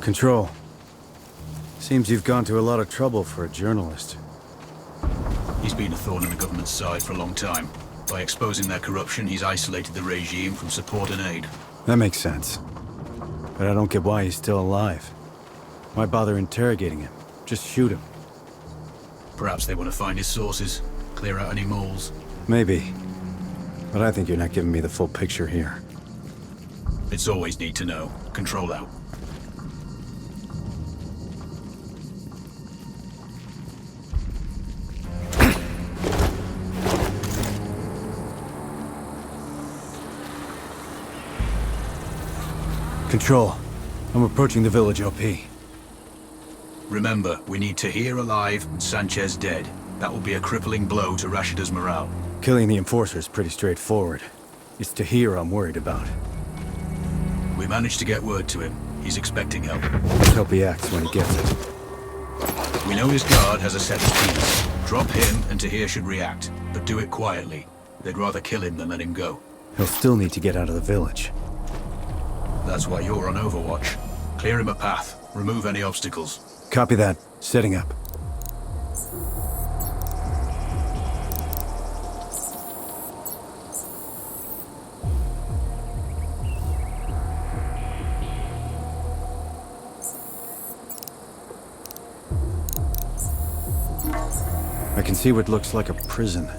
Control. Seems you've gone to a lot of trouble for a journalist. He's been a thorn in the government's side for a long time. By exposing their corruption, he's isolated the regime from support and aid. That makes sense. But I don't get why he's still alive. Why bother interrogating him? Just shoot him. Perhaps they want to find his sources, clear out any moles. Maybe. But I think you're not giving me the full picture here. It's always need to know. Control out. Control. I'm approaching the village, OP. Remember, we need Tahir alive and Sanchez dead. That will be a crippling blow to Rashida's morale. Killing the Enforcer is pretty straightforward. It's Tahir I'm worried about. We managed to get word to him. He's expecting help. Let's hope he acts when he gets it. We know his guard has a set of keys. Drop him and Tahir should react, but do it quietly. They'd rather kill him than let him go. He'll still need to get out of the village. That's why you're on Overwatch. Clear him a path. Remove any obstacles. Copy that. Setting up. I can see what looks like a prison.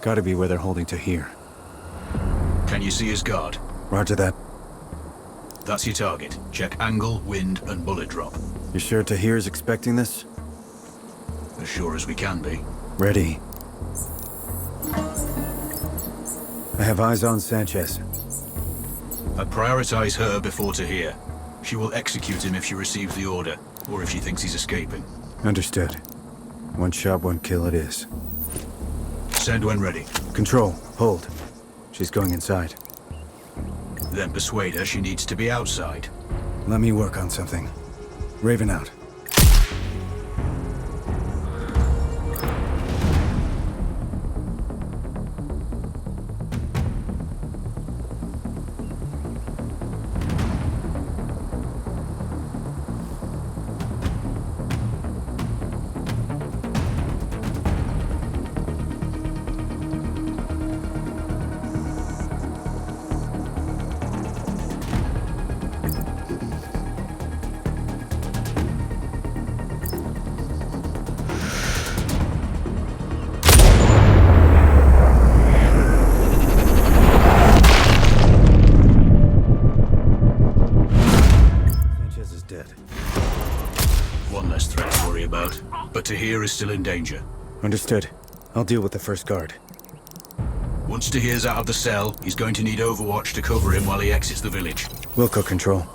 Gotta be where they're holding Tahir. Can you see his guard? Roger that. That's your target. Check angle, wind, and bullet drop. You sure Tahir's expecting this? As sure as we can be. Ready. I have eyes on Sanchez. I'd prioritize her before Tahir. She will execute him if she receives the order, or if she thinks he's escaping. Understood. One shot, one kill it is. Send when ready. Control. Hold. She's going inside. Then persuade her she needs to be outside. Let me work on something. Raven out. But Tahir is still in danger. Understood. I'll deal with the first guard. Once Tahir's out of the cell, he's going to need Overwatch to cover him while he exits the village. Wilco control.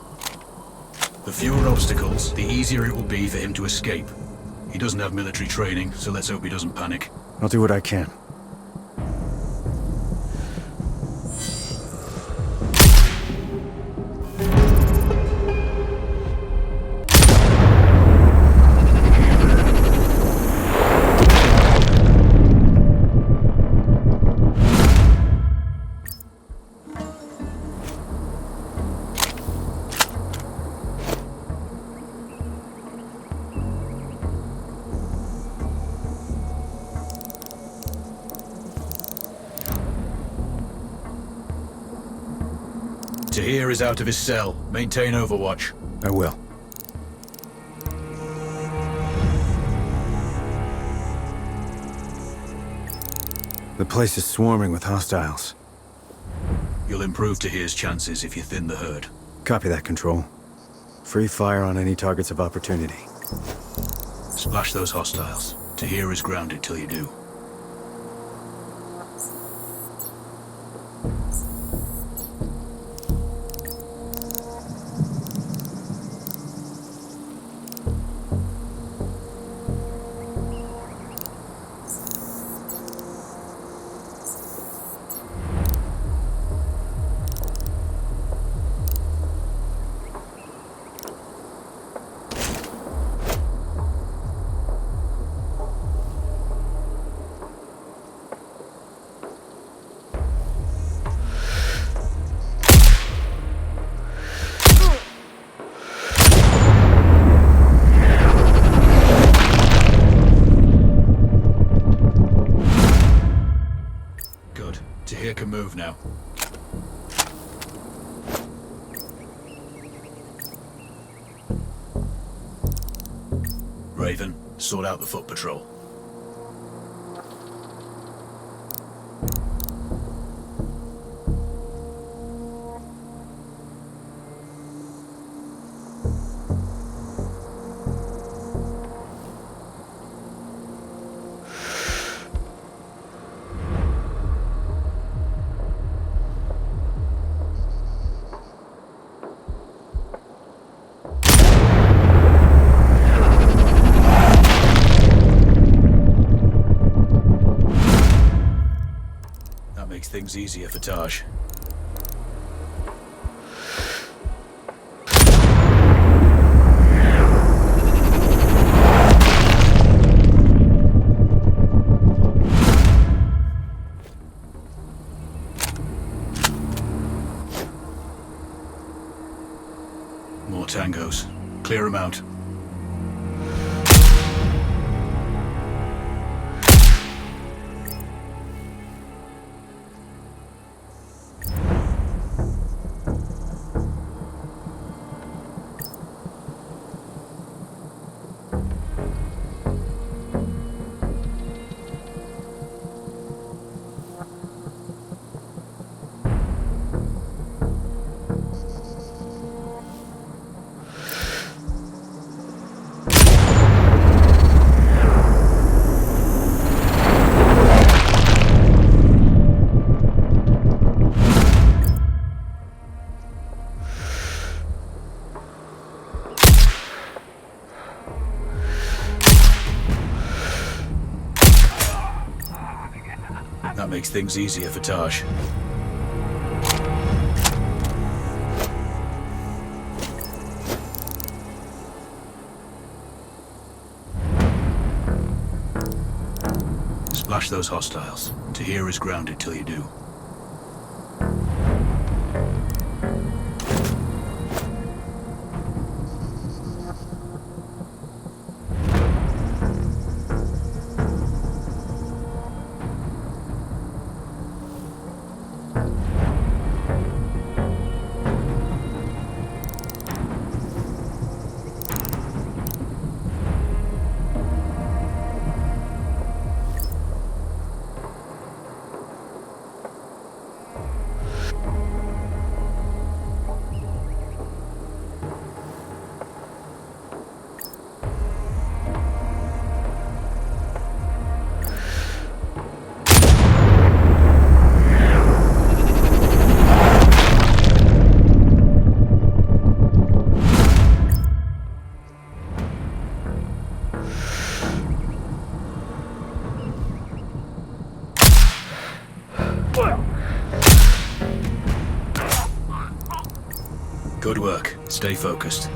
The fewer obstacles, the easier it will be for him to escape. He doesn't have military training, so let's hope he doesn't panic. I'll do what I can. Tahir is out of his cell. Maintain Overwatch. I will. The place is swarming with hostiles. You'll improve Tahir's chances if you thin the herd. Copy that, Control. Free fire on any targets of opportunity. Splash those hostiles. Tahir is grounded till you do. move now. Raven, sort out the foot patrol. Makes things easier for Taj. More tangos. Clear them out. That makes things easier for Taj. Splash those hostiles. Tahir is grounded till you do. Good work. Stay focused.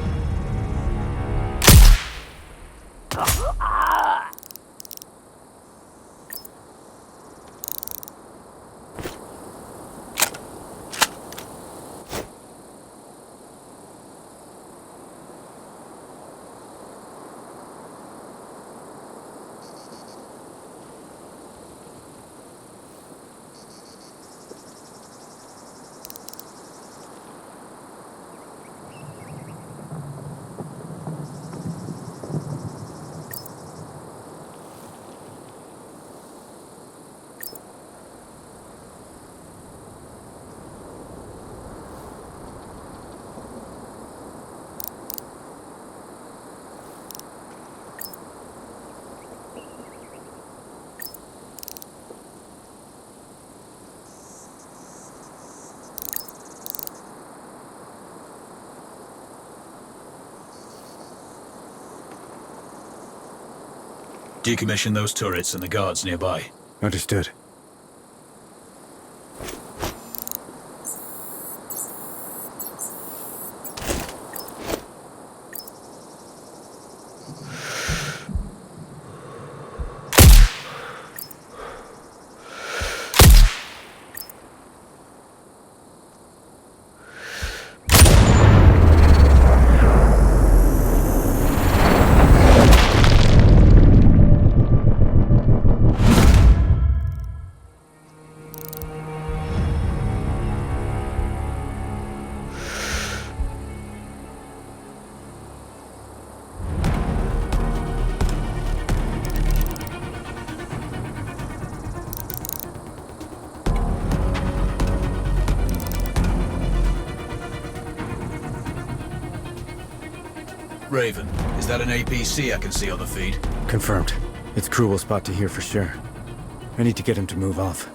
Decommission those turrets and the guards nearby. Understood. Raven, is that an APC I can see on the feed? Confirmed. Its crew will spot to here for sure. I need to get him to move off.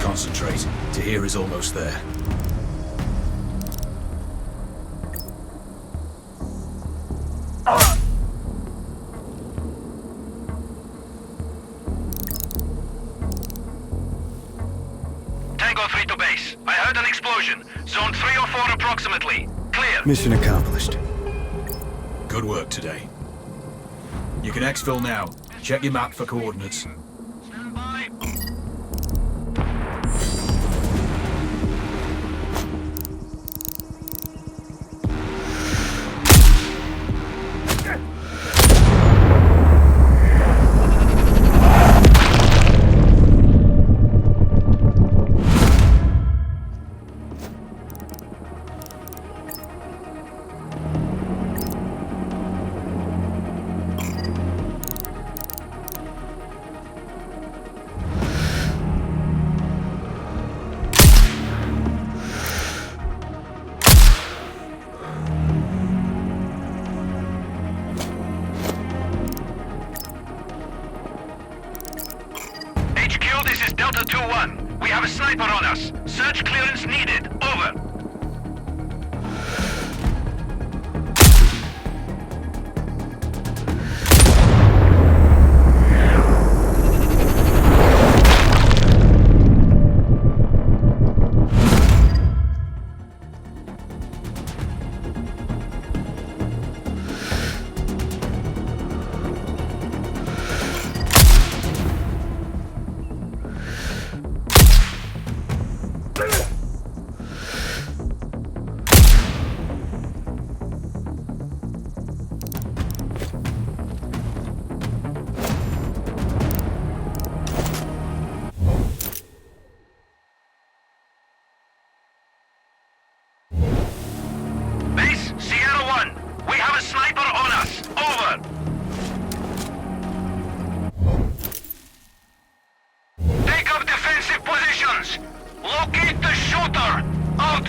Concentrate. Tahir is almost there. Tango 3 to base. I heard an explosion. Zone 3 or 4 approximately. Clear. Mission accomplished. Good work today. You can exfil now. Check your map for coordinates. Stand by. This is Delta 2-1. We have a sniper on us. Search clearance needed. Over. Locate the shooter! Out!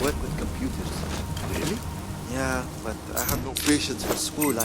Work with computers. Really? Yeah, but I have no patience for school.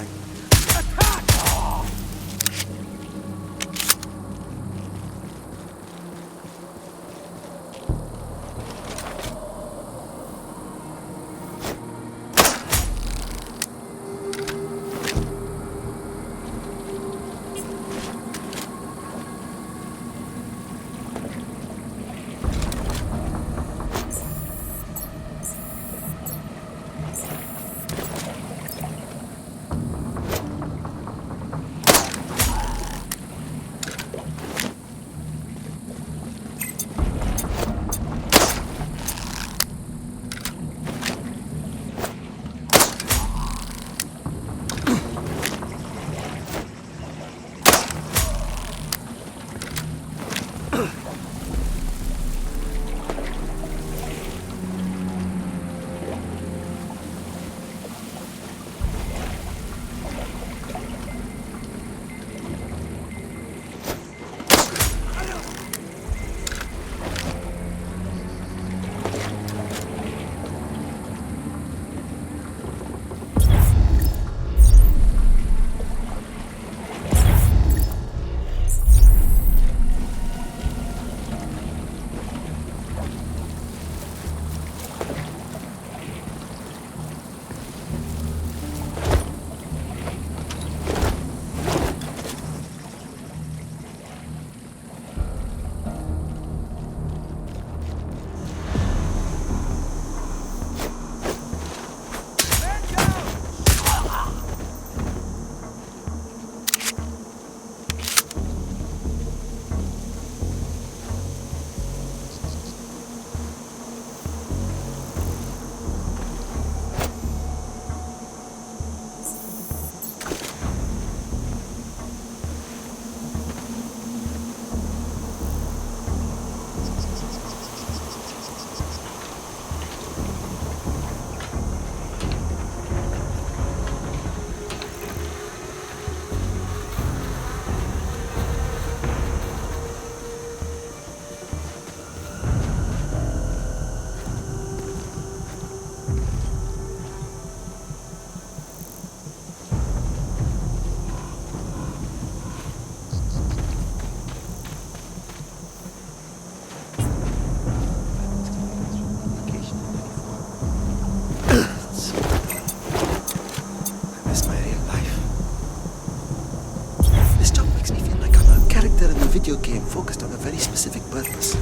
video game focused on a very specific purpose.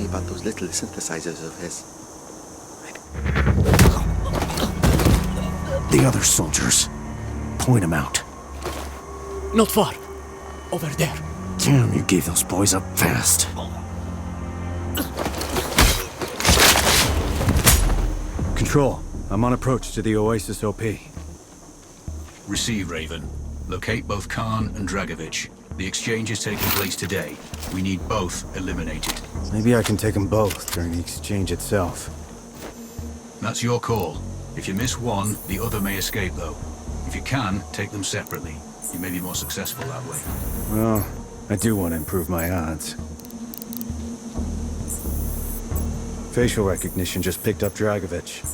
About those little synthesizers of his. The other soldiers. Point them out. Not far. Over there. Damn, you gave those boys up fast. Control. I'm on approach to the Oasis OP. Receive, Raven. Locate both Khan and Dragovich. The exchange is taking place today. We need both eliminated. Maybe I can take them both during the exchange itself. That's your call. If you miss one, the other may escape, though. If you can, take them separately. You may be more successful that way. Well, I do want to improve my odds. Facial recognition just picked up Dragovich.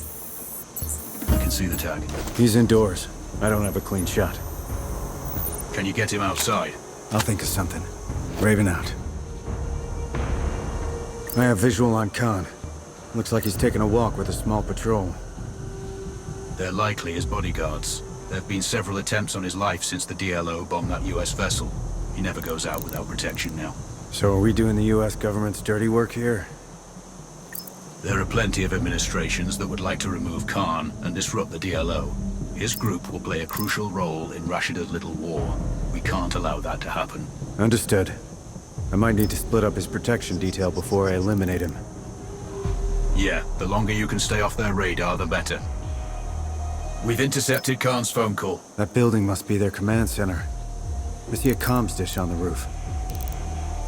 I can see the tag. He's indoors. I don't have a clean shot. Can you get him outside? I'll think of something. Raven out. I have visual on Khan. Looks like he's taking a walk with a small patrol. They're likely his bodyguards. There have been several attempts on his life since the DLO bombed that US vessel. He never goes out without protection now. So are we doing the US government's dirty work here? There are plenty of administrations that would like to remove Khan and disrupt the DLO. His group will play a crucial role in Rashida's little war. We can't allow that to happen. Understood. I might need to split up his protection detail before I eliminate him. Yeah, the longer you can stay off their radar, the better. We've intercepted Khan's phone call. That building must be their command center. I see a comms dish on the roof.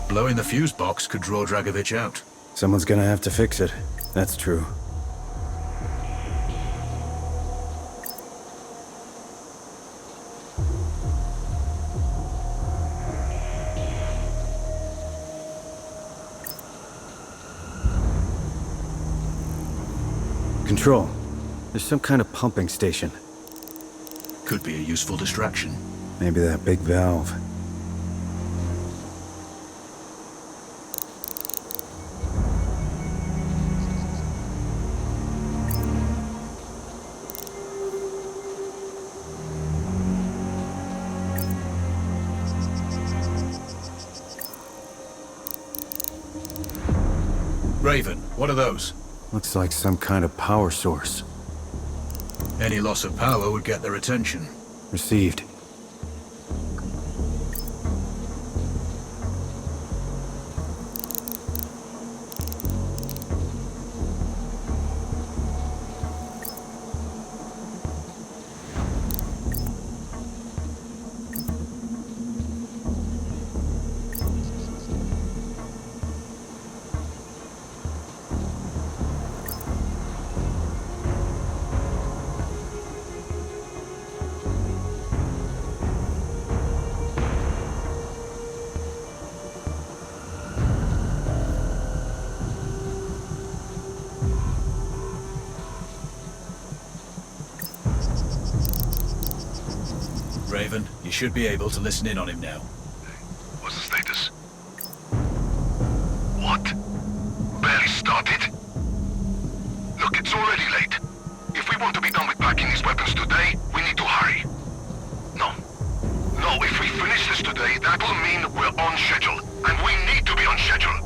Blowing the fuse box could draw Dragovich out. Someone's gonna have to fix it. That's true. Control. There's some kind of pumping station. Could be a useful distraction. Maybe that big valve. Raven, what are those? Looks like some kind of power source. Any loss of power would get their attention. Received. Raven, you should be able to listen in on him now. What's the status? What? Barely started? Look, it's already late. If we want to be done with packing these weapons today, we need to hurry. No. No, if we finish this today, that will mean we're on schedule. And we need to be on schedule.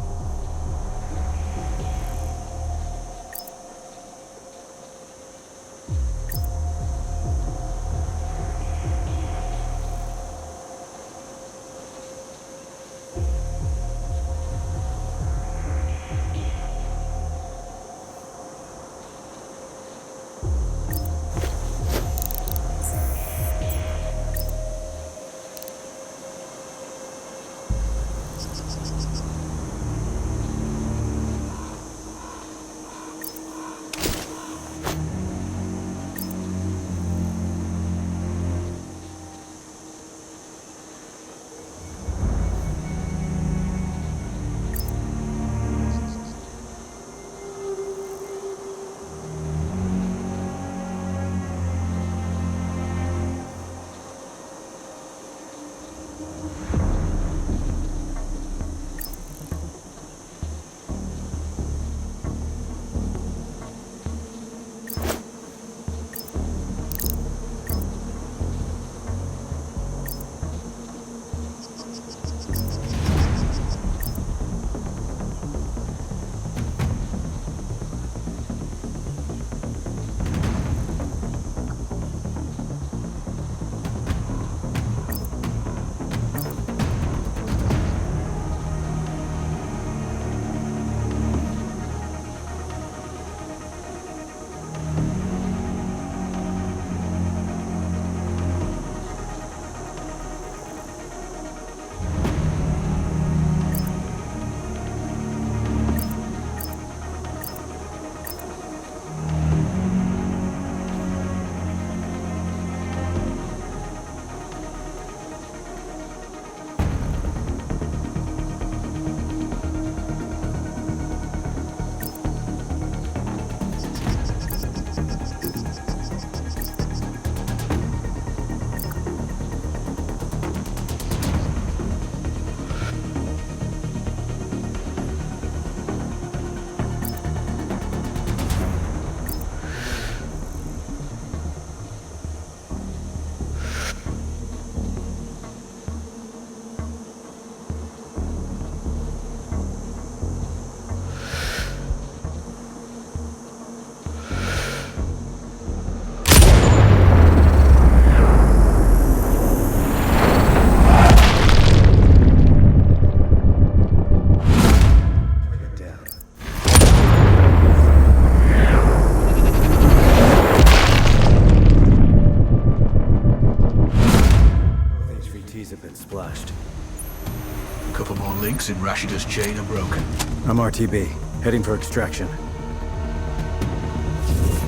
links in Rashida's chain are broken. I'm RTB, heading for extraction.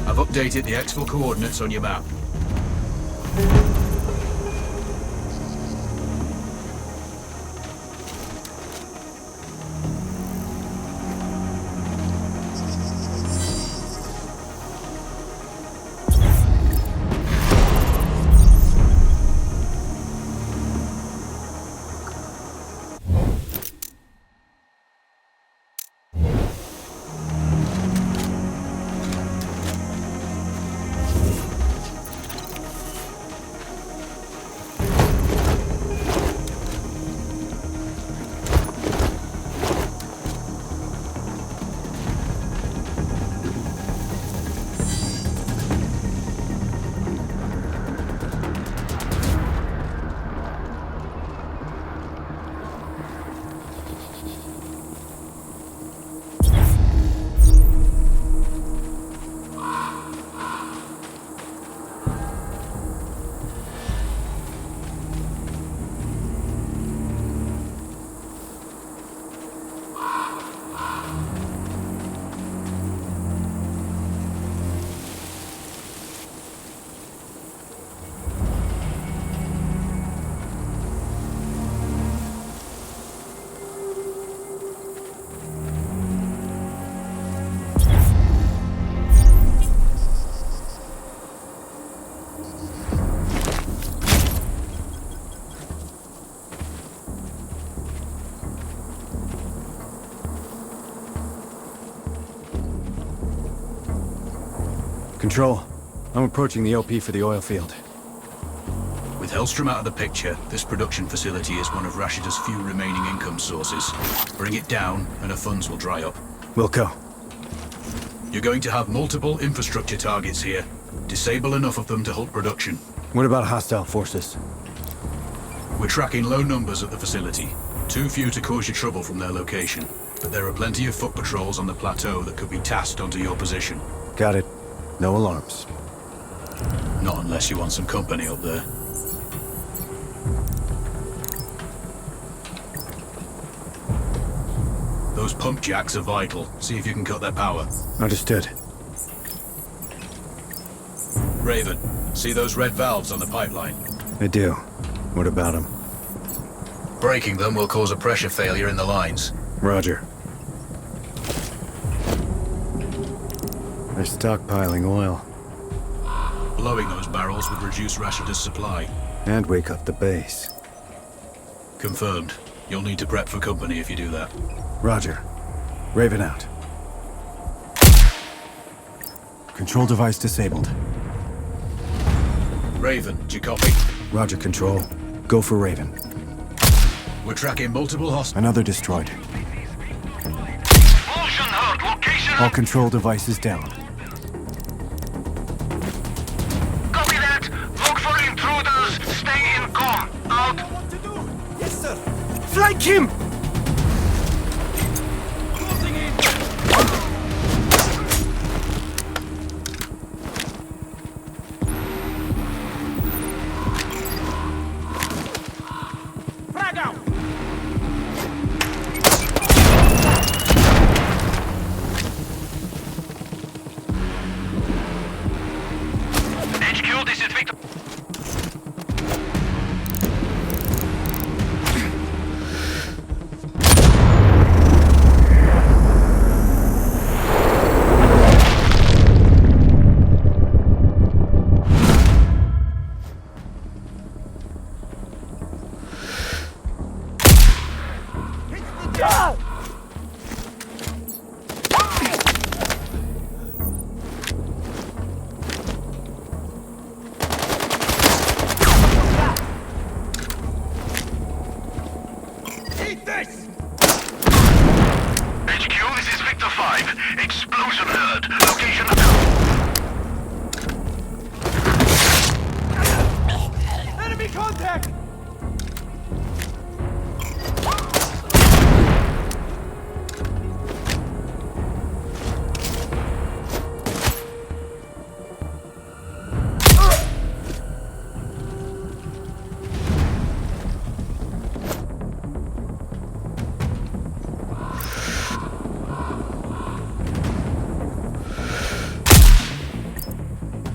I've updated the exfil coordinates on your map. Control, I'm approaching the OP for the oil field. With Hellstrom out of the picture, this production facility is one of Rashida's few remaining income sources. Bring it down, and her funds will dry up. Wilco. You're going to have multiple infrastructure targets here. Disable enough of them to halt production. What about hostile forces? We're tracking low numbers at the facility. Too few to cause you trouble from their location. But there are plenty of foot patrols on the plateau that could be tasked onto your position. Got it. No alarms. Not unless you want some company up there. Those pump jacks are vital. See if you can cut their power. Understood. Raven, see those red valves on the pipeline? I do. What about them? Breaking them will cause a pressure failure in the lines. Roger. They're stockpiling oil. Blowing those barrels would reduce Rashida's supply. And wake up the base. Confirmed. You'll need to prep for company if you do that. Roger. Raven out. Control device disabled. Raven, do you copy? Roger, Control. Go for Raven. We're tracking multiple hostiles. Another destroyed. Motion heard. Location. All control devices down. Copy that. Look for intruders. Stay in calm. Out. What to do? Yes, sir. Flank him! Closing in. Frag out. HQ, this is Victor.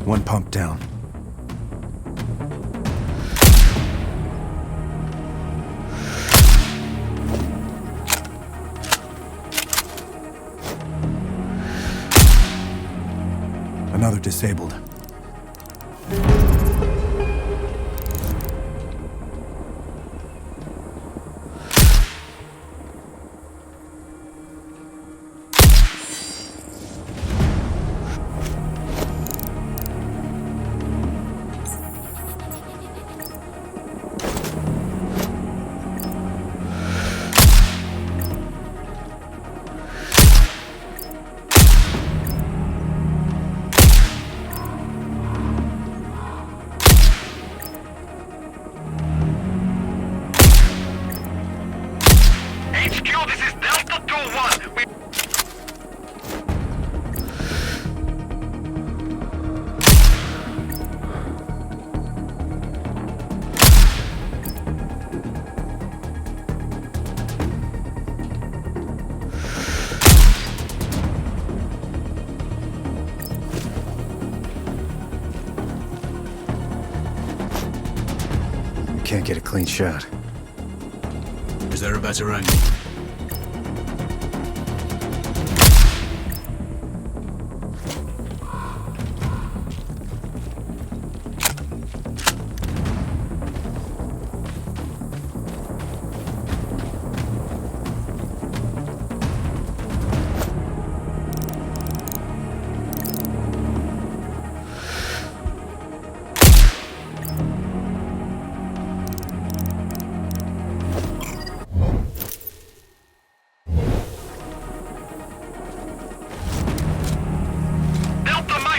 One pump down. Another disabled. HQ, this is Delta 2-1. We... Can't get a clean shot. Is there a better angle?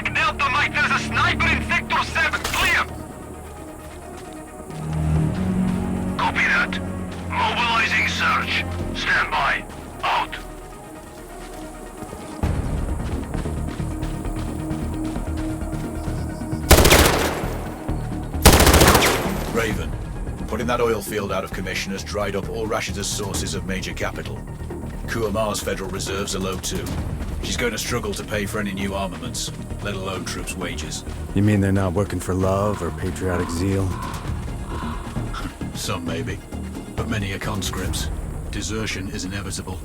Delta Mike, there's a sniper in Sector 7, clear! Copy that. Mobilizing search. Stand by. Out. Raven, putting that oil field out of commission has dried up all Rashida's sources of major capital. Kuamar's federal reserves are low too. She's going to struggle to pay for any new armaments, let alone troops' wages. You mean they're not working for love or patriotic zeal? Some maybe, but many are conscripts. Desertion is inevitable.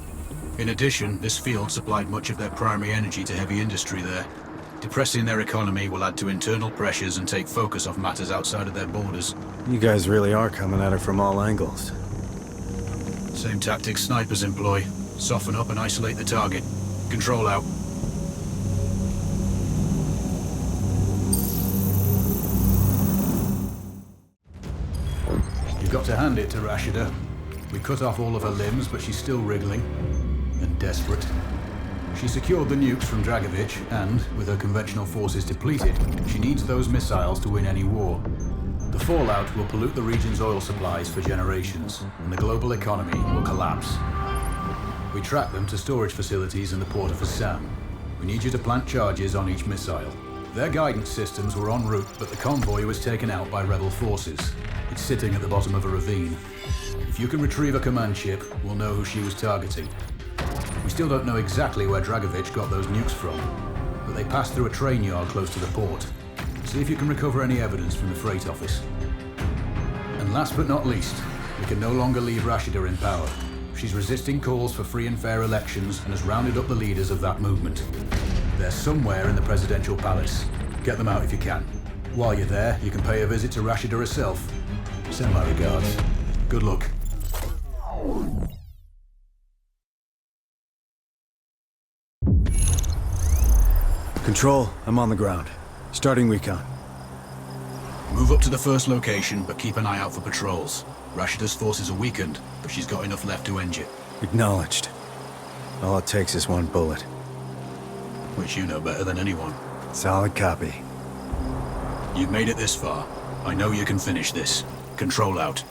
In addition, this field supplied much of their primary energy to heavy industry there. Depressing their economy will add to internal pressures and take focus off matters outside of their borders. You guys really are coming at it from all angles. Same tactics snipers employ. Soften up and isolate the target. Control out. You've got to hand it to Rashida. We cut off all of her limbs, but she's still wriggling. And desperate. She secured the nukes from Dragovich, and, with her conventional forces depleted, she needs those missiles to win any war. The fallout will pollute the region's oil supplies for generations, and the global economy will collapse. We track them to storage facilities in the port of Assam. We need you to plant charges on each missile. Their guidance systems were en route, but the convoy was taken out by rebel forces. It's sitting at the bottom of a ravine. If you can retrieve a command ship, we'll know who she was targeting. We still don't know exactly where Dragovich got those nukes from, but they passed through a train yard close to the port. See if you can recover any evidence from the freight office. And last but not least, we can no longer leave Rashida in power. She's resisting calls for free and fair elections and has rounded up the leaders of that movement. They're somewhere in the presidential palace. Get them out if you can. While you're there, you can pay a visit to Rashida herself. Send my regards. Good luck. Control, I'm on the ground. Starting recon. Move up to the first location, but keep an eye out for patrols. Rashida's forces are weakened, but she's got enough left to end you. Acknowledged. All it takes is one bullet. Which you know better than anyone. Solid copy. You've made it this far. I know you can finish this. Control out.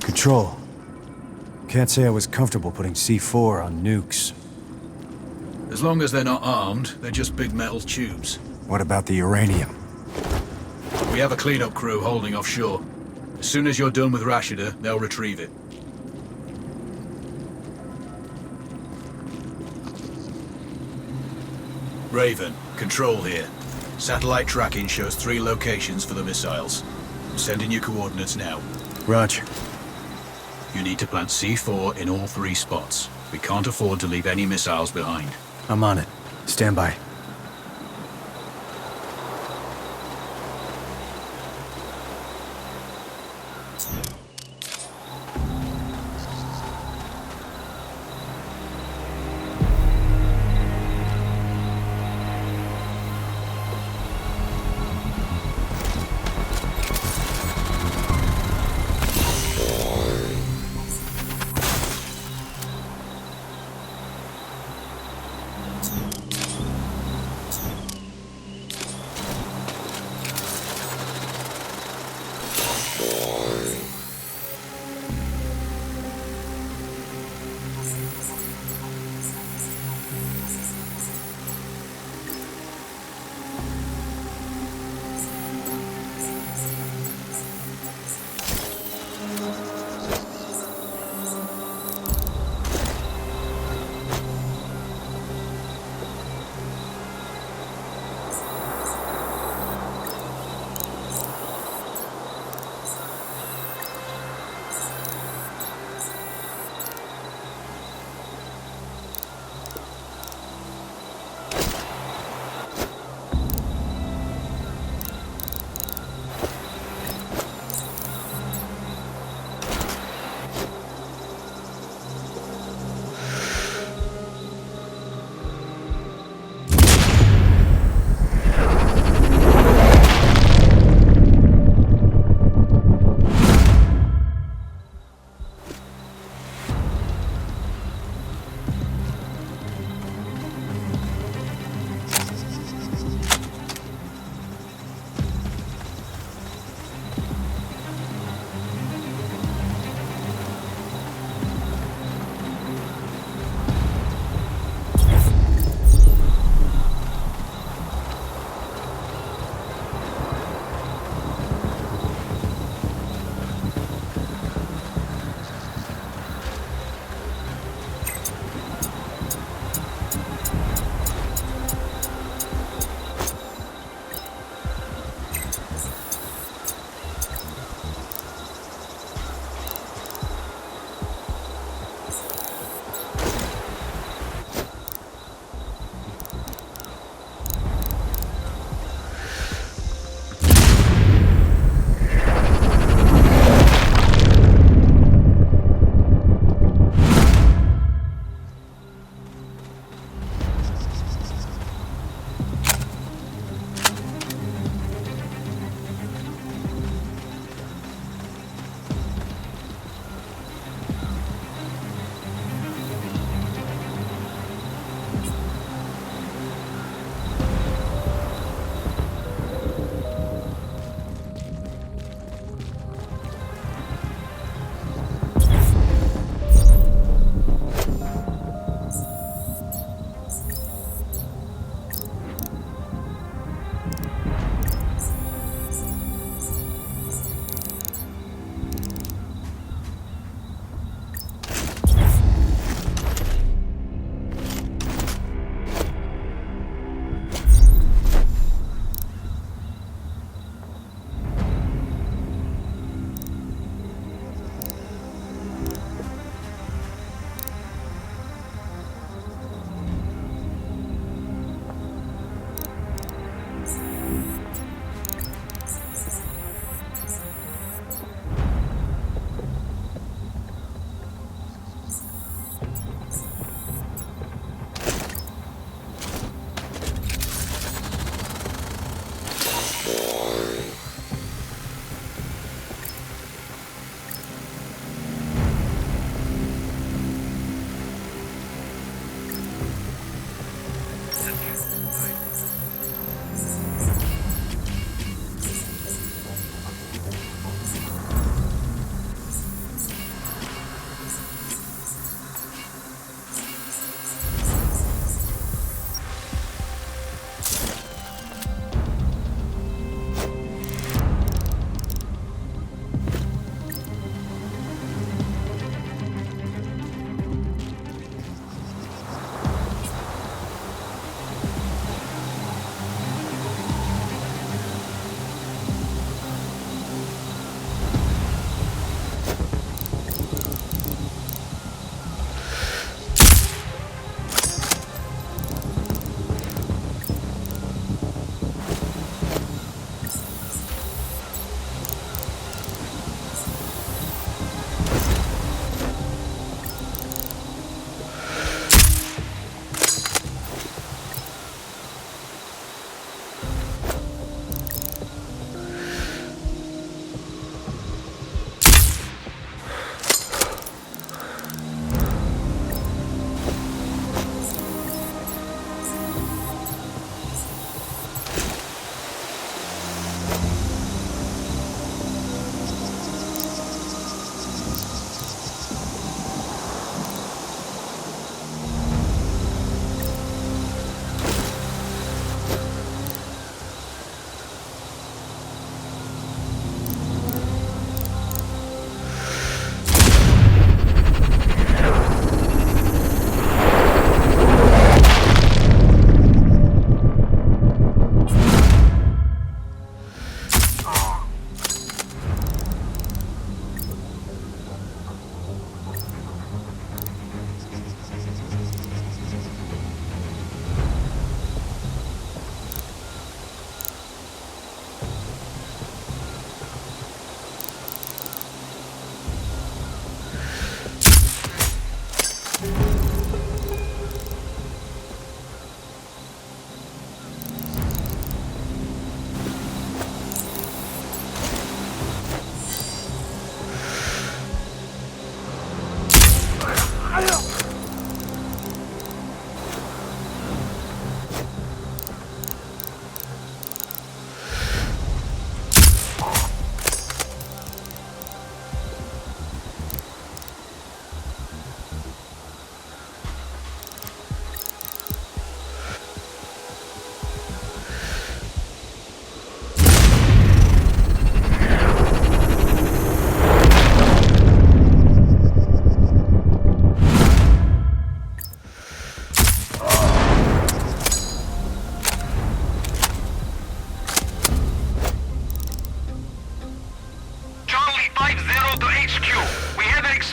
Control. Can't say I was comfortable putting C4 on nukes. As long as they're not armed, they're just big metal tubes. What about the uranium? We have a cleanup crew holding offshore. As soon as you're done with Rashida, they'll retrieve it. Raven, Control here. Satellite tracking shows 3 locations for the missiles. I'm sending you coordinates now. Roger. You need to plant C4 in all 3 spots. We can't afford to leave any missiles behind. I'm on it. Stand by.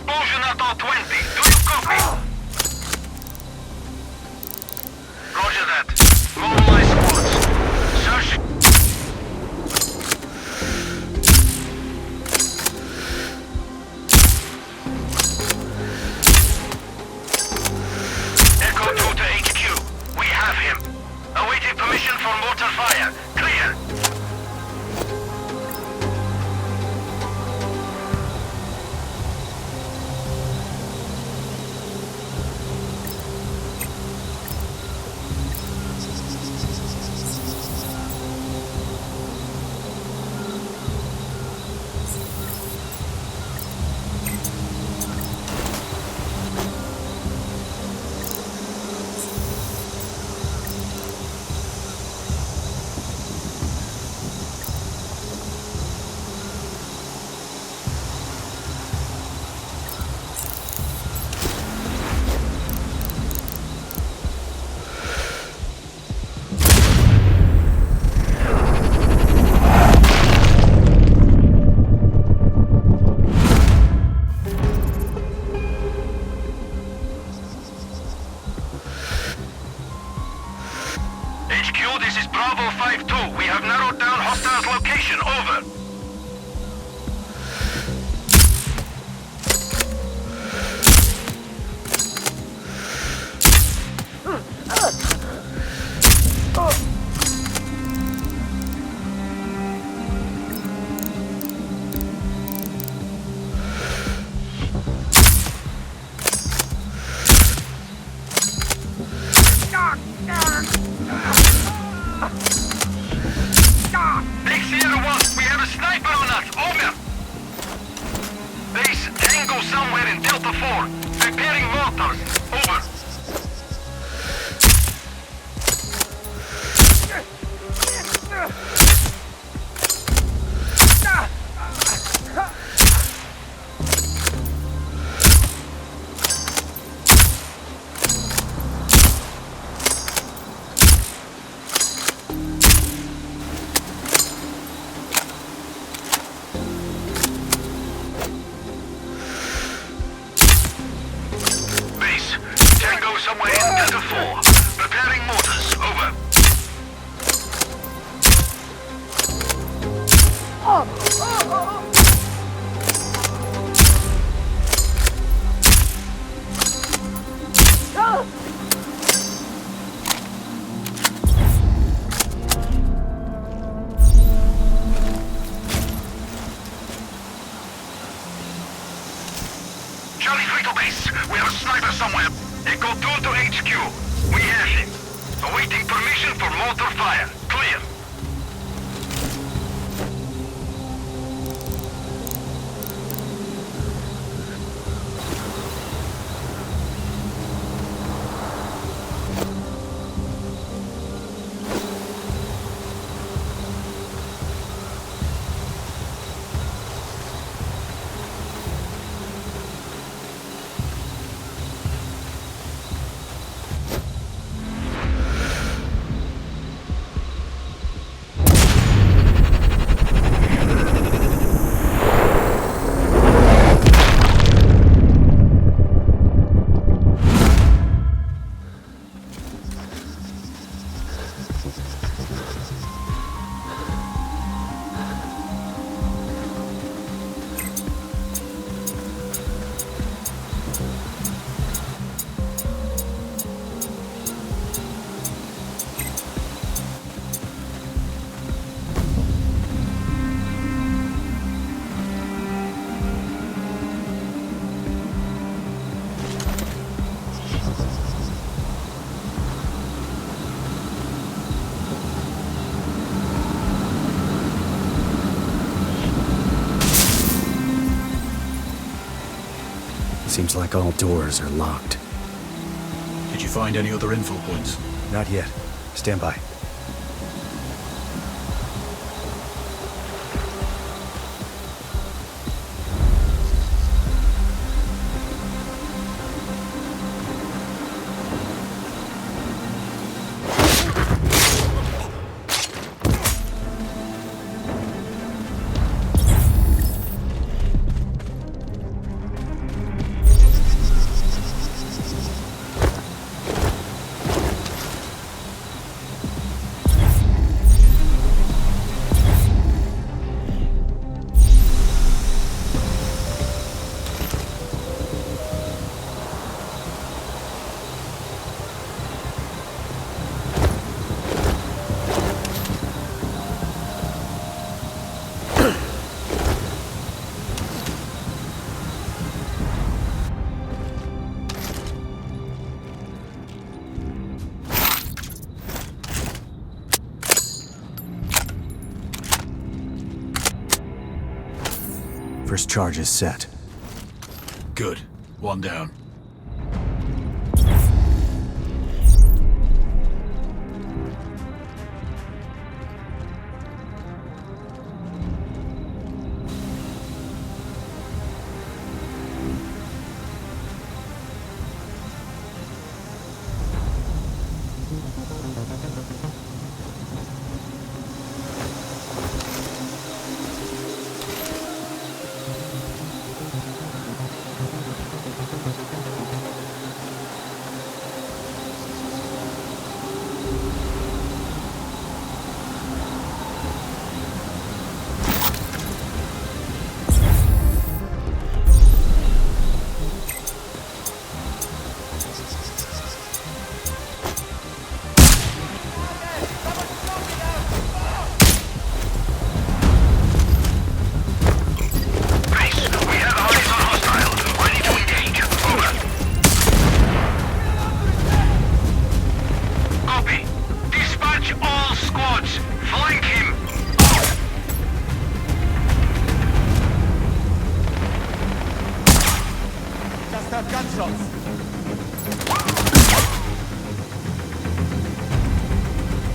Explosion at R20. Do you copy? Roger that. Mobilize squads. Search. Echo 2 to HQ. We have him. Awaiting permission for mortar fire. Clear. HQ, this is Bravo 5-2. We have narrowed down hostiles' location. Over. Big Sierra 1, we have a sniper on us. Over. Base, Tango somewhere in Delta 4. Preparing mortars. Over. Base, Tango somewhere in Delta 4. Preparing mortars. Over. Charlie 3 to base. We have a sniper somewhere. Echo 2 to HQ. We have him. Awaiting permission for mortar fire. Clear. Seems like all doors are locked. Did you find any other info points? Not yet. Stand by. First charge is set. Good. One down.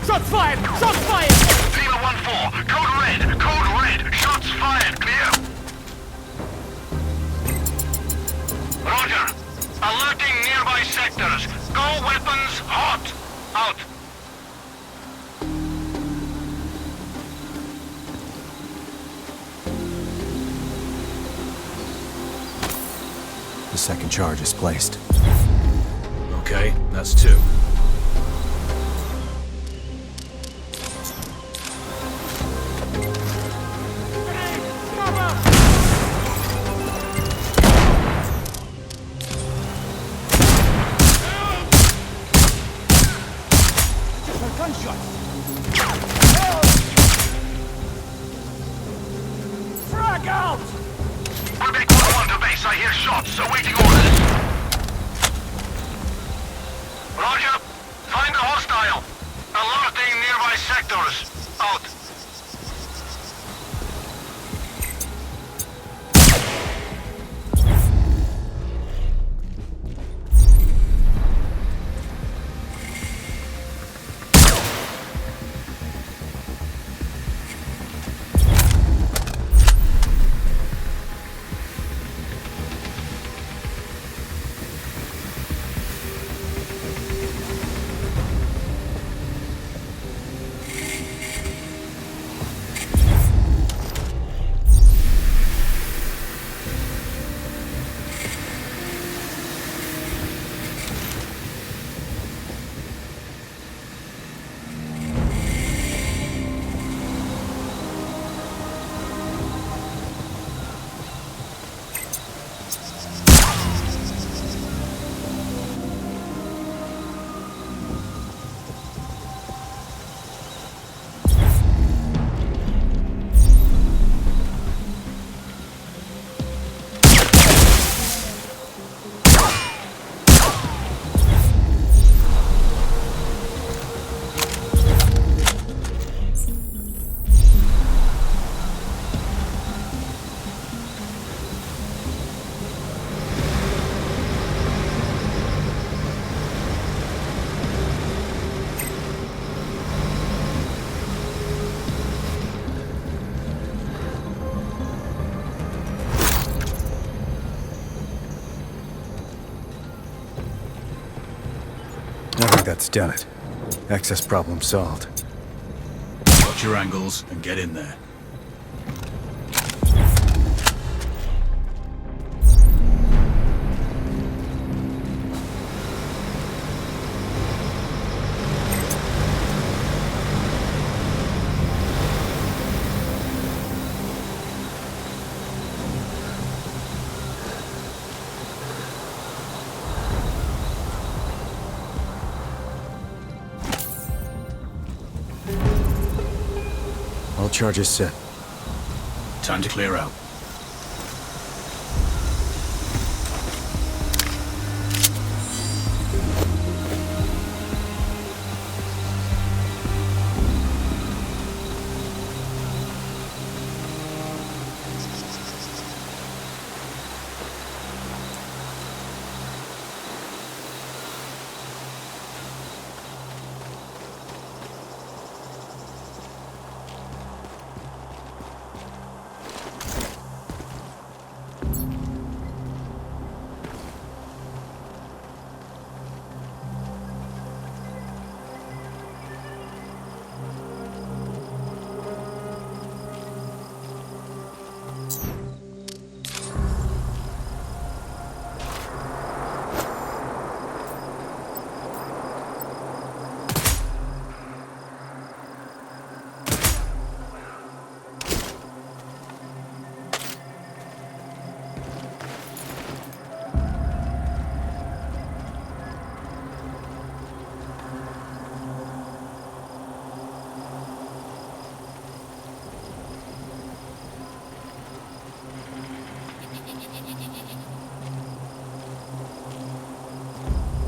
Shots fired! Shots fired! Lima 1-4, code red, shots fired, clear. Roger, alerting nearby sectors, go weapons hot, out. The second charge is placed. Okay, that's two. Frag out! Quebec 1-1 to base, I hear shots, awaiting orders. Roger, find a hostile. Alerting nearby sectors, out. I think that's done it. Access problem solved. Watch your angles and get in there. All charges set. Time to clear out.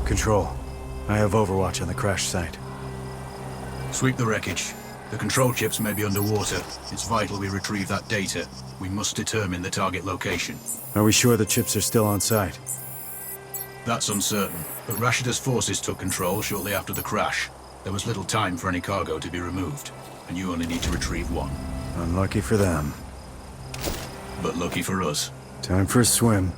Control. I have overwatch on the crash site. Sweep the wreckage. The control chips may be underwater. It's vital we retrieve that data. We must determine the target location. Are we sure the chips are still on site? That's uncertain, but Rashida's forces took control shortly after the crash. There was little time for any cargo to be removed, and you only need to retrieve one. Unlucky for them. But lucky for us. Time for a swim.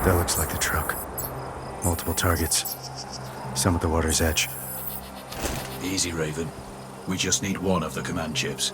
That looks like the truck. Multiple targets. Some at the water's edge. Easy, Raven. We just need one of the command chips.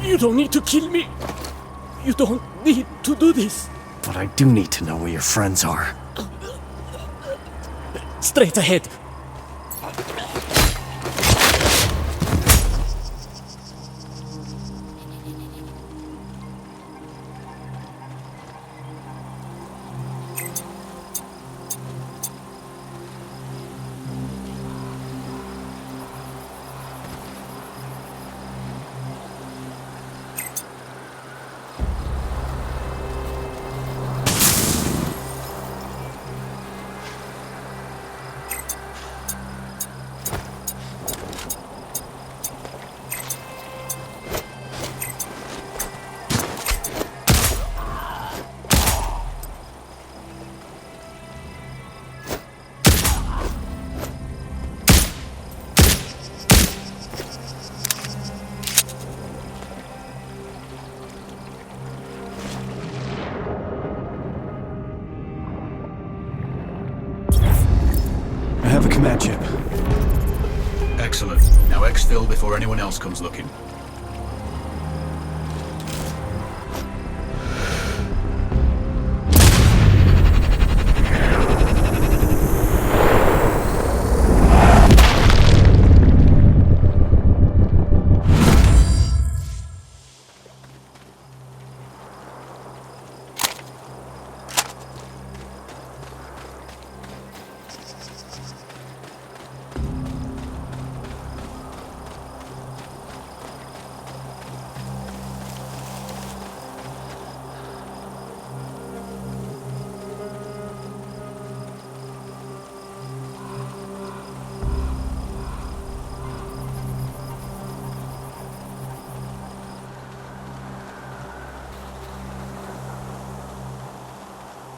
You don't need to kill me. You don't need to do this. But I do need to know where your friends are. Straight ahead. I have a command chip. Excellent. Now exfil before anyone else comes looking.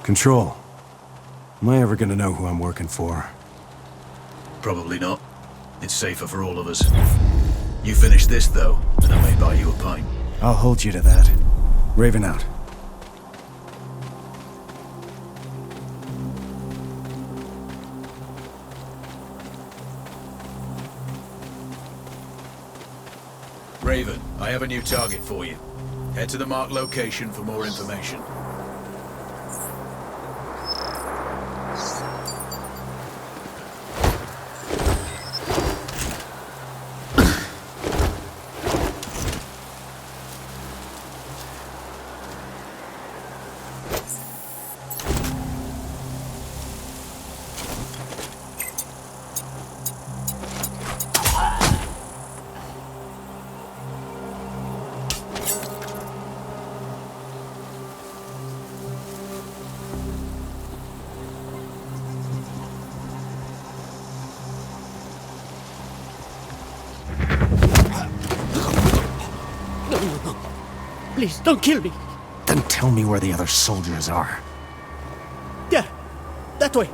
Control. Am I ever gonna know who I'm working for? Probably not. It's safer for all of us. You finish this, though, and I may buy you a pint. I'll hold you to that. Raven out. Raven, I have a new target for you. Head to the marked location for more information. No. Please, don't kill me. Then tell me where the other soldiers are. There. That way.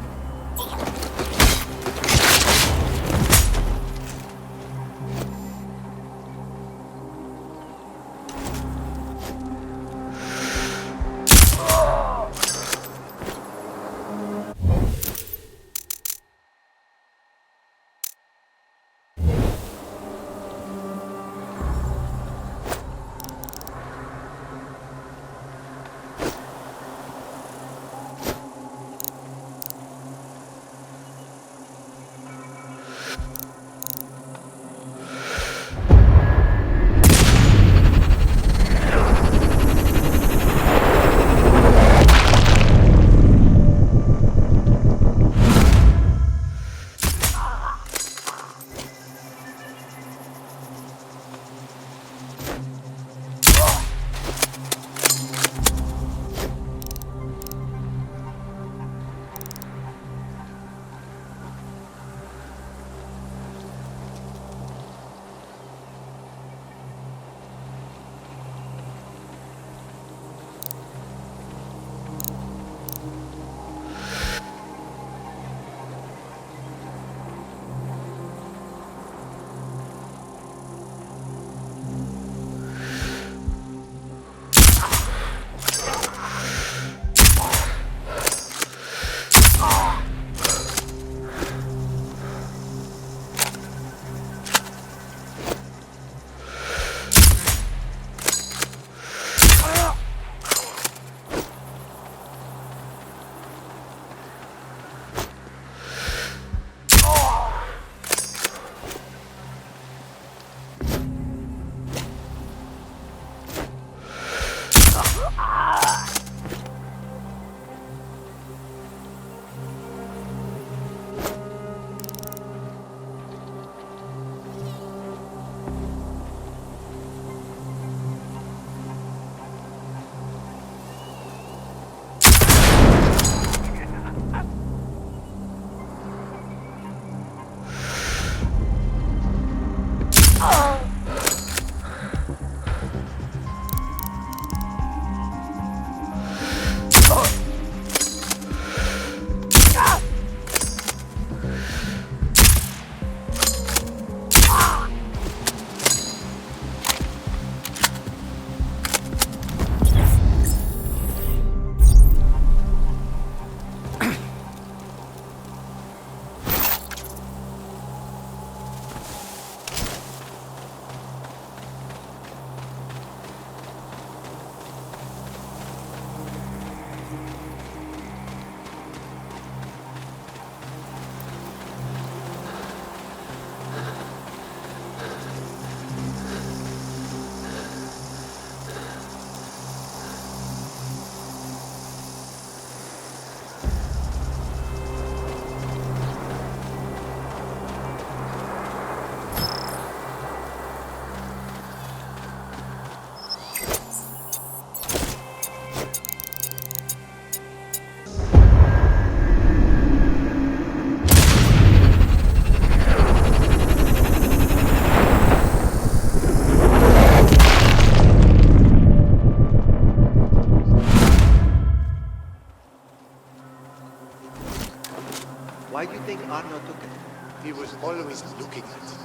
Always looking at it.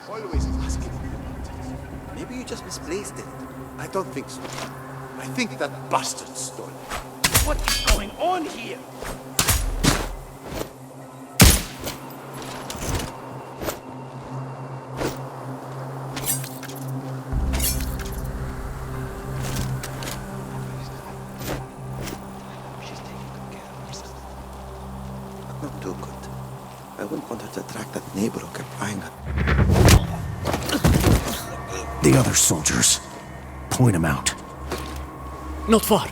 Always asking me about it. Maybe you just misplaced it. I don't think so. I think that bastard stole it. What's going on here? Not too good. I wouldn't want her to attract that neighbor who kept eyeing her. The other soldiers. Point them out. Not far.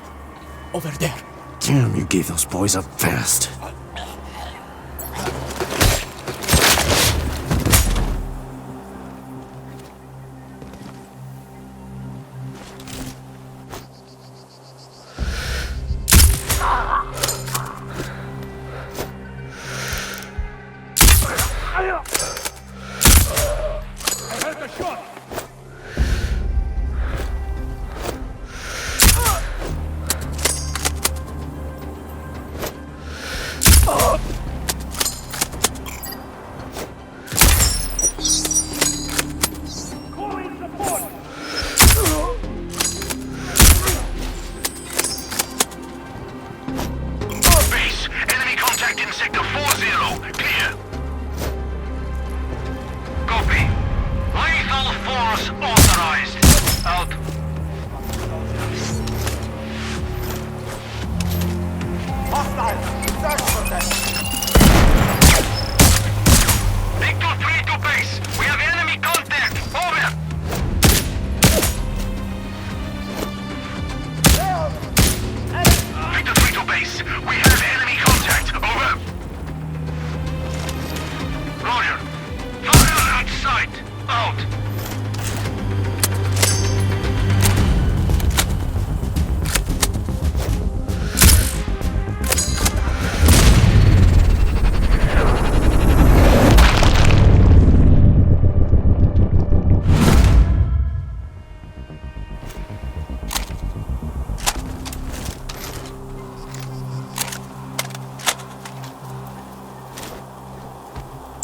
Over there. Damn, you gave those boys up fast.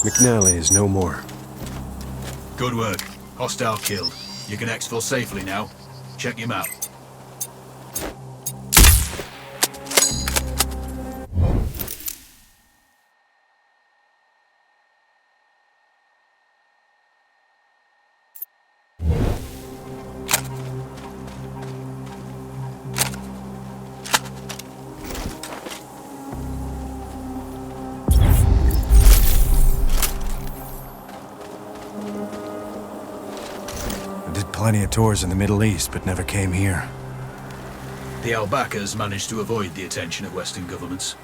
McNally is no more. Good work. Hostile killed. You can exfil safely now. Check him out. Plenty of tours in the Middle East, but never came here. The Al-Bakas managed to avoid the attention of Western governments.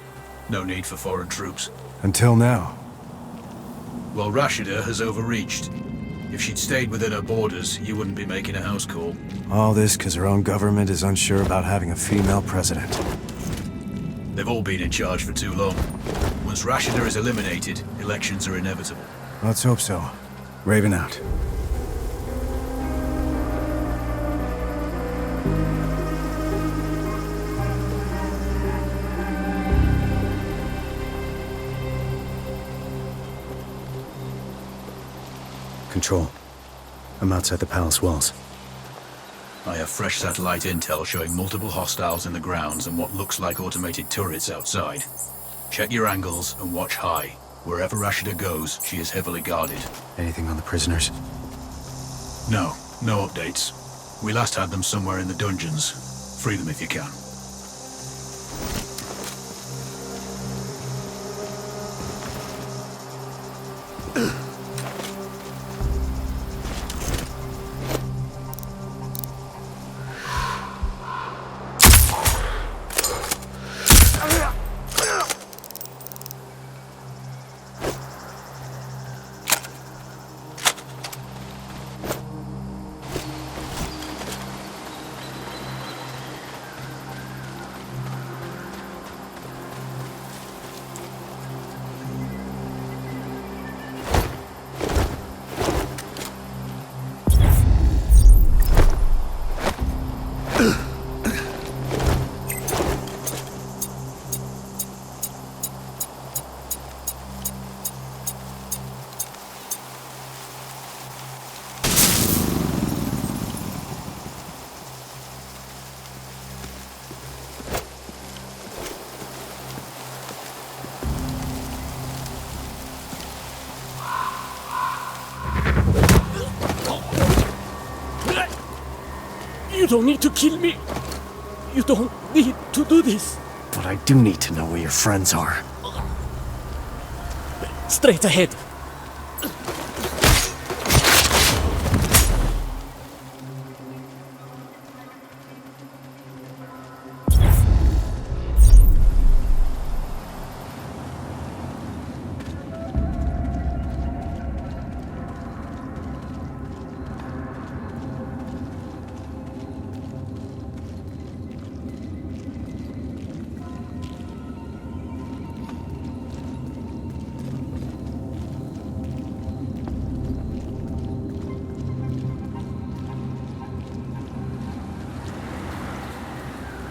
No need for foreign troops. Until now. Well, Rashida has overreached. If she'd stayed within her borders, you wouldn't be making a house call. All this because her own government is unsure about having a female president. They've all been in charge for too long. Once Rashida is eliminated, elections are inevitable. Let's hope so. Raven out. Control. I'm outside the palace walls. I have fresh satellite intel showing multiple hostiles in the grounds and what looks like automated turrets outside. Check your angles and watch high. Wherever Rashida goes, she is heavily guarded. Anything on the prisoners? No updates. We last had them somewhere in the dungeons. Free them if you can. You don't need to kill me. You don't need to do this. But I do need to know where your friends are. Straight ahead.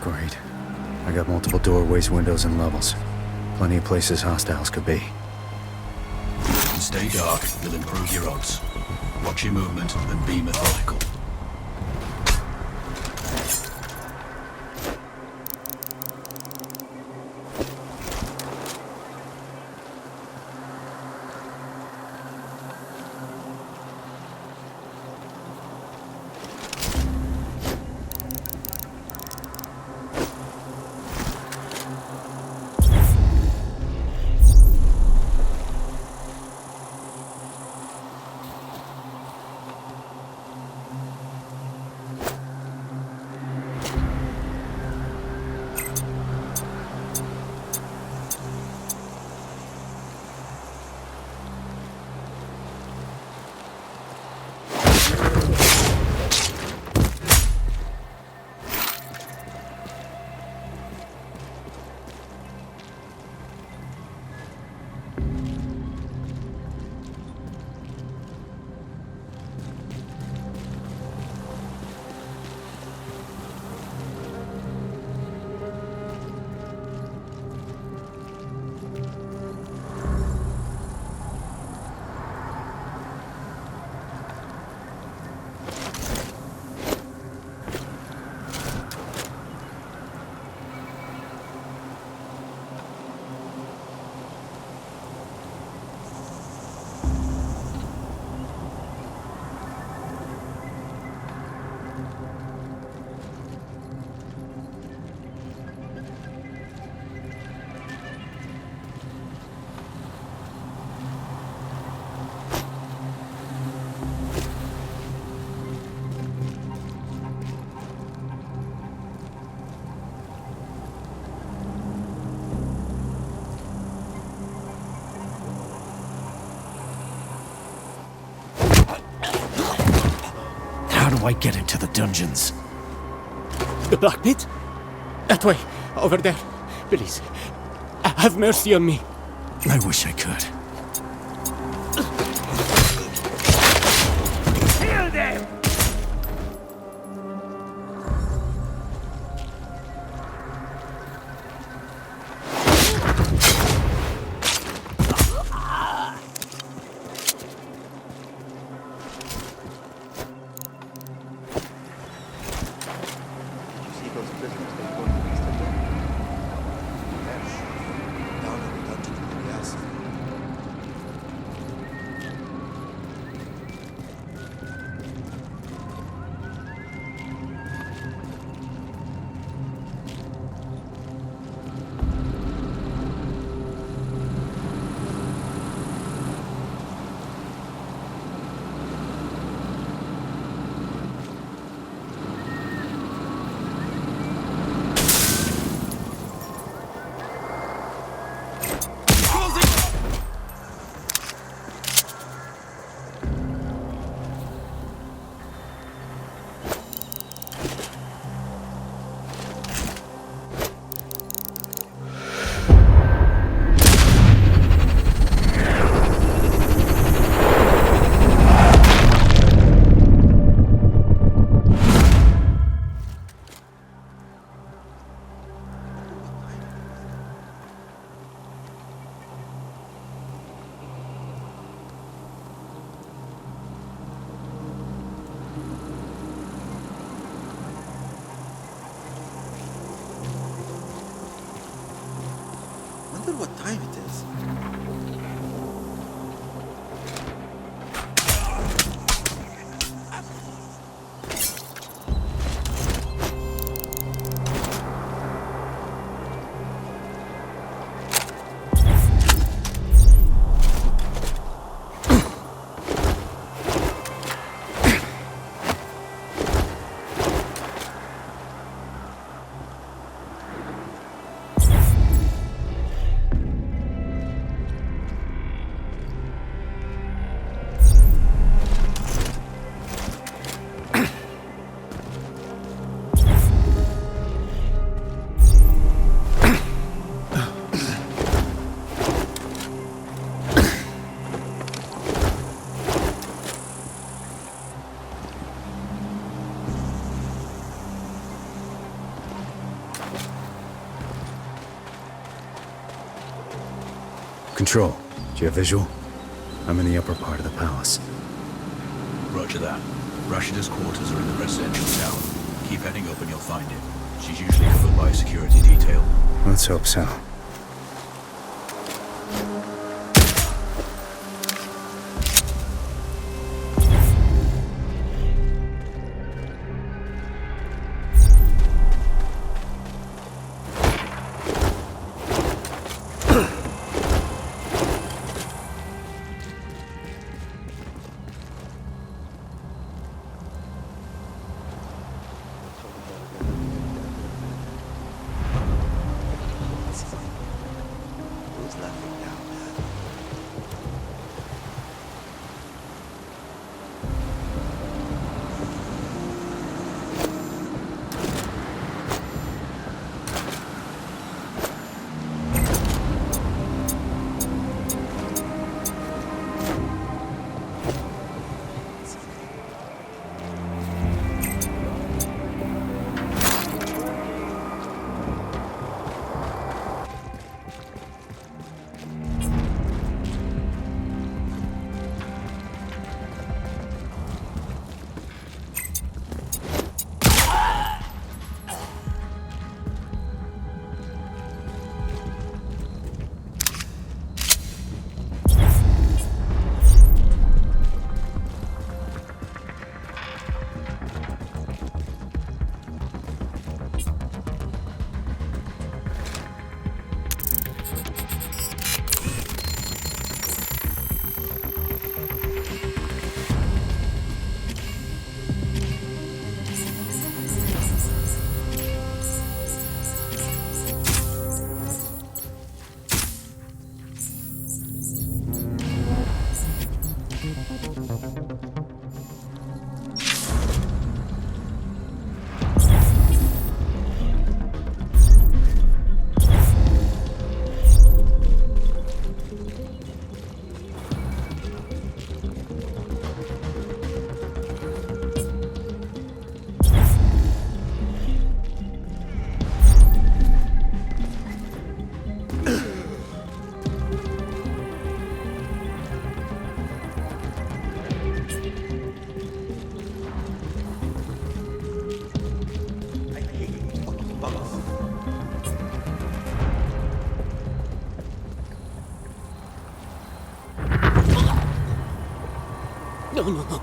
Great. I got multiple doorways, windows, and levels. Plenty of places hostiles could be. Stay dark, you'll improve your odds. Watch your movement and be methodical. How do I get into the dungeons? The black pit? That way. Over there. Please. Have mercy on me. I wish I could. Kill them! Wonder what time it is. Control, do you have visual? I'm in the upper part of the palace. Roger that. Rashida's quarters are in the residential tower. Keep heading up and you'll find it. She's usually covered by a security detail. Let's hope so. Who's laughing now? No, no, no.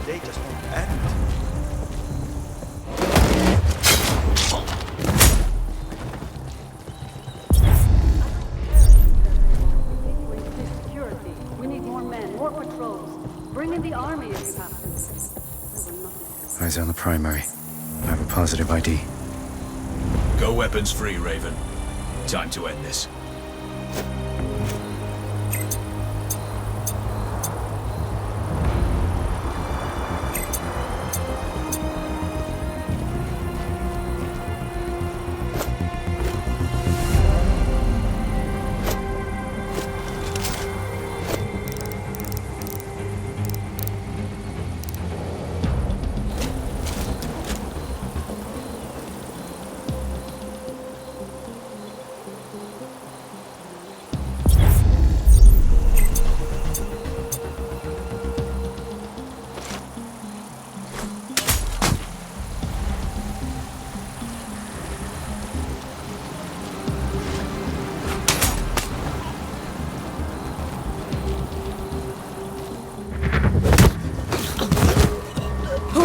They just won't end. Security. We need more men, more patrols. Bring in the army if you have to. Eyes on the primary. I have a positive ID. Go weapons free, Raven. Time to end this.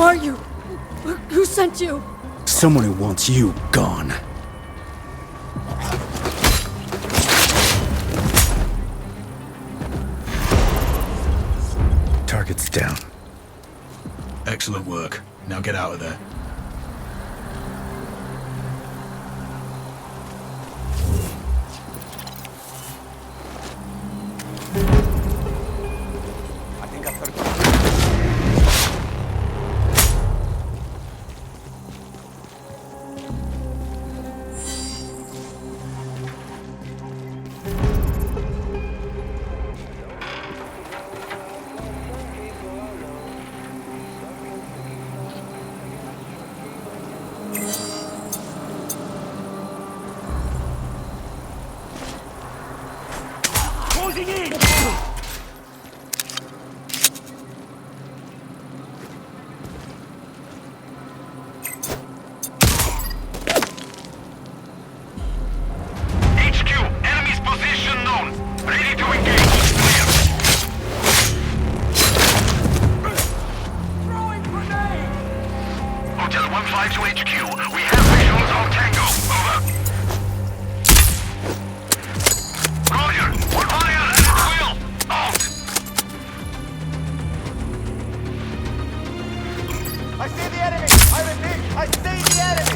are you? Who sent you? Someone who wants you gone. Target's down. Excellent work. Now get out of there. Closing in! HQ, enemy's position known. Ready to engage. Clear. Throwing grenade! Hotel 1-5 to HQ. We have visuals on Tango. Over. Roger. Fire at its will. Out. I see the enemy! I repeat, I see the enemy!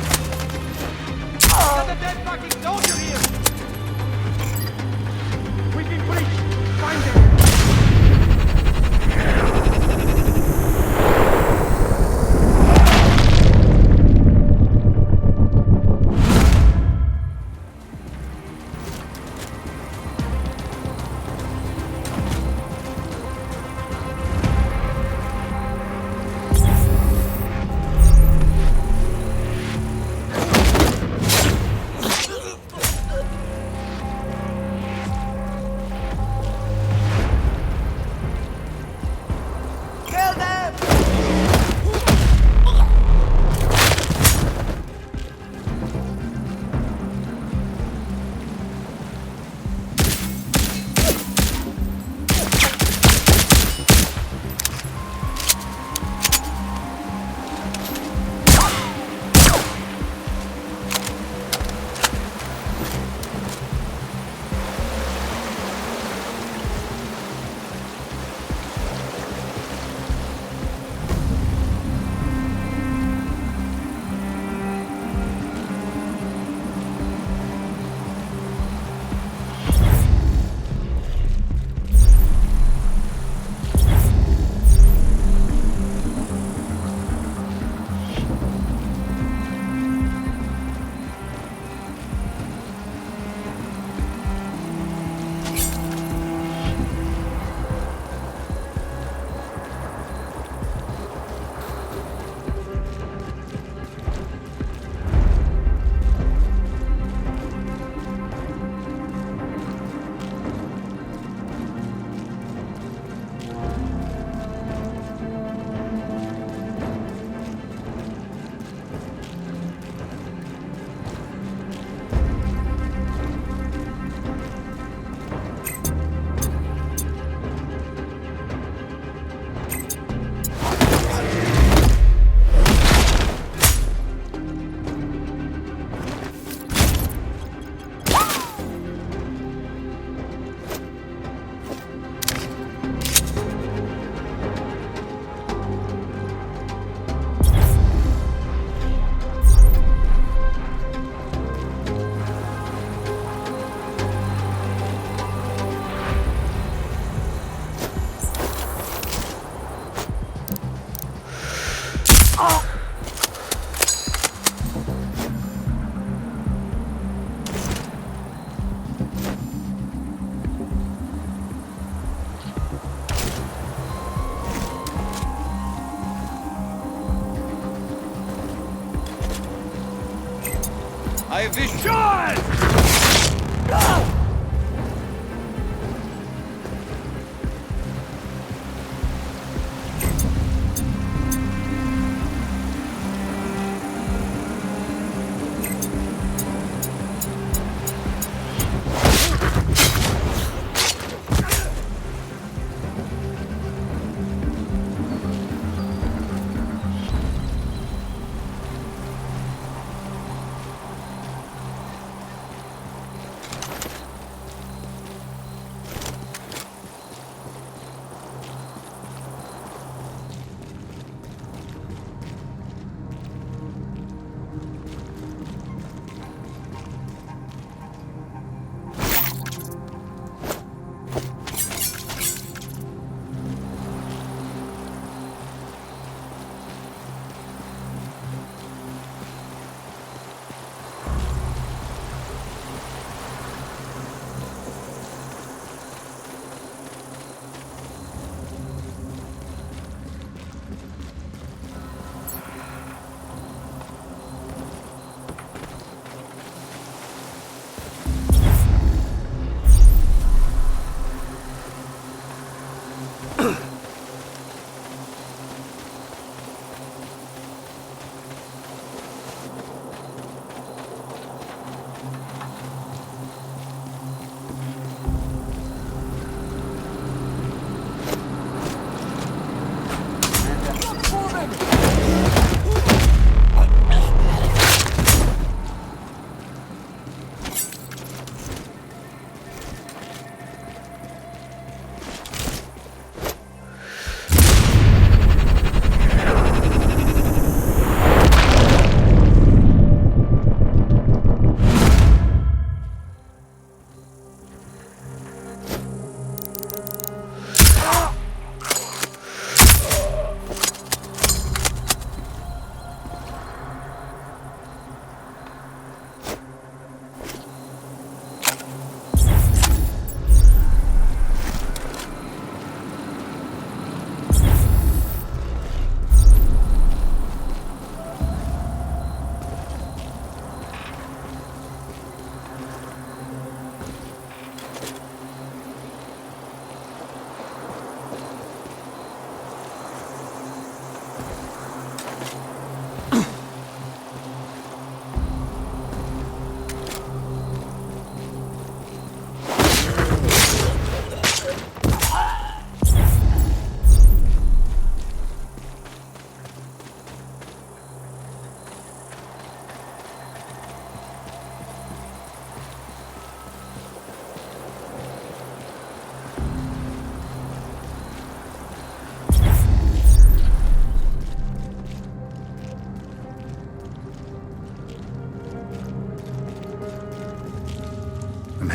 There's a dead fucking soldier here! We've been breached! Find them! I have vision. Shot!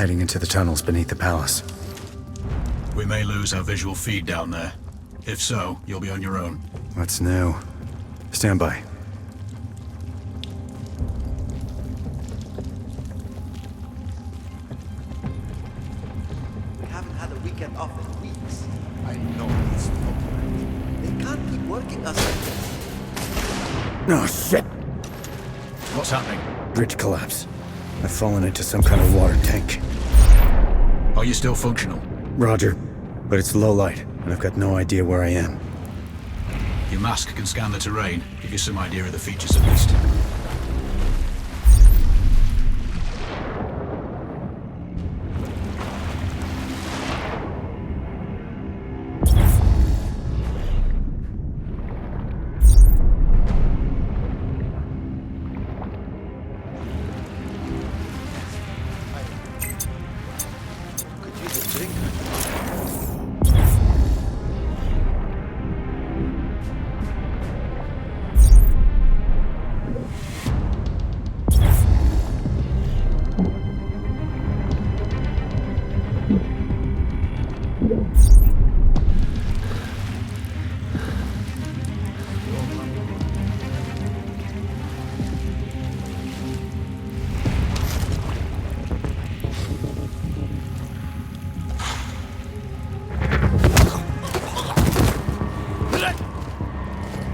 heading into the tunnels beneath the palace. We may lose our visual feed down there. If so, you'll be on your own. What's new? Stand by. We haven't had a weekend off in weeks. I know it's not right. They can't keep working us like this. Oh, shit! What's happening? Bridge collapse. I've fallen into some kind of water tank. Are you still functional? Roger. But it's low light, and I've got no idea where I am. Your mask can scan the terrain, give you some idea of the features at least. Could use a drink.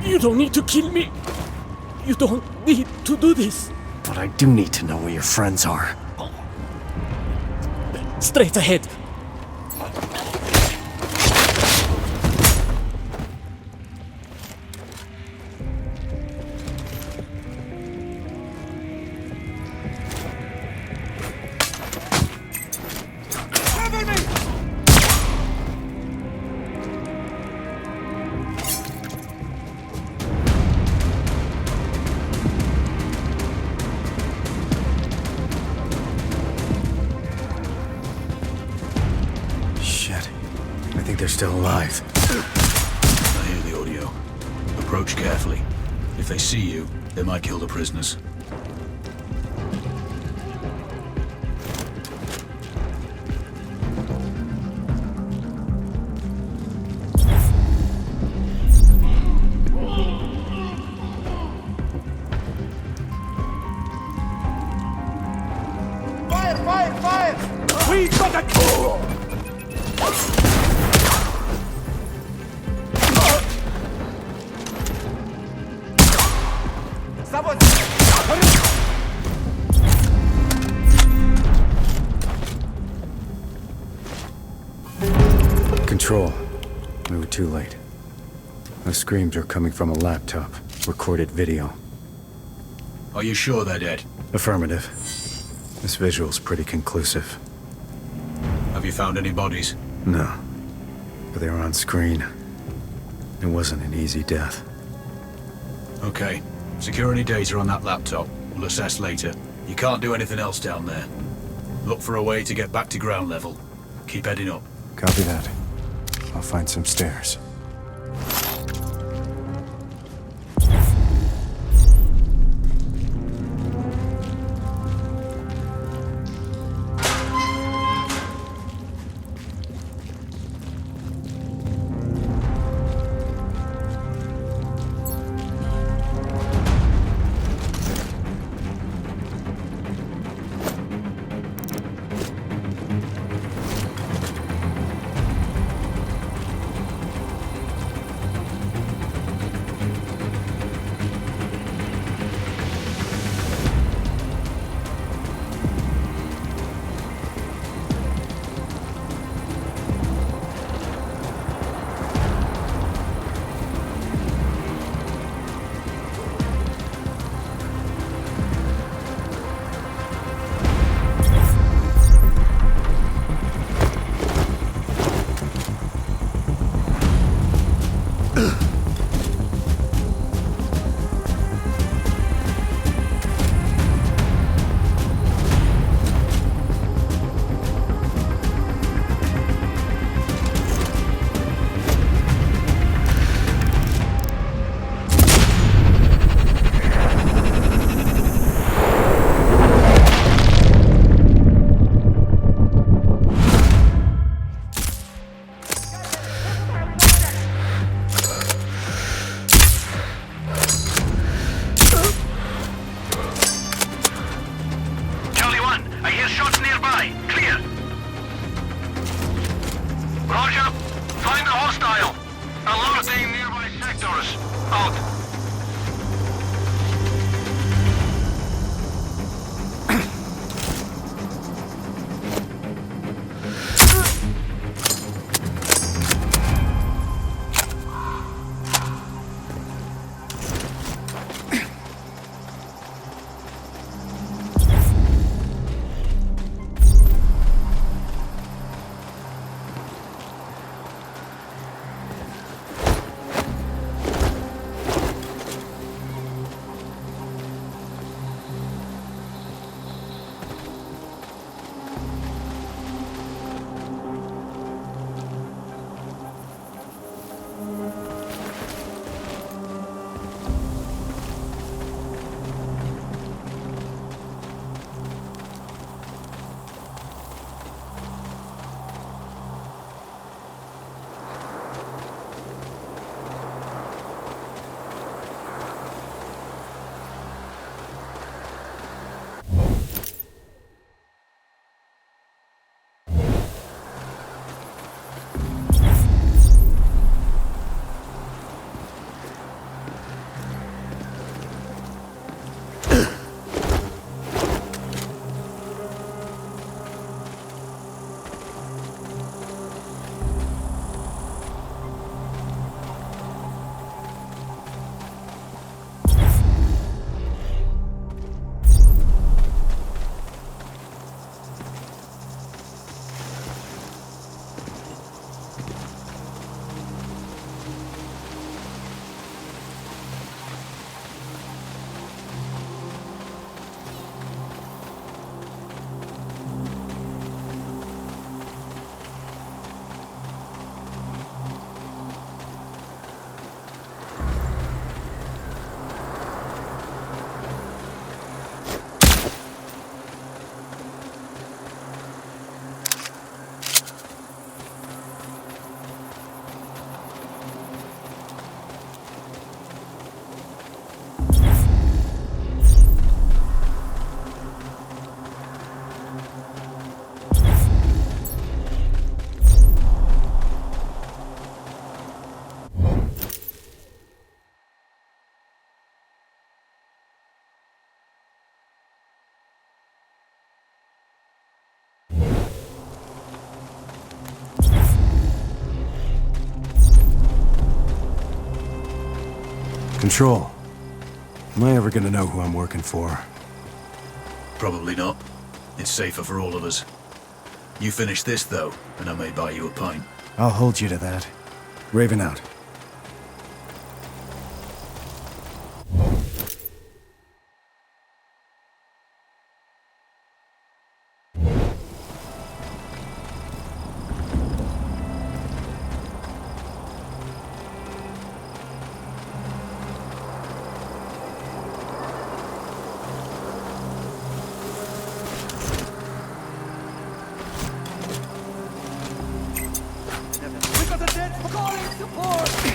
You don't need to kill me. You don't need to do this. But I do need to know where your friends are. Straight ahead. I think they're still alive. I hear the audio. Approach carefully. If they see you, they might kill the prisoners. Fire! Fire! Fire! We got a kill! Someone! Control. We were too late. Those screams are coming from a laptop. Recorded video. Are you sure they're dead? Affirmative. This visual's pretty conclusive. Have you found any bodies? No. But they were on screen. It wasn't an easy death. Okay. Security data on that laptop. We'll assess later. You can't do anything else down there. Look for a way to get back to ground level. Keep heading up. Copy that. I'll find some stairs. Control. Am I ever gonna know who I'm working for? Probably not. It's safer for all of us. You finish this, though, and I may buy you a pint. I'll hold you to that. Raven out. We got a dead calling support!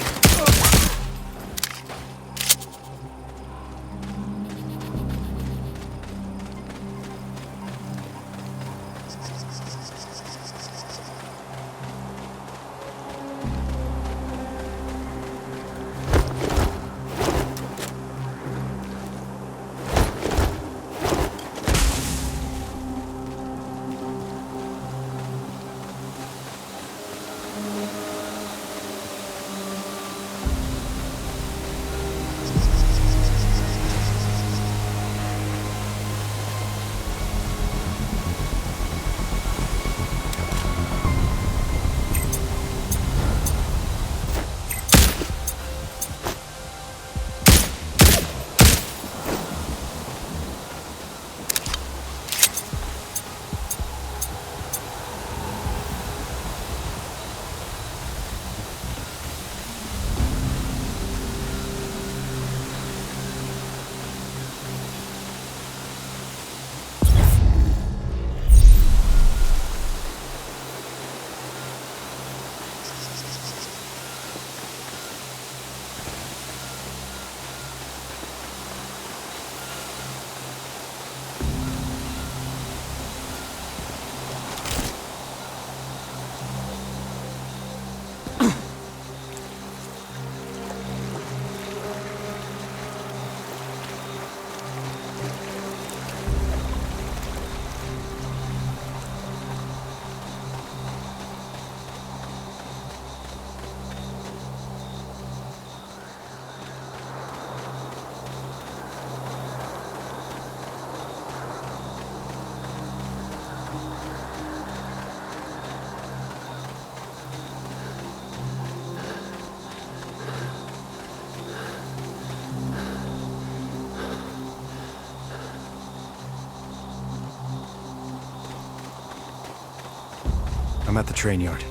I'm at the train yard.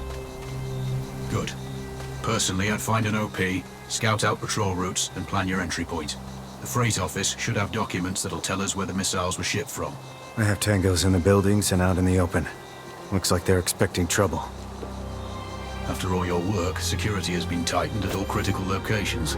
Good. Personally, I'd find an OP, scout out patrol routes, and plan your entry point. The freight office should have documents that'll tell us where the missiles were shipped from. I have tangos in the buildings and out in the open. Looks like they're expecting trouble. After all your work, security has been tightened at all critical locations.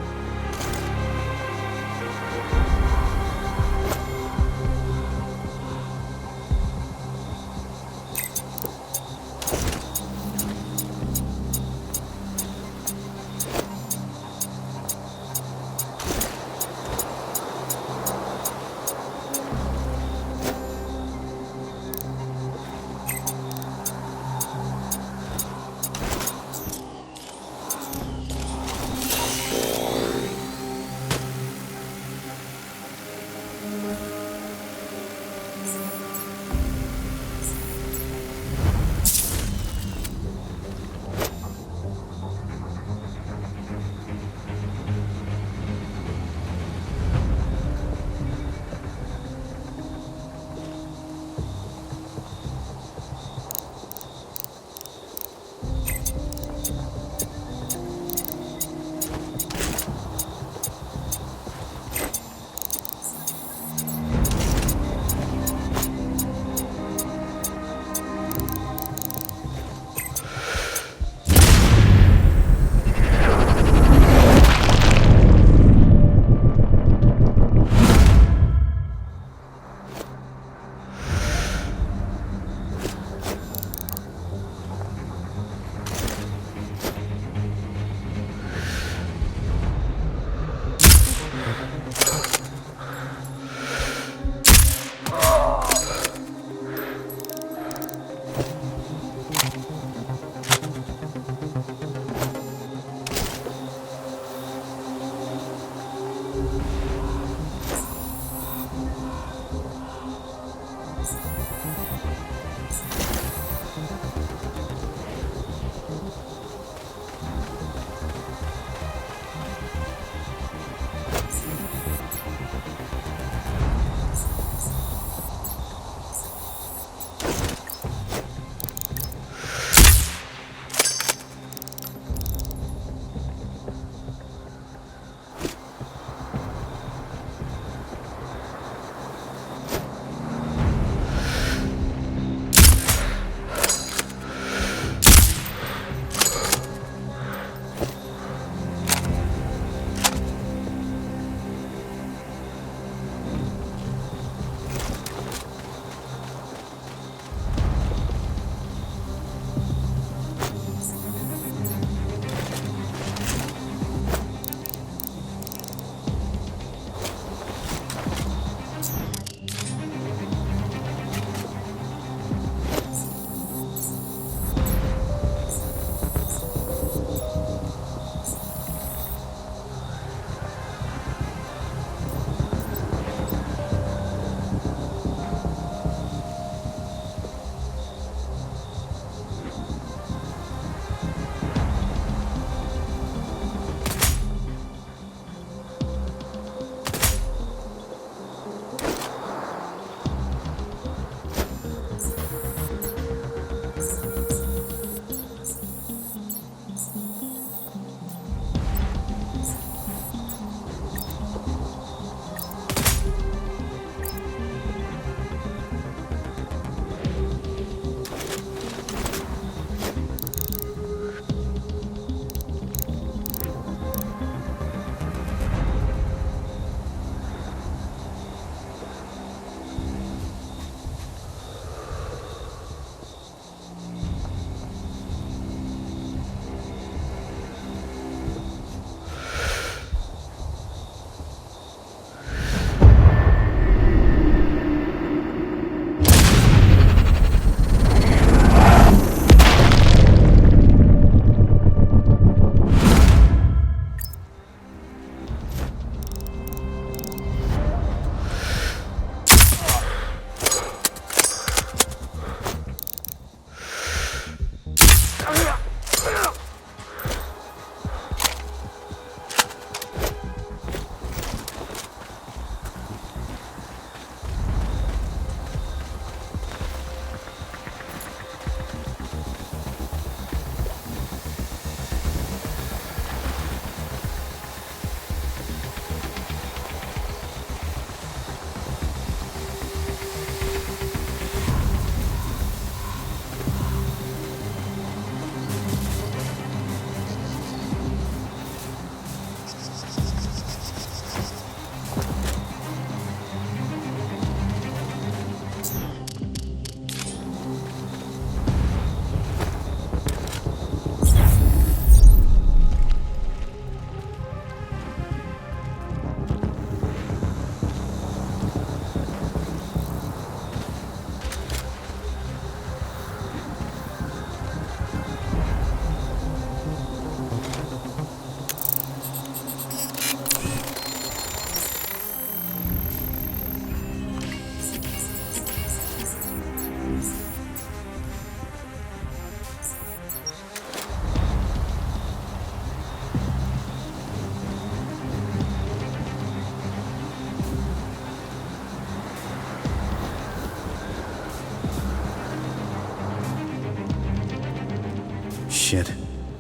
Shit.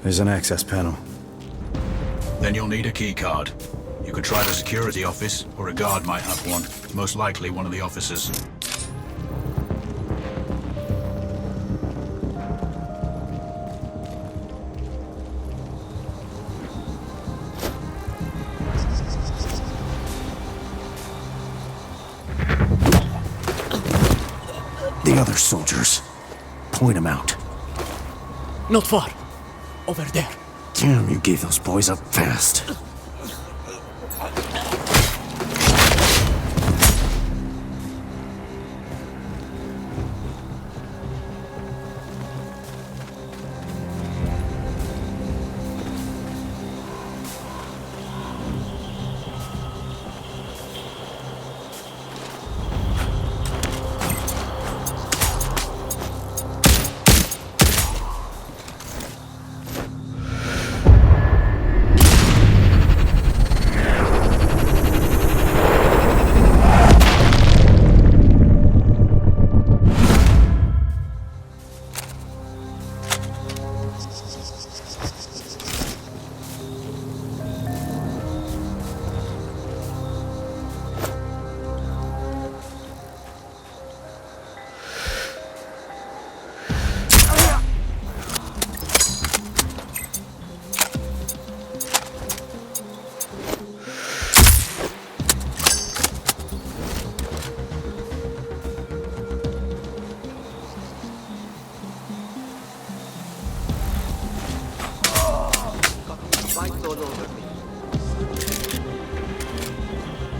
There's an access panel. Then you'll need a key card. You could try the security office, or a guard might have one. Most likely one of the officers. The other soldiers. Point them out. Not far. Over there. Damn, you gave those boys up fast.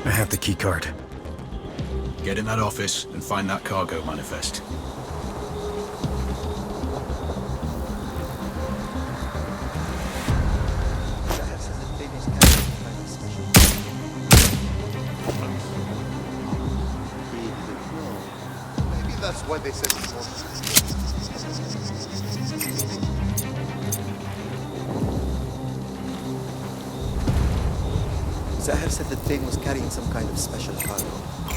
I have the key card. Get in that office and find that cargo manifest. Maybe that's why they said it's more. Zahir said the train was carrying some kind of special cargo.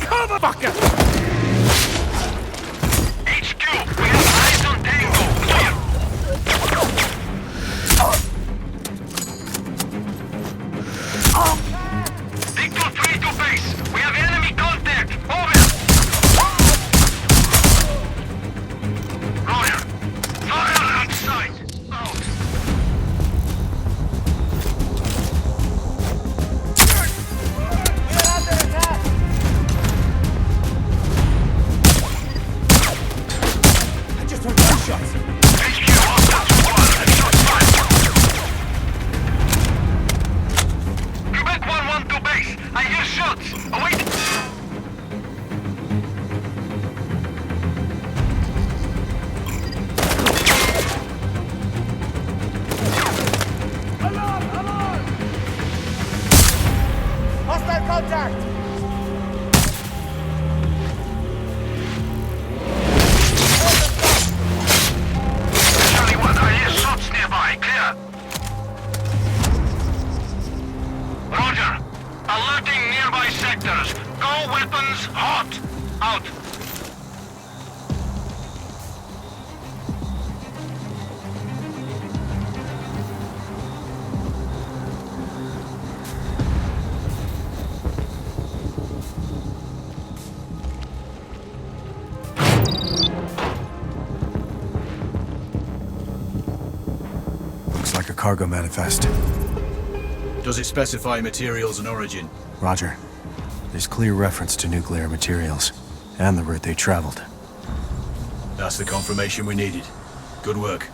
Cover, fucker! HQ, we have eyes on Tango. Victor 3 to base. We have enemy contact. Over. Roger. Fire outside. Out. We're under attack. I just heard gunshots. HQ, hostiles to one. Shots fired. Quebec 1-1 to base. I hear shots. Await. Alarm! Alarm! Hostile contact! Charlie 1, I hear shots nearby. Clear. Roger. Alerting nearby sectors. Go weapons hot. Out. Looks like a cargo manifest. Does it specify materials and origin? Roger. There's clear reference to nuclear materials, and the route they traveled. That's the confirmation we needed. Good work.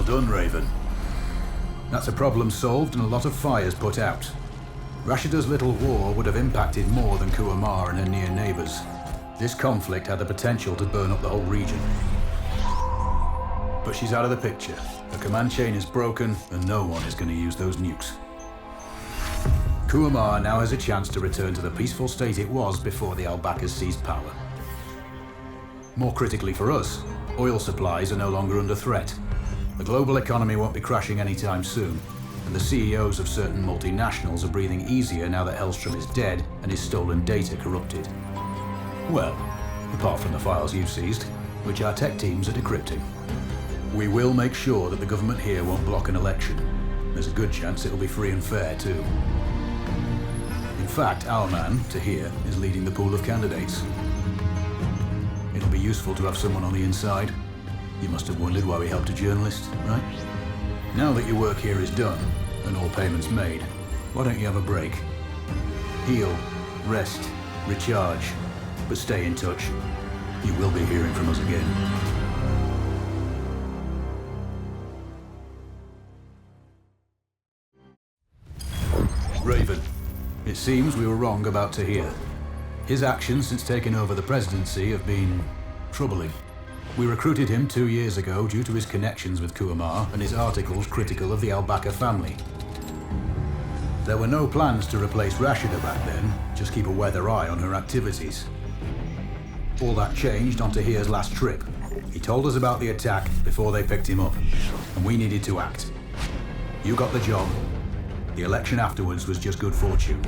done, Raven. That's a problem solved and a lot of fires put out. Rashida's little war would have impacted more than Kuamar and her near neighbors. This conflict had the potential to burn up the whole region. But she's out of the picture. The command chain is broken, and no one is going to use those nukes. Kuamar now has a chance to return to the peaceful state it was before the Al-Bakas seized power. More critically for us, oil supplies are no longer under threat. The global economy won't be crashing anytime soon, and the CEOs of certain multinationals are breathing easier now that Hellstrom is dead and his stolen data corrupted. Well, apart from the files you've seized, which our tech teams are decrypting. We will make sure that the government here won't block an election. There's a good chance it'll be free and fair, too. In fact, our man, Tahir, is leading the pool of candidates. It'll be useful to have someone on the inside. You must have wondered why we helped a journalist, right? Now that your work here is done, and all payments made, why don't you have a break? Heal, rest, recharge, but stay in touch. You will be hearing from us again. Raven, it seems we were wrong about Tahir. His actions since taking over the presidency have been troubling. We recruited him 2 years ago due to his connections with Kuamar and his articles critical of the Al-Baka family. There were no plans to replace Rashida back then, just keep a weather eye on her activities. All that changed on Tahir's last trip. He told us about the attack before they picked him up, and we needed to act. You got the job. The election afterwards was just good fortune.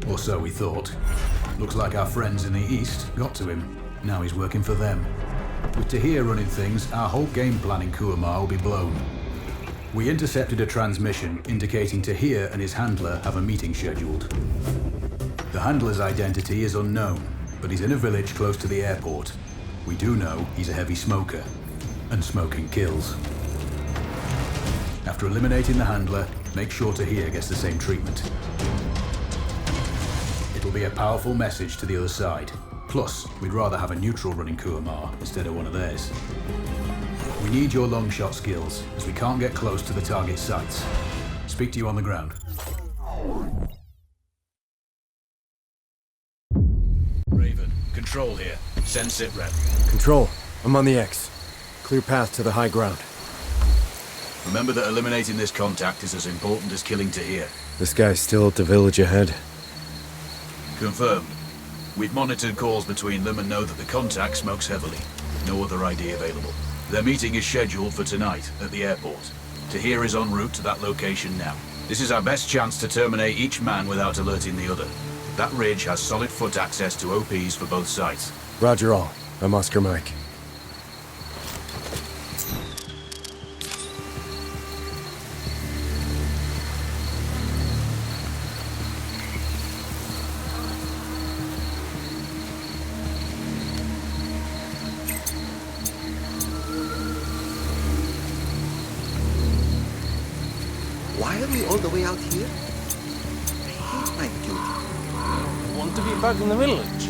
Or so we thought. Looks like our friends in the East got to him. Now he's working for them. With Tahir running things, our whole game plan in Kuamar will be blown. We intercepted a transmission indicating Tahir and his handler have a meeting scheduled. The handler's identity is unknown, but he's in a village close to the airport. We do know he's a heavy smoker, and smoking kills. After eliminating the handler, make sure Tahir gets the same treatment. It'll be a powerful message to the other side. Plus, we'd rather have a neutral running Kuamar instead of one of theirs. We need your long shot skills, as we can't get close to the target sites. Speak to you on the ground. Raven, control here. Send sitrep. Control, I'm on the X. Clear path to the high ground. Remember that eliminating this contact is as important as killing Tahir. This guy's still at the village ahead. Confirmed. We've monitored calls between them and know that the contact smokes heavily. No other ID available. Their meeting is scheduled for tonight at the airport. Tahir is en route to that location now. This is our best chance to terminate each man without alerting the other. That ridge has solid foot access to OPs for both sides. Roger all. I'm Oscar Mike. Why are we all the way out here? I hate night duty. Want to be back in the village?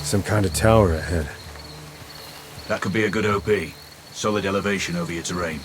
Some kind of tower ahead. That could be a good OP. Solid elevation over your terrain.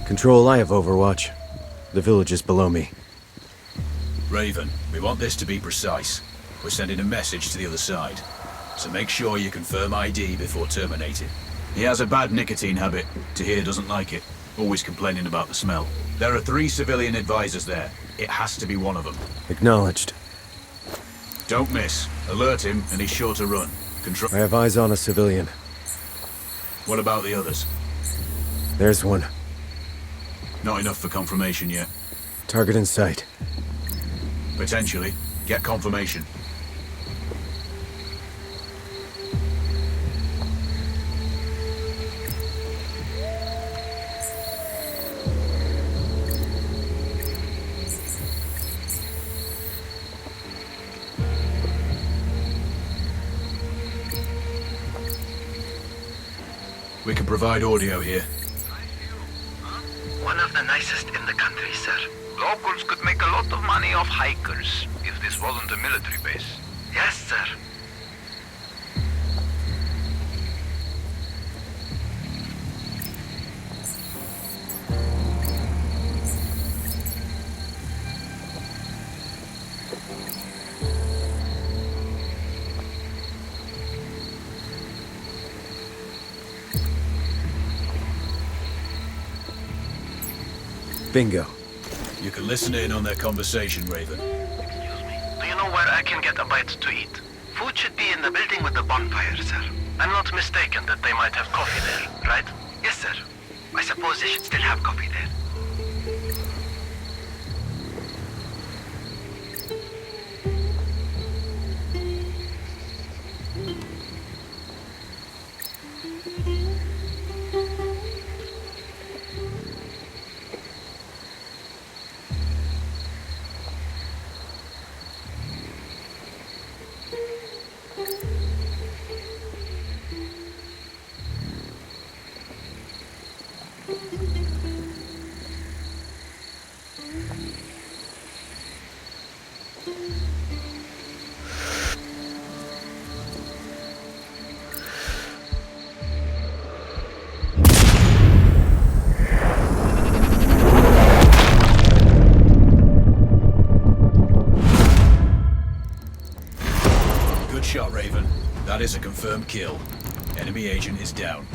Control, I have Overwatch. The village is below me. Raven, we want this to be precise. We're sending a message to the other side. So make sure you confirm ID before terminating. He has a bad nicotine habit. Tahir doesn't like it. Always complaining about the smell. There are 3 civilian advisors there. It has to be one of them. Acknowledged. Don't miss. Alert him, and he's sure to run. Control. I have eyes on a civilian. What about the others? There's one. Not enough for confirmation yet. Target in sight. Potentially. Get confirmation. We can provide audio here. One of the nicest in the country, sir. Locals could make a lot of money off hikers if this wasn't a military base. Yes, sir. Bingo. You can listen in on their conversation, Raven. Excuse me. Do you know where I can get a bite to eat? Food should be in the building with the bonfire, sir. I'm not mistaken that they might have coffee there, right? Yes, sir. I suppose they should still have coffee there. Good shot, Raven. That is a confirmed kill. Enemy agent is down.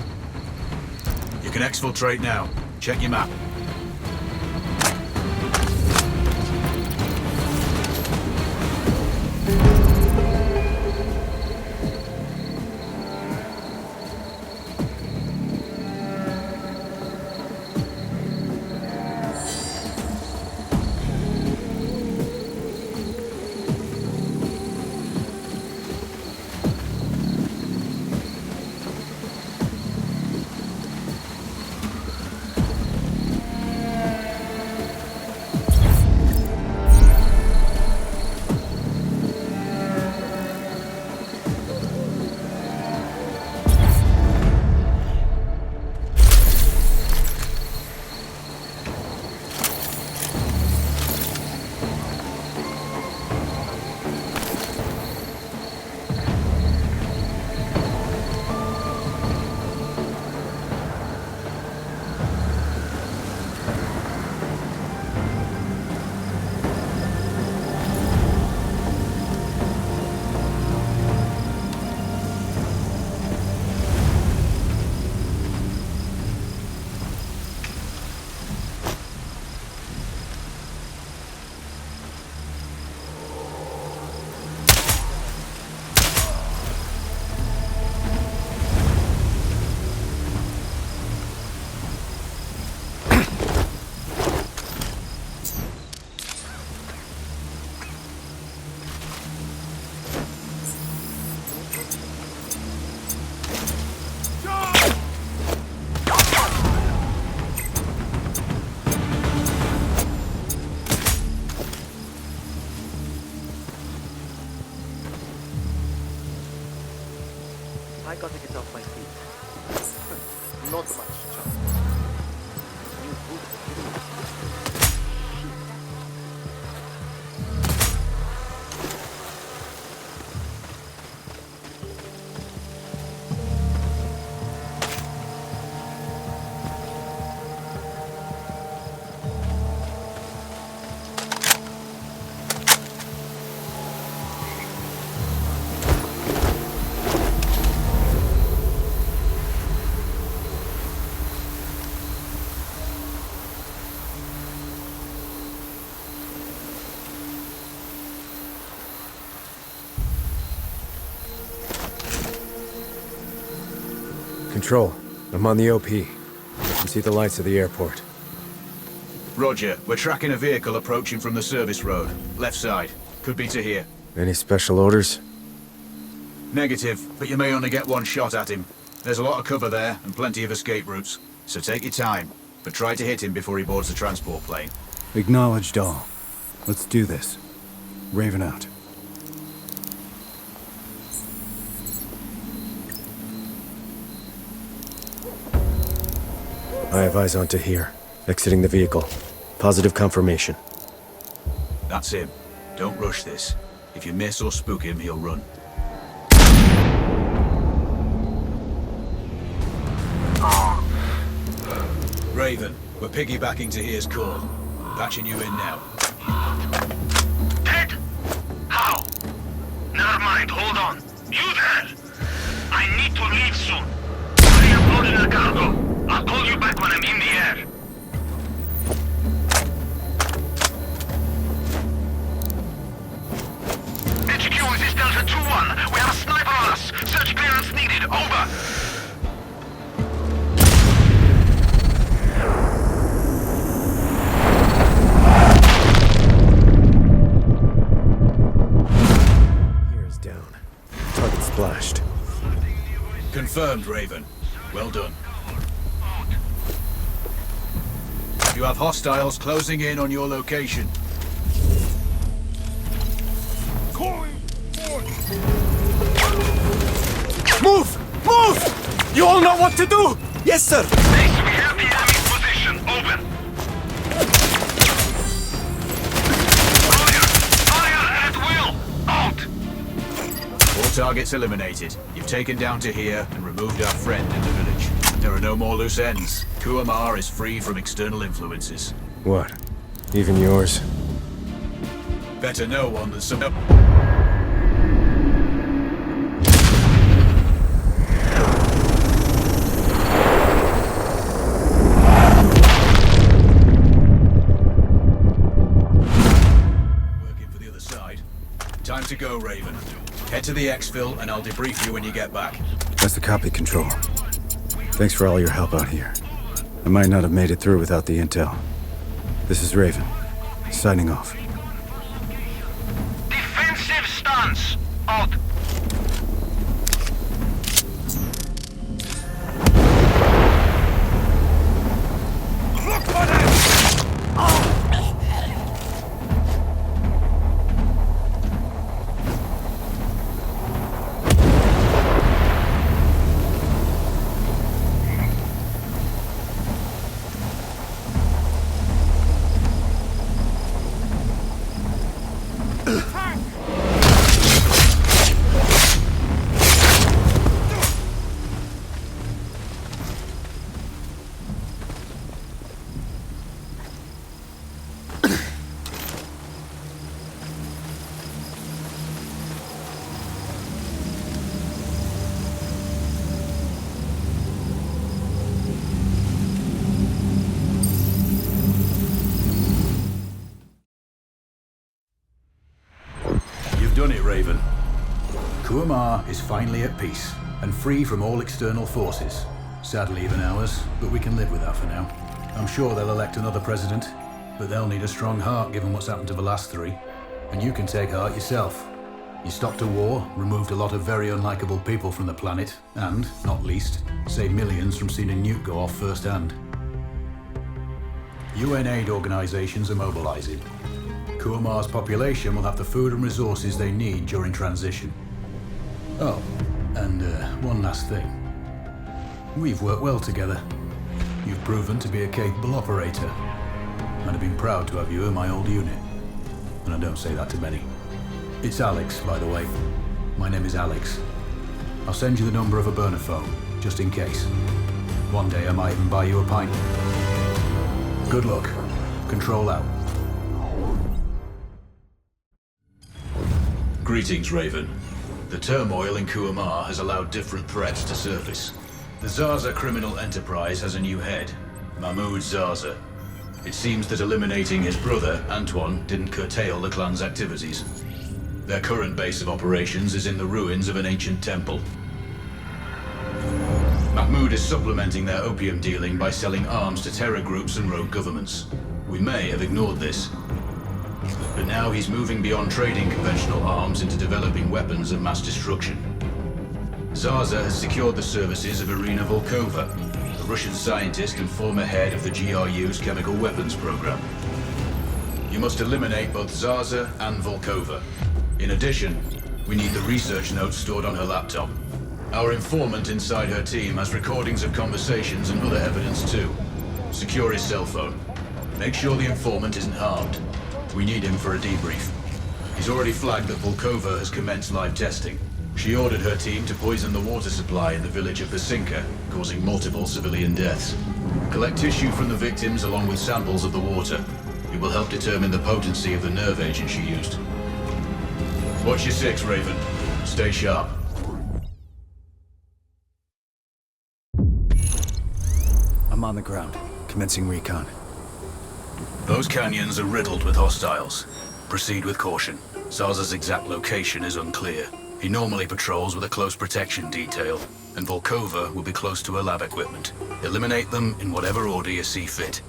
You can exfiltrate now. Check your map. I gotta get off my feet. Not much chance. You Control, I'm on the OP. I can see the lights of the airport. Roger. We're tracking a vehicle approaching from the service road. Left side. Could be to here. Any special orders? Negative, but you may only get one shot at him. There's a lot of cover there, and plenty of escape routes. So take your time, but try to hit him before he boards the transport plane. Acknowledged all. Let's do this. Raven out. I have eyes onto here. Exiting the vehicle. Positive confirmation. That's him. Don't rush this. If you miss or spook him, he'll run. Raven, we're piggybacking to here's call. Patching you in now. Dead? How? Never mind, hold on. You there? I need to leave soon. I uploaded a cargo. I'll call you back when I'm in the air. HQ, this is Delta 2-1. We have a sniper on us. Search clearance needed. Over. Target splashed. Confirmed, Raven. Well done. You have hostiles closing in on your location. Move! Move! You all know what to do! Yes, sir! We have the enemy's position. Over. Fire at will! Out! All targets eliminated. You've taken down to here and removed our friend in the village. There are no more loose ends. Kuamar is free from external influences. What? Even yours? Better know one than some... Working for the other side. Time to go, Raven. Head to the exfil and I'll debrief you when you get back. That's the copy, Control. Thanks for all your help out here. I might not have made it through without the intel. This is Raven, signing off. Defensive stance. Out. Look for them! Done it, Raven. Kuamar is finally at peace and free from all external forces. Sadly, even ours, but we can live with that for now. I'm sure they'll elect another president, but they'll need a strong heart given what's happened to the last three. And you can take heart yourself. You stopped a war, removed a lot of very unlikable people from the planet, and, not least, saved millions from seeing a nuke go off firsthand. UN aid organizations are mobilizing. Kuamar's population will have the food and resources they need during transition. Oh, and one last thing. We've worked well together. You've proven to be a capable operator. I'd have been proud to have you in my old unit. And I don't say that to many. It's Alex, by the way. My name is Alex. I'll send you the number of a burner phone, just in case. One day I might even buy you a pint. Good luck. Control out. Greetings, Raven. The turmoil in Kuamar has allowed different threats to surface. The Zaza criminal enterprise has a new head, Mahmoud Zaza. It seems that eliminating his brother, Antoine, didn't curtail the clan's activities. Their current base of operations is in the ruins of an ancient temple. Mahmoud is supplementing their opium dealing by selling arms to terror groups and rogue governments. We may have ignored this. But now he's moving beyond trading conventional arms into developing weapons of mass destruction. Zaza has secured the services of Irina Volkova, a Russian scientist and former head of the GRU's chemical weapons program. You must eliminate both Zaza and Volkova. In addition, we need the research notes stored on her laptop. Our informant inside her team has recordings of conversations and other evidence too. Secure his cell phone. Make sure the informant isn't harmed. We need him for a debrief. He's already flagged that Volkova has commenced live testing. She ordered her team to poison the water supply in the village of Vasinka, causing multiple civilian deaths. Collect tissue from the victims along with samples of the water. It will help determine the potency of the nerve agent she used. Watch your six, Raven. Stay sharp. I'm on the ground, commencing recon. Those canyons are riddled with hostiles. Proceed with caution. Zaza's exact location is unclear. He normally patrols with a close protection detail, and Volkova will be close to her lab equipment. Eliminate them in whatever order you see fit.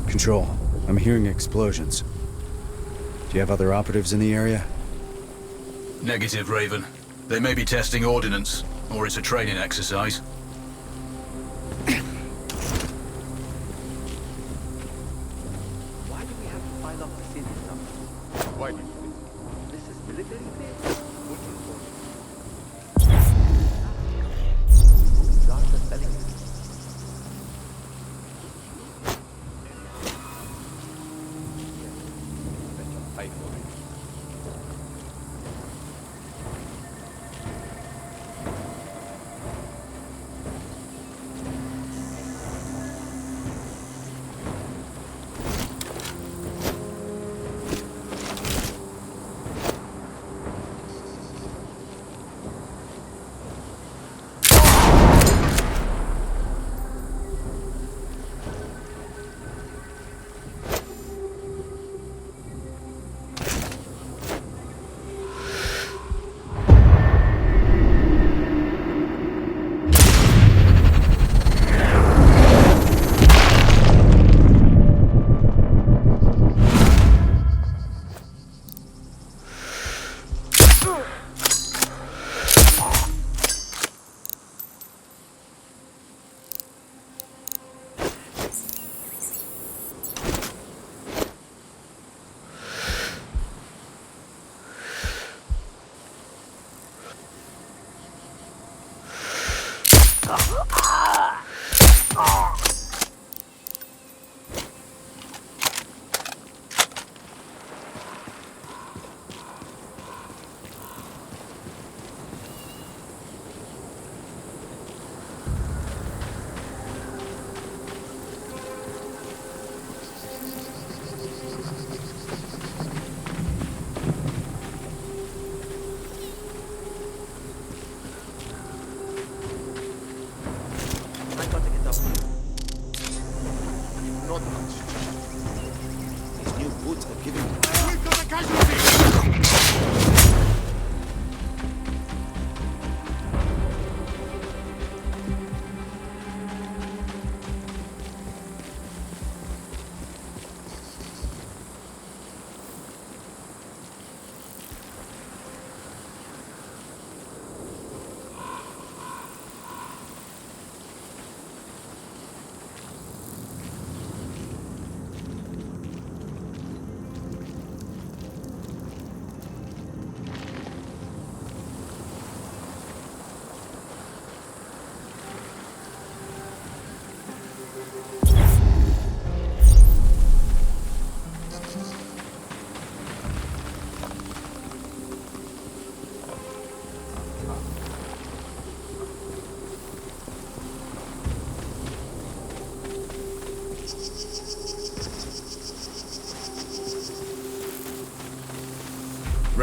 Control, I'm hearing explosions. Do you have other operatives in the area? Negative, Raven. They may be testing ordnance, or it's a training exercise. Why do we have to file off the city number? Why do you think? This is military base. Who's are the telling us? Fight for it.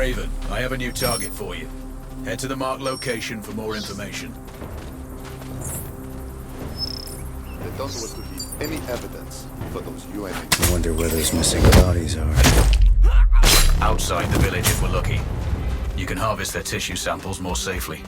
Raven, I have a new target for you. Head to the marked location for more information. There doesn't look to be any evidence for those UN. I wonder where those missing bodies are. Outside the village if we're lucky. You can harvest their tissue samples more safely.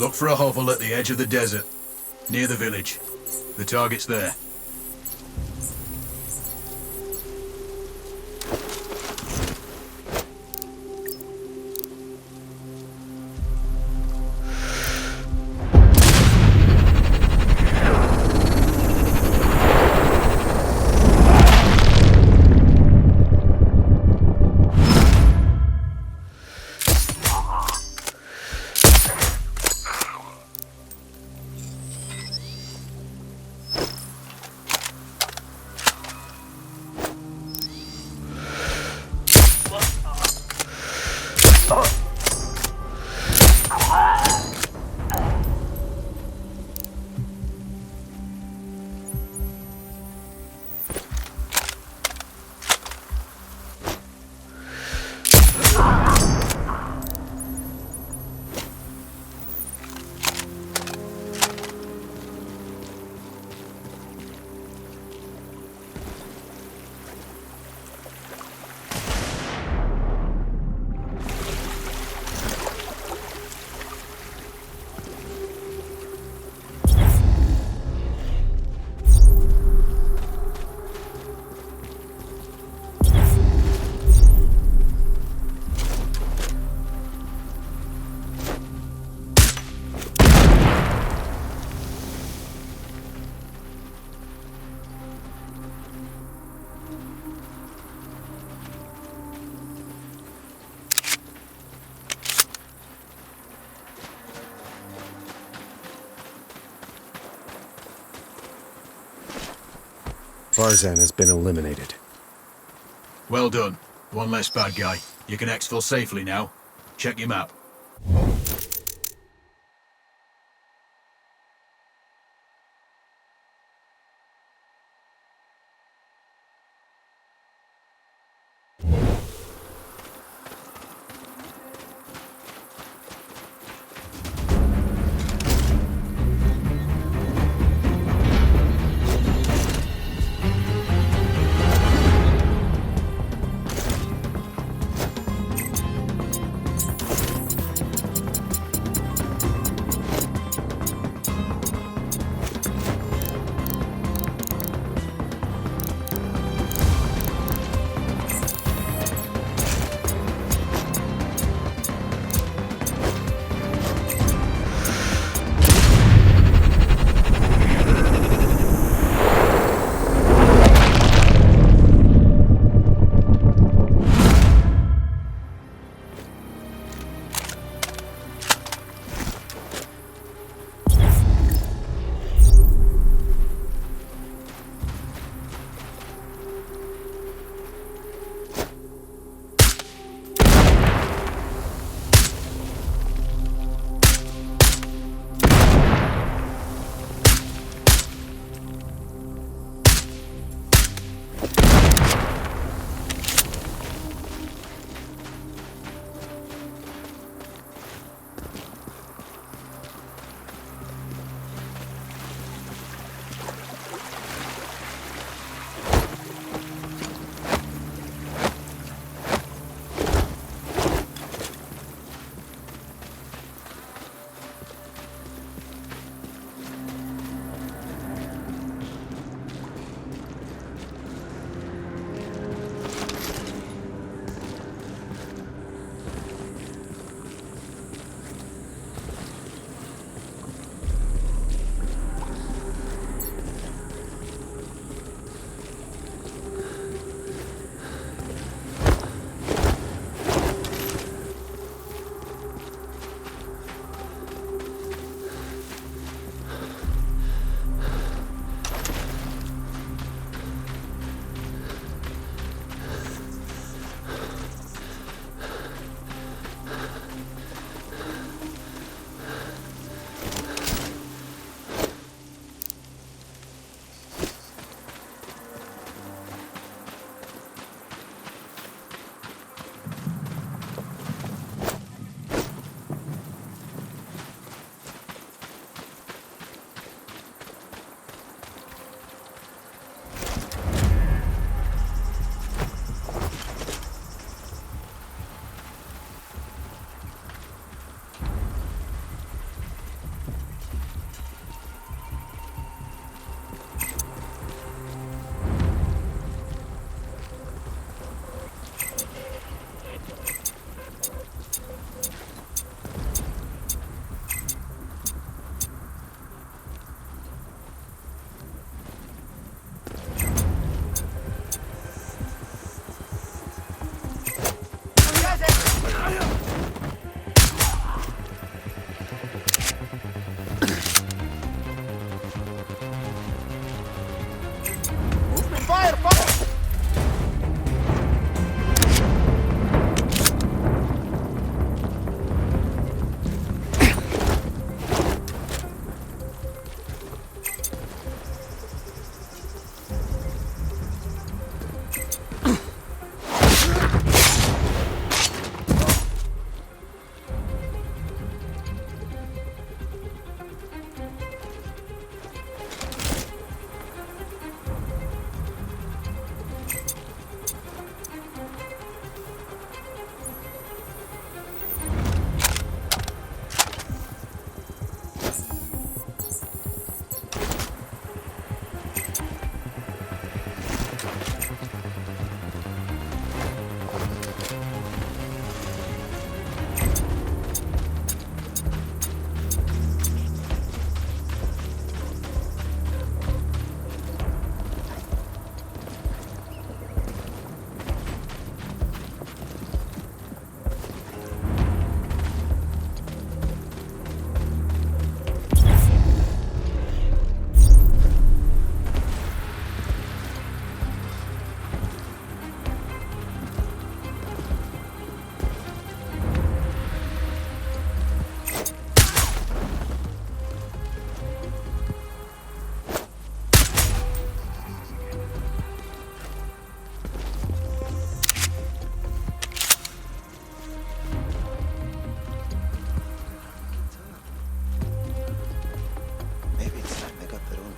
Look for a hovel at the edge of the desert, near the village. The target's there. Farzan has been eliminated. Well done. One less bad guy. You can exfil safely now. Check your map.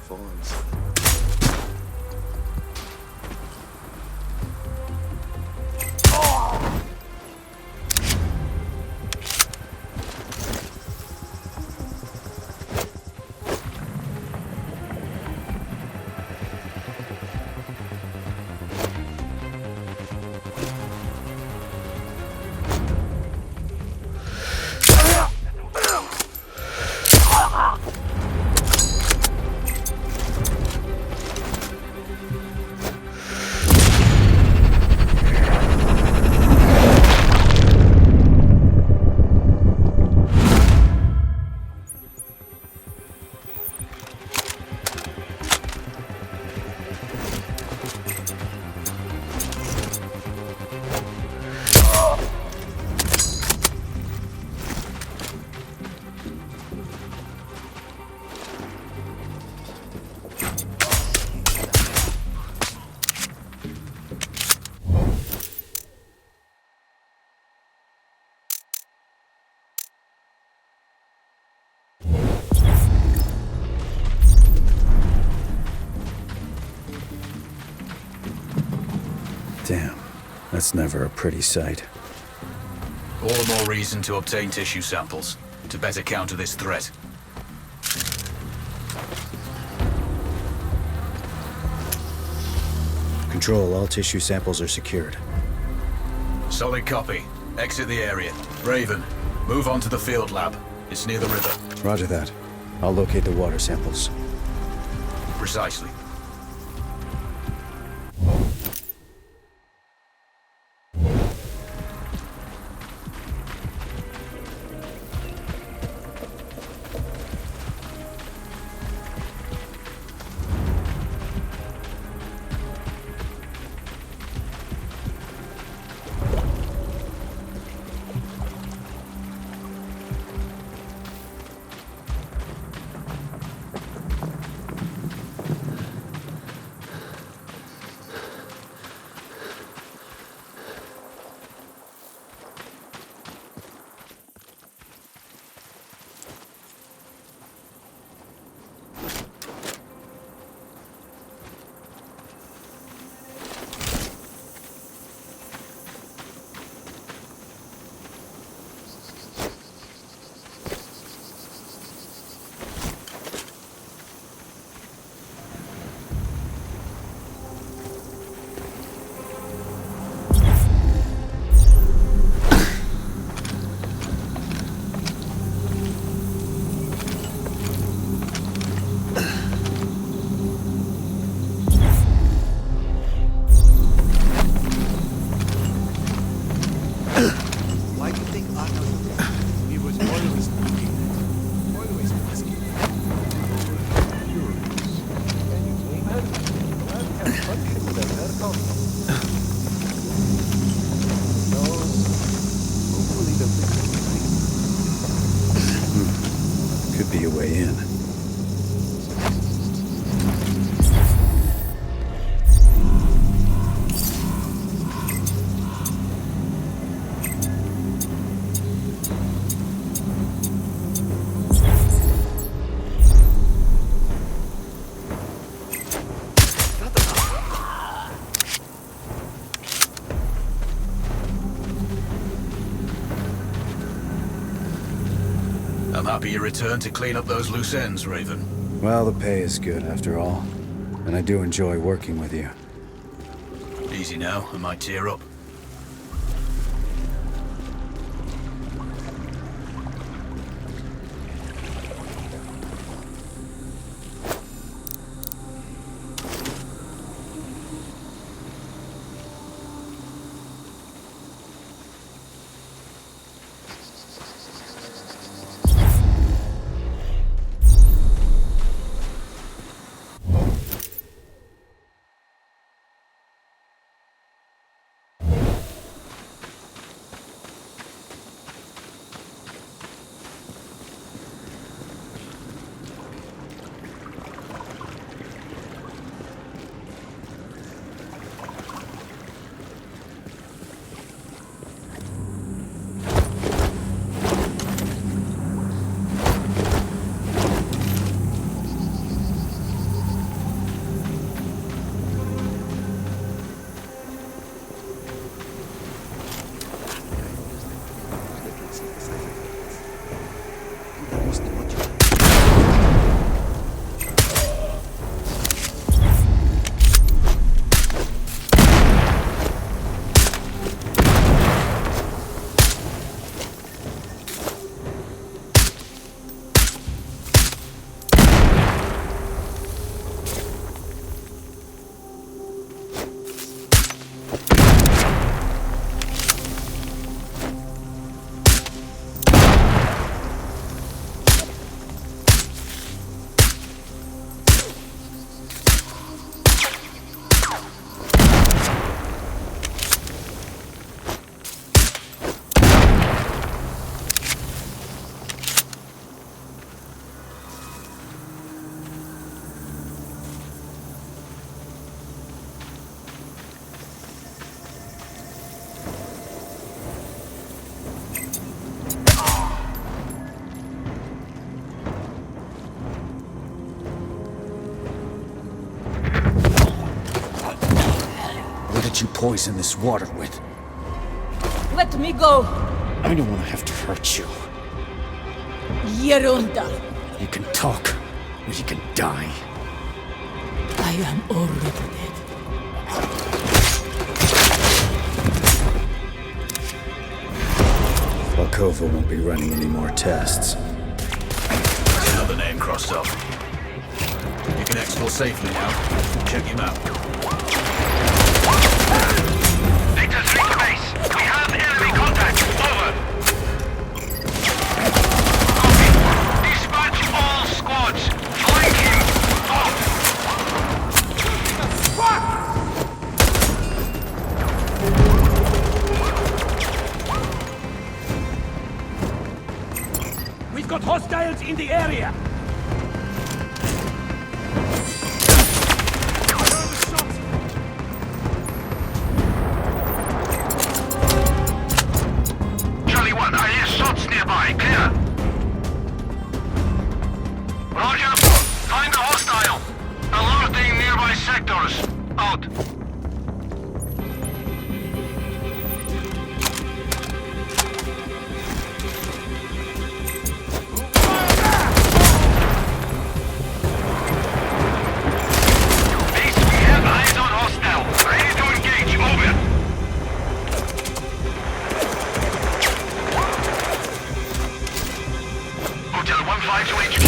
phones. Damn, that's never a pretty sight. All the more reason to obtain tissue samples, to better counter this threat. Control, all tissue samples are secured. Solid copy. Exit the area. Raven, move on to the field lab. It's near the river. Roger that. I'll locate the water samples. Precisely. Could be a way in. I'm happy you returned to clean up those loose ends, Raven. Well, the pay is good after all. And I do enjoy working with you. Easy now, I might tear up. did you poison this water with? Let me go! I don't want to have to hurt you. Yeronda! You can talk, or you can die. I am already dead. Volkova won't be running any more tests. Another name crossed off. You can exfil safely now. Check him out. Victor 3 to base. We have enemy contact. Over. Copy. Dispatch all squads. Flank him. Off. Fuck! We've got hostiles in the area! Charlie 1, I hear shots nearby. Clear. Roger. Find the hostile. Alerting nearby sectors. Out. Base, we have eyes on hostile. Ready to engage. Over. Hotel 1-5 to HQ.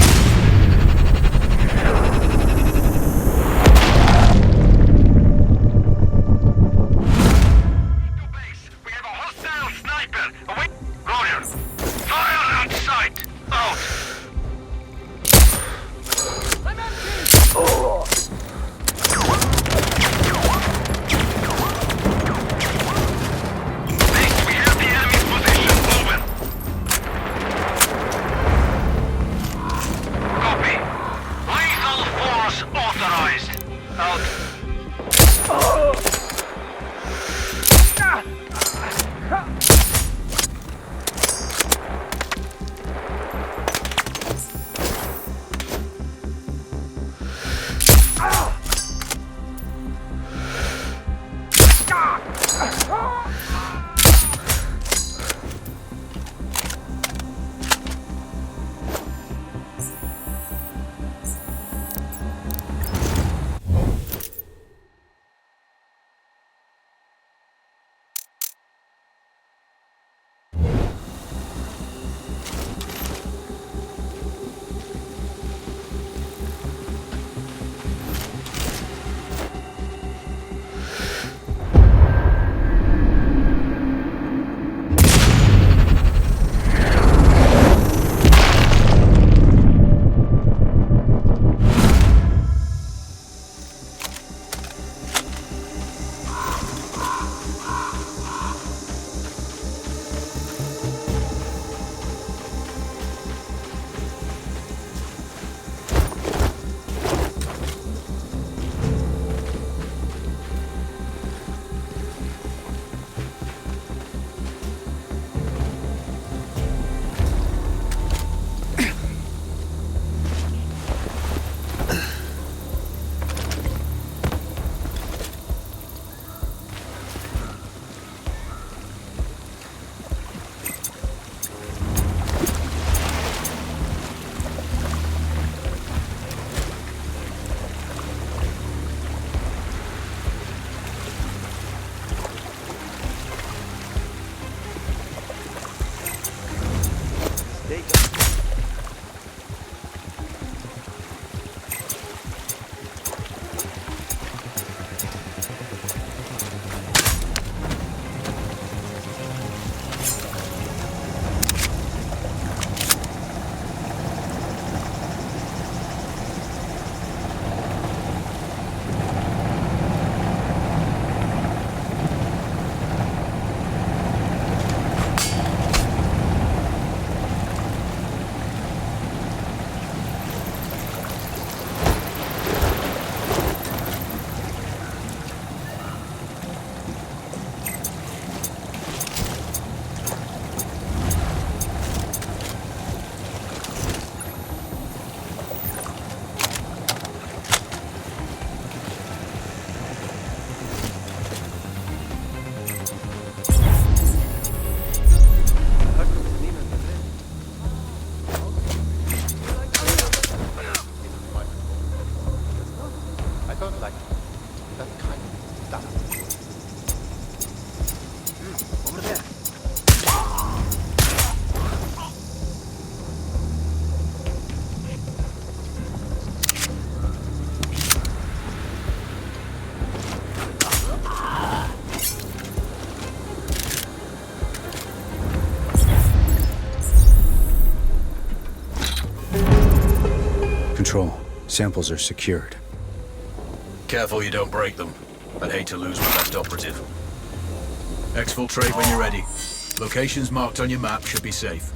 Control. Samples are secured. Careful you don't break them. I'd hate to lose my best operative. Exfiltrate when you're ready. Locations marked on your map should be safe.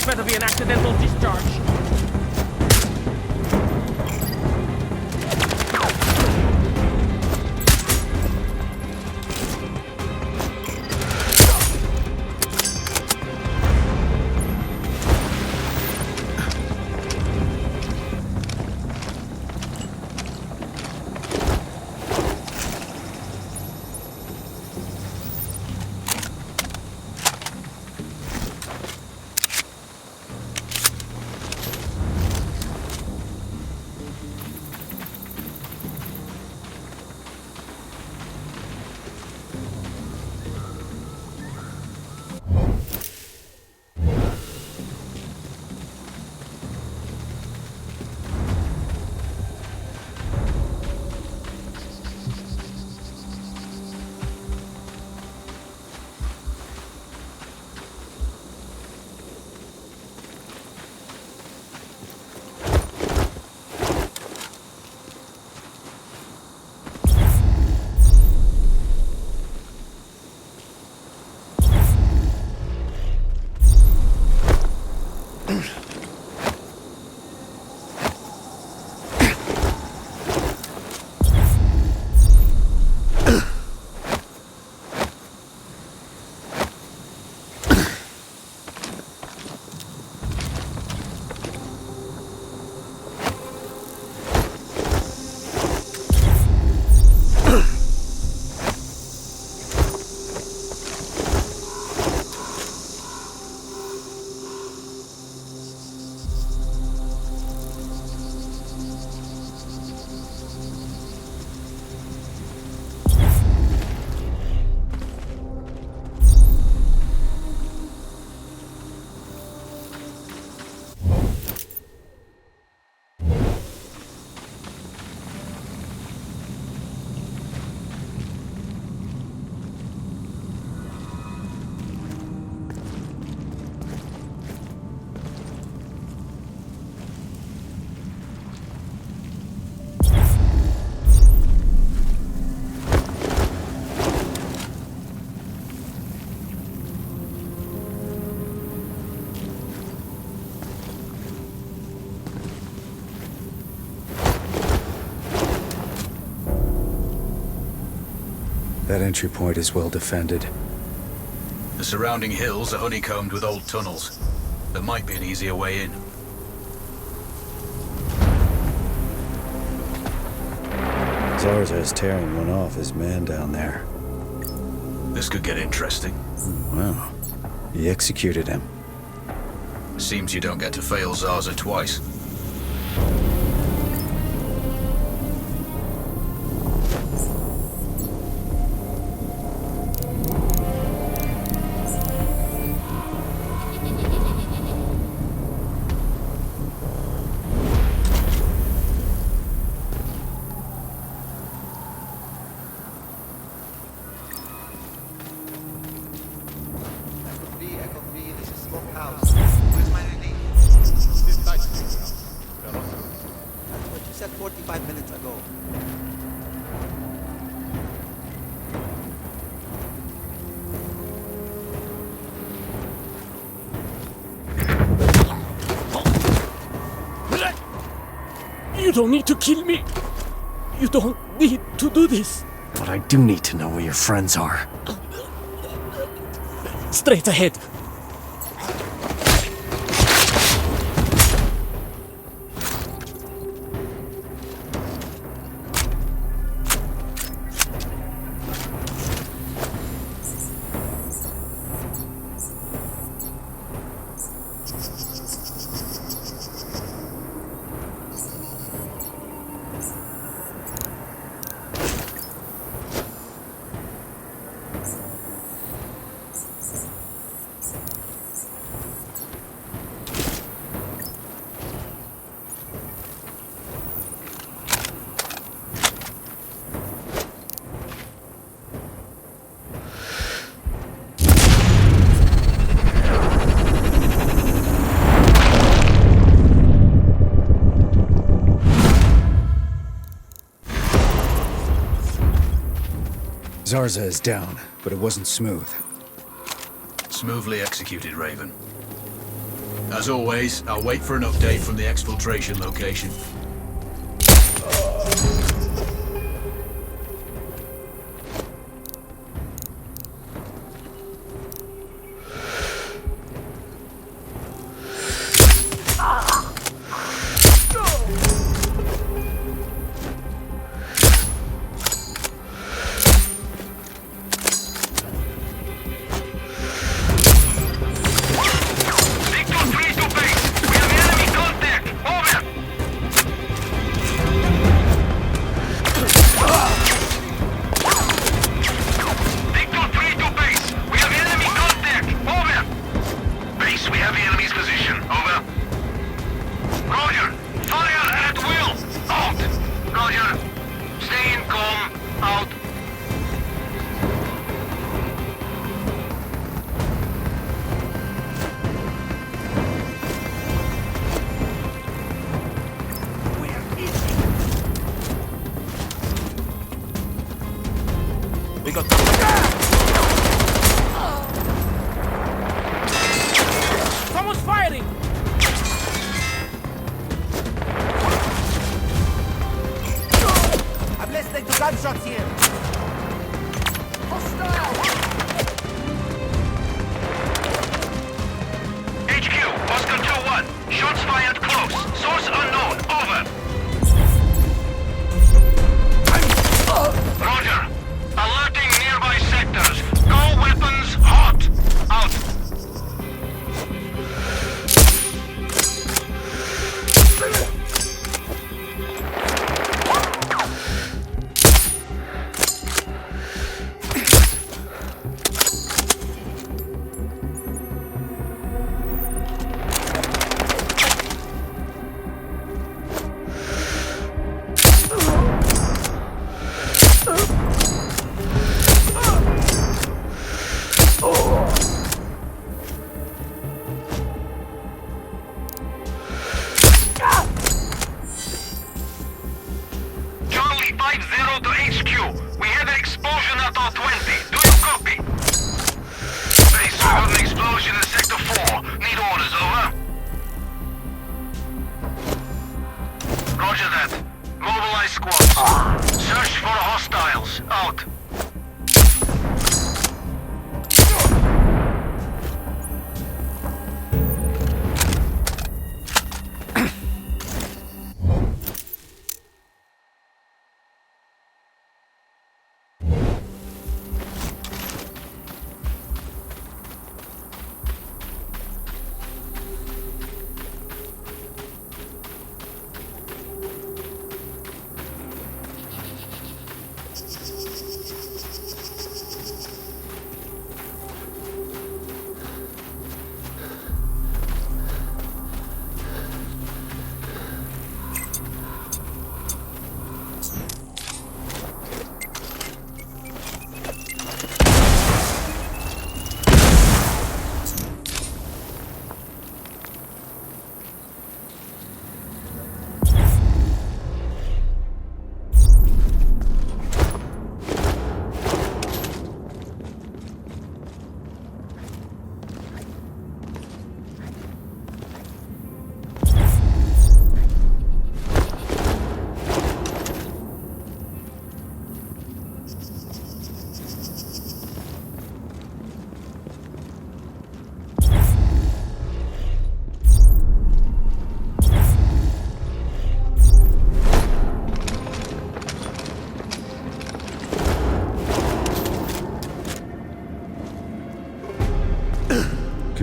Better be an accidental discharge. That entry point is well defended. The surrounding hills are honeycombed with old tunnels. There might be an easier way in. Zarza is tearing one off his man down there. This could get interesting. Wow. He executed him. Seems you don't get to fail Zarza twice. 45 minutes ago. You don't need to kill me. You don't need to do this. But I do need to know where your friends are. Straight ahead. Zarza is down, but it wasn't smooth. Smoothly executed, Raven. As always, I'll wait for an update from the exfiltration location. Someone's firing! I'm listening to gunshots here. Hostile! HQ, Oscar 2-1. Shots fired close. Source unknown. Over. Roger. Alerting nearby sectors. Go weapons hot. Out. Charlie 5-0 to HQ. We had an explosion at our 20. Do you copy? Base, we got an explosion in Sector 4. Need orders, over. Roger that. Mobilize squads. Search for hostiles. Out.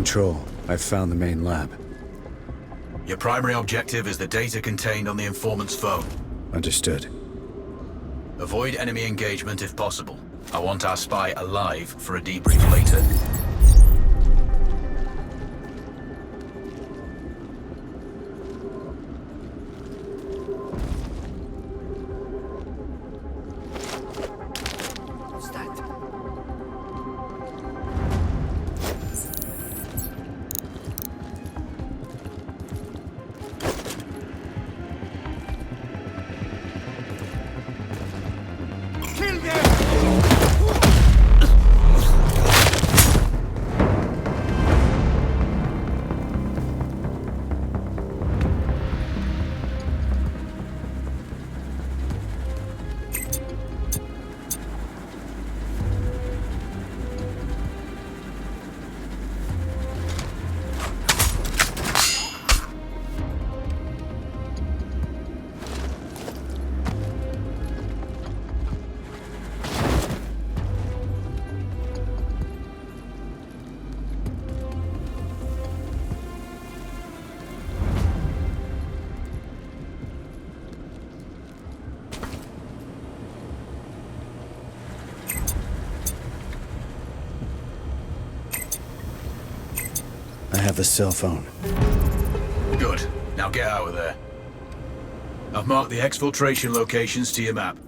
Control, I've found the main lab. Your primary objective is the data contained on the informant's phone. Understood. Avoid enemy engagement if possible. I want our spy alive for a debrief later. I have the cell phone. Good. Now get out of there. I've marked the exfiltration locations to your map.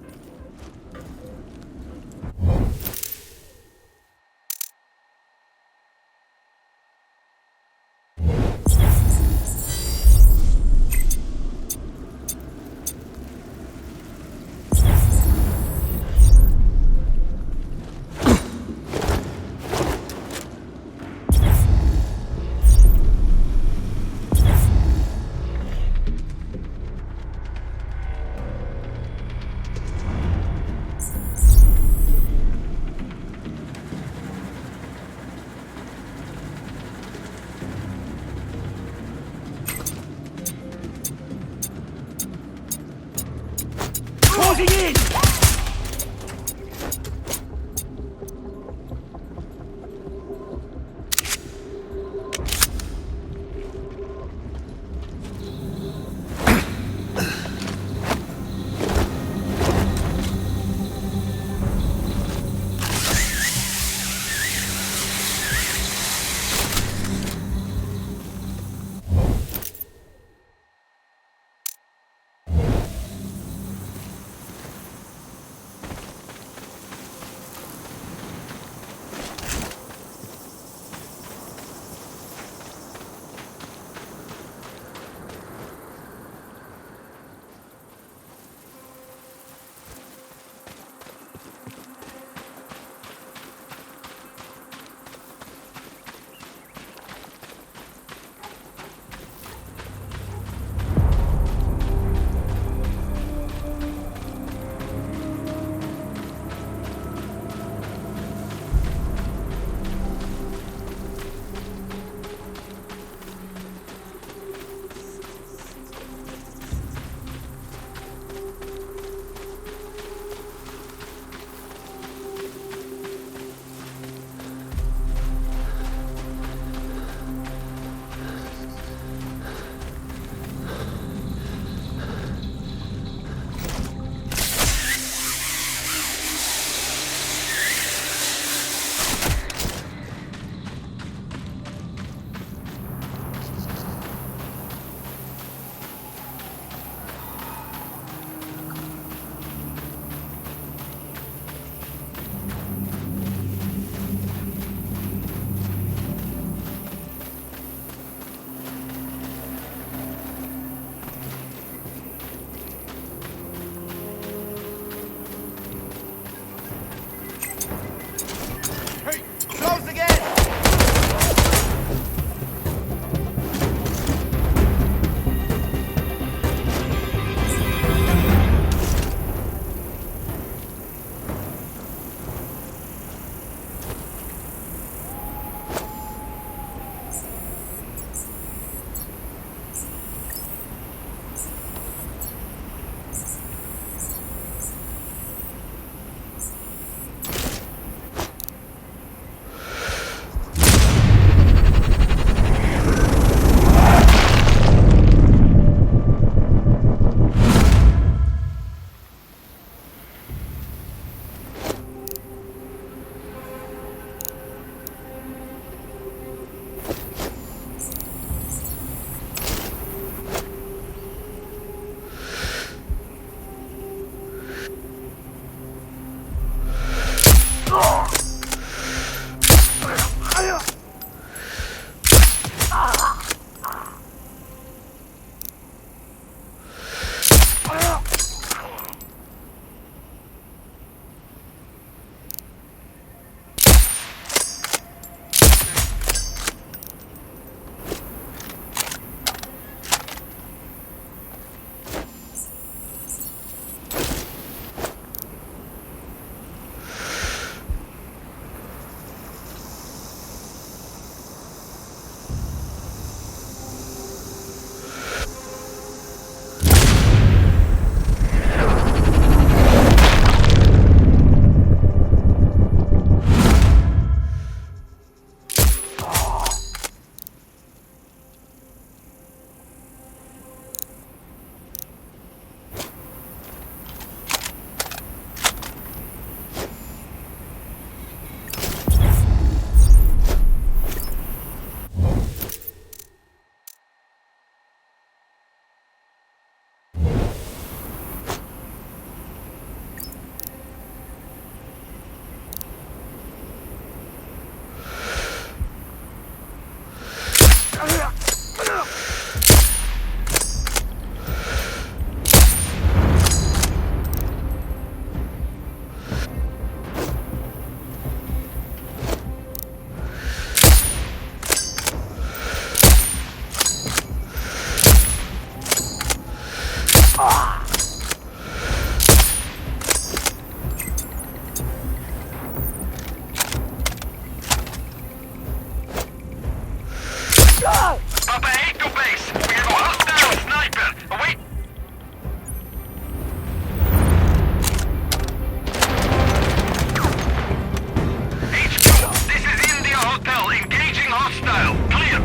Papa 8 to base. We have a hostile sniper. Await. HQ, this is India Hotel. Engaging hostile. Clear.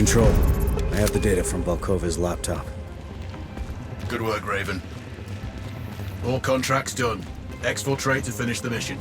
Control. I have the data from Volkova's laptop. Good work, Raven. All contracts done. Exfiltrate to finish the mission.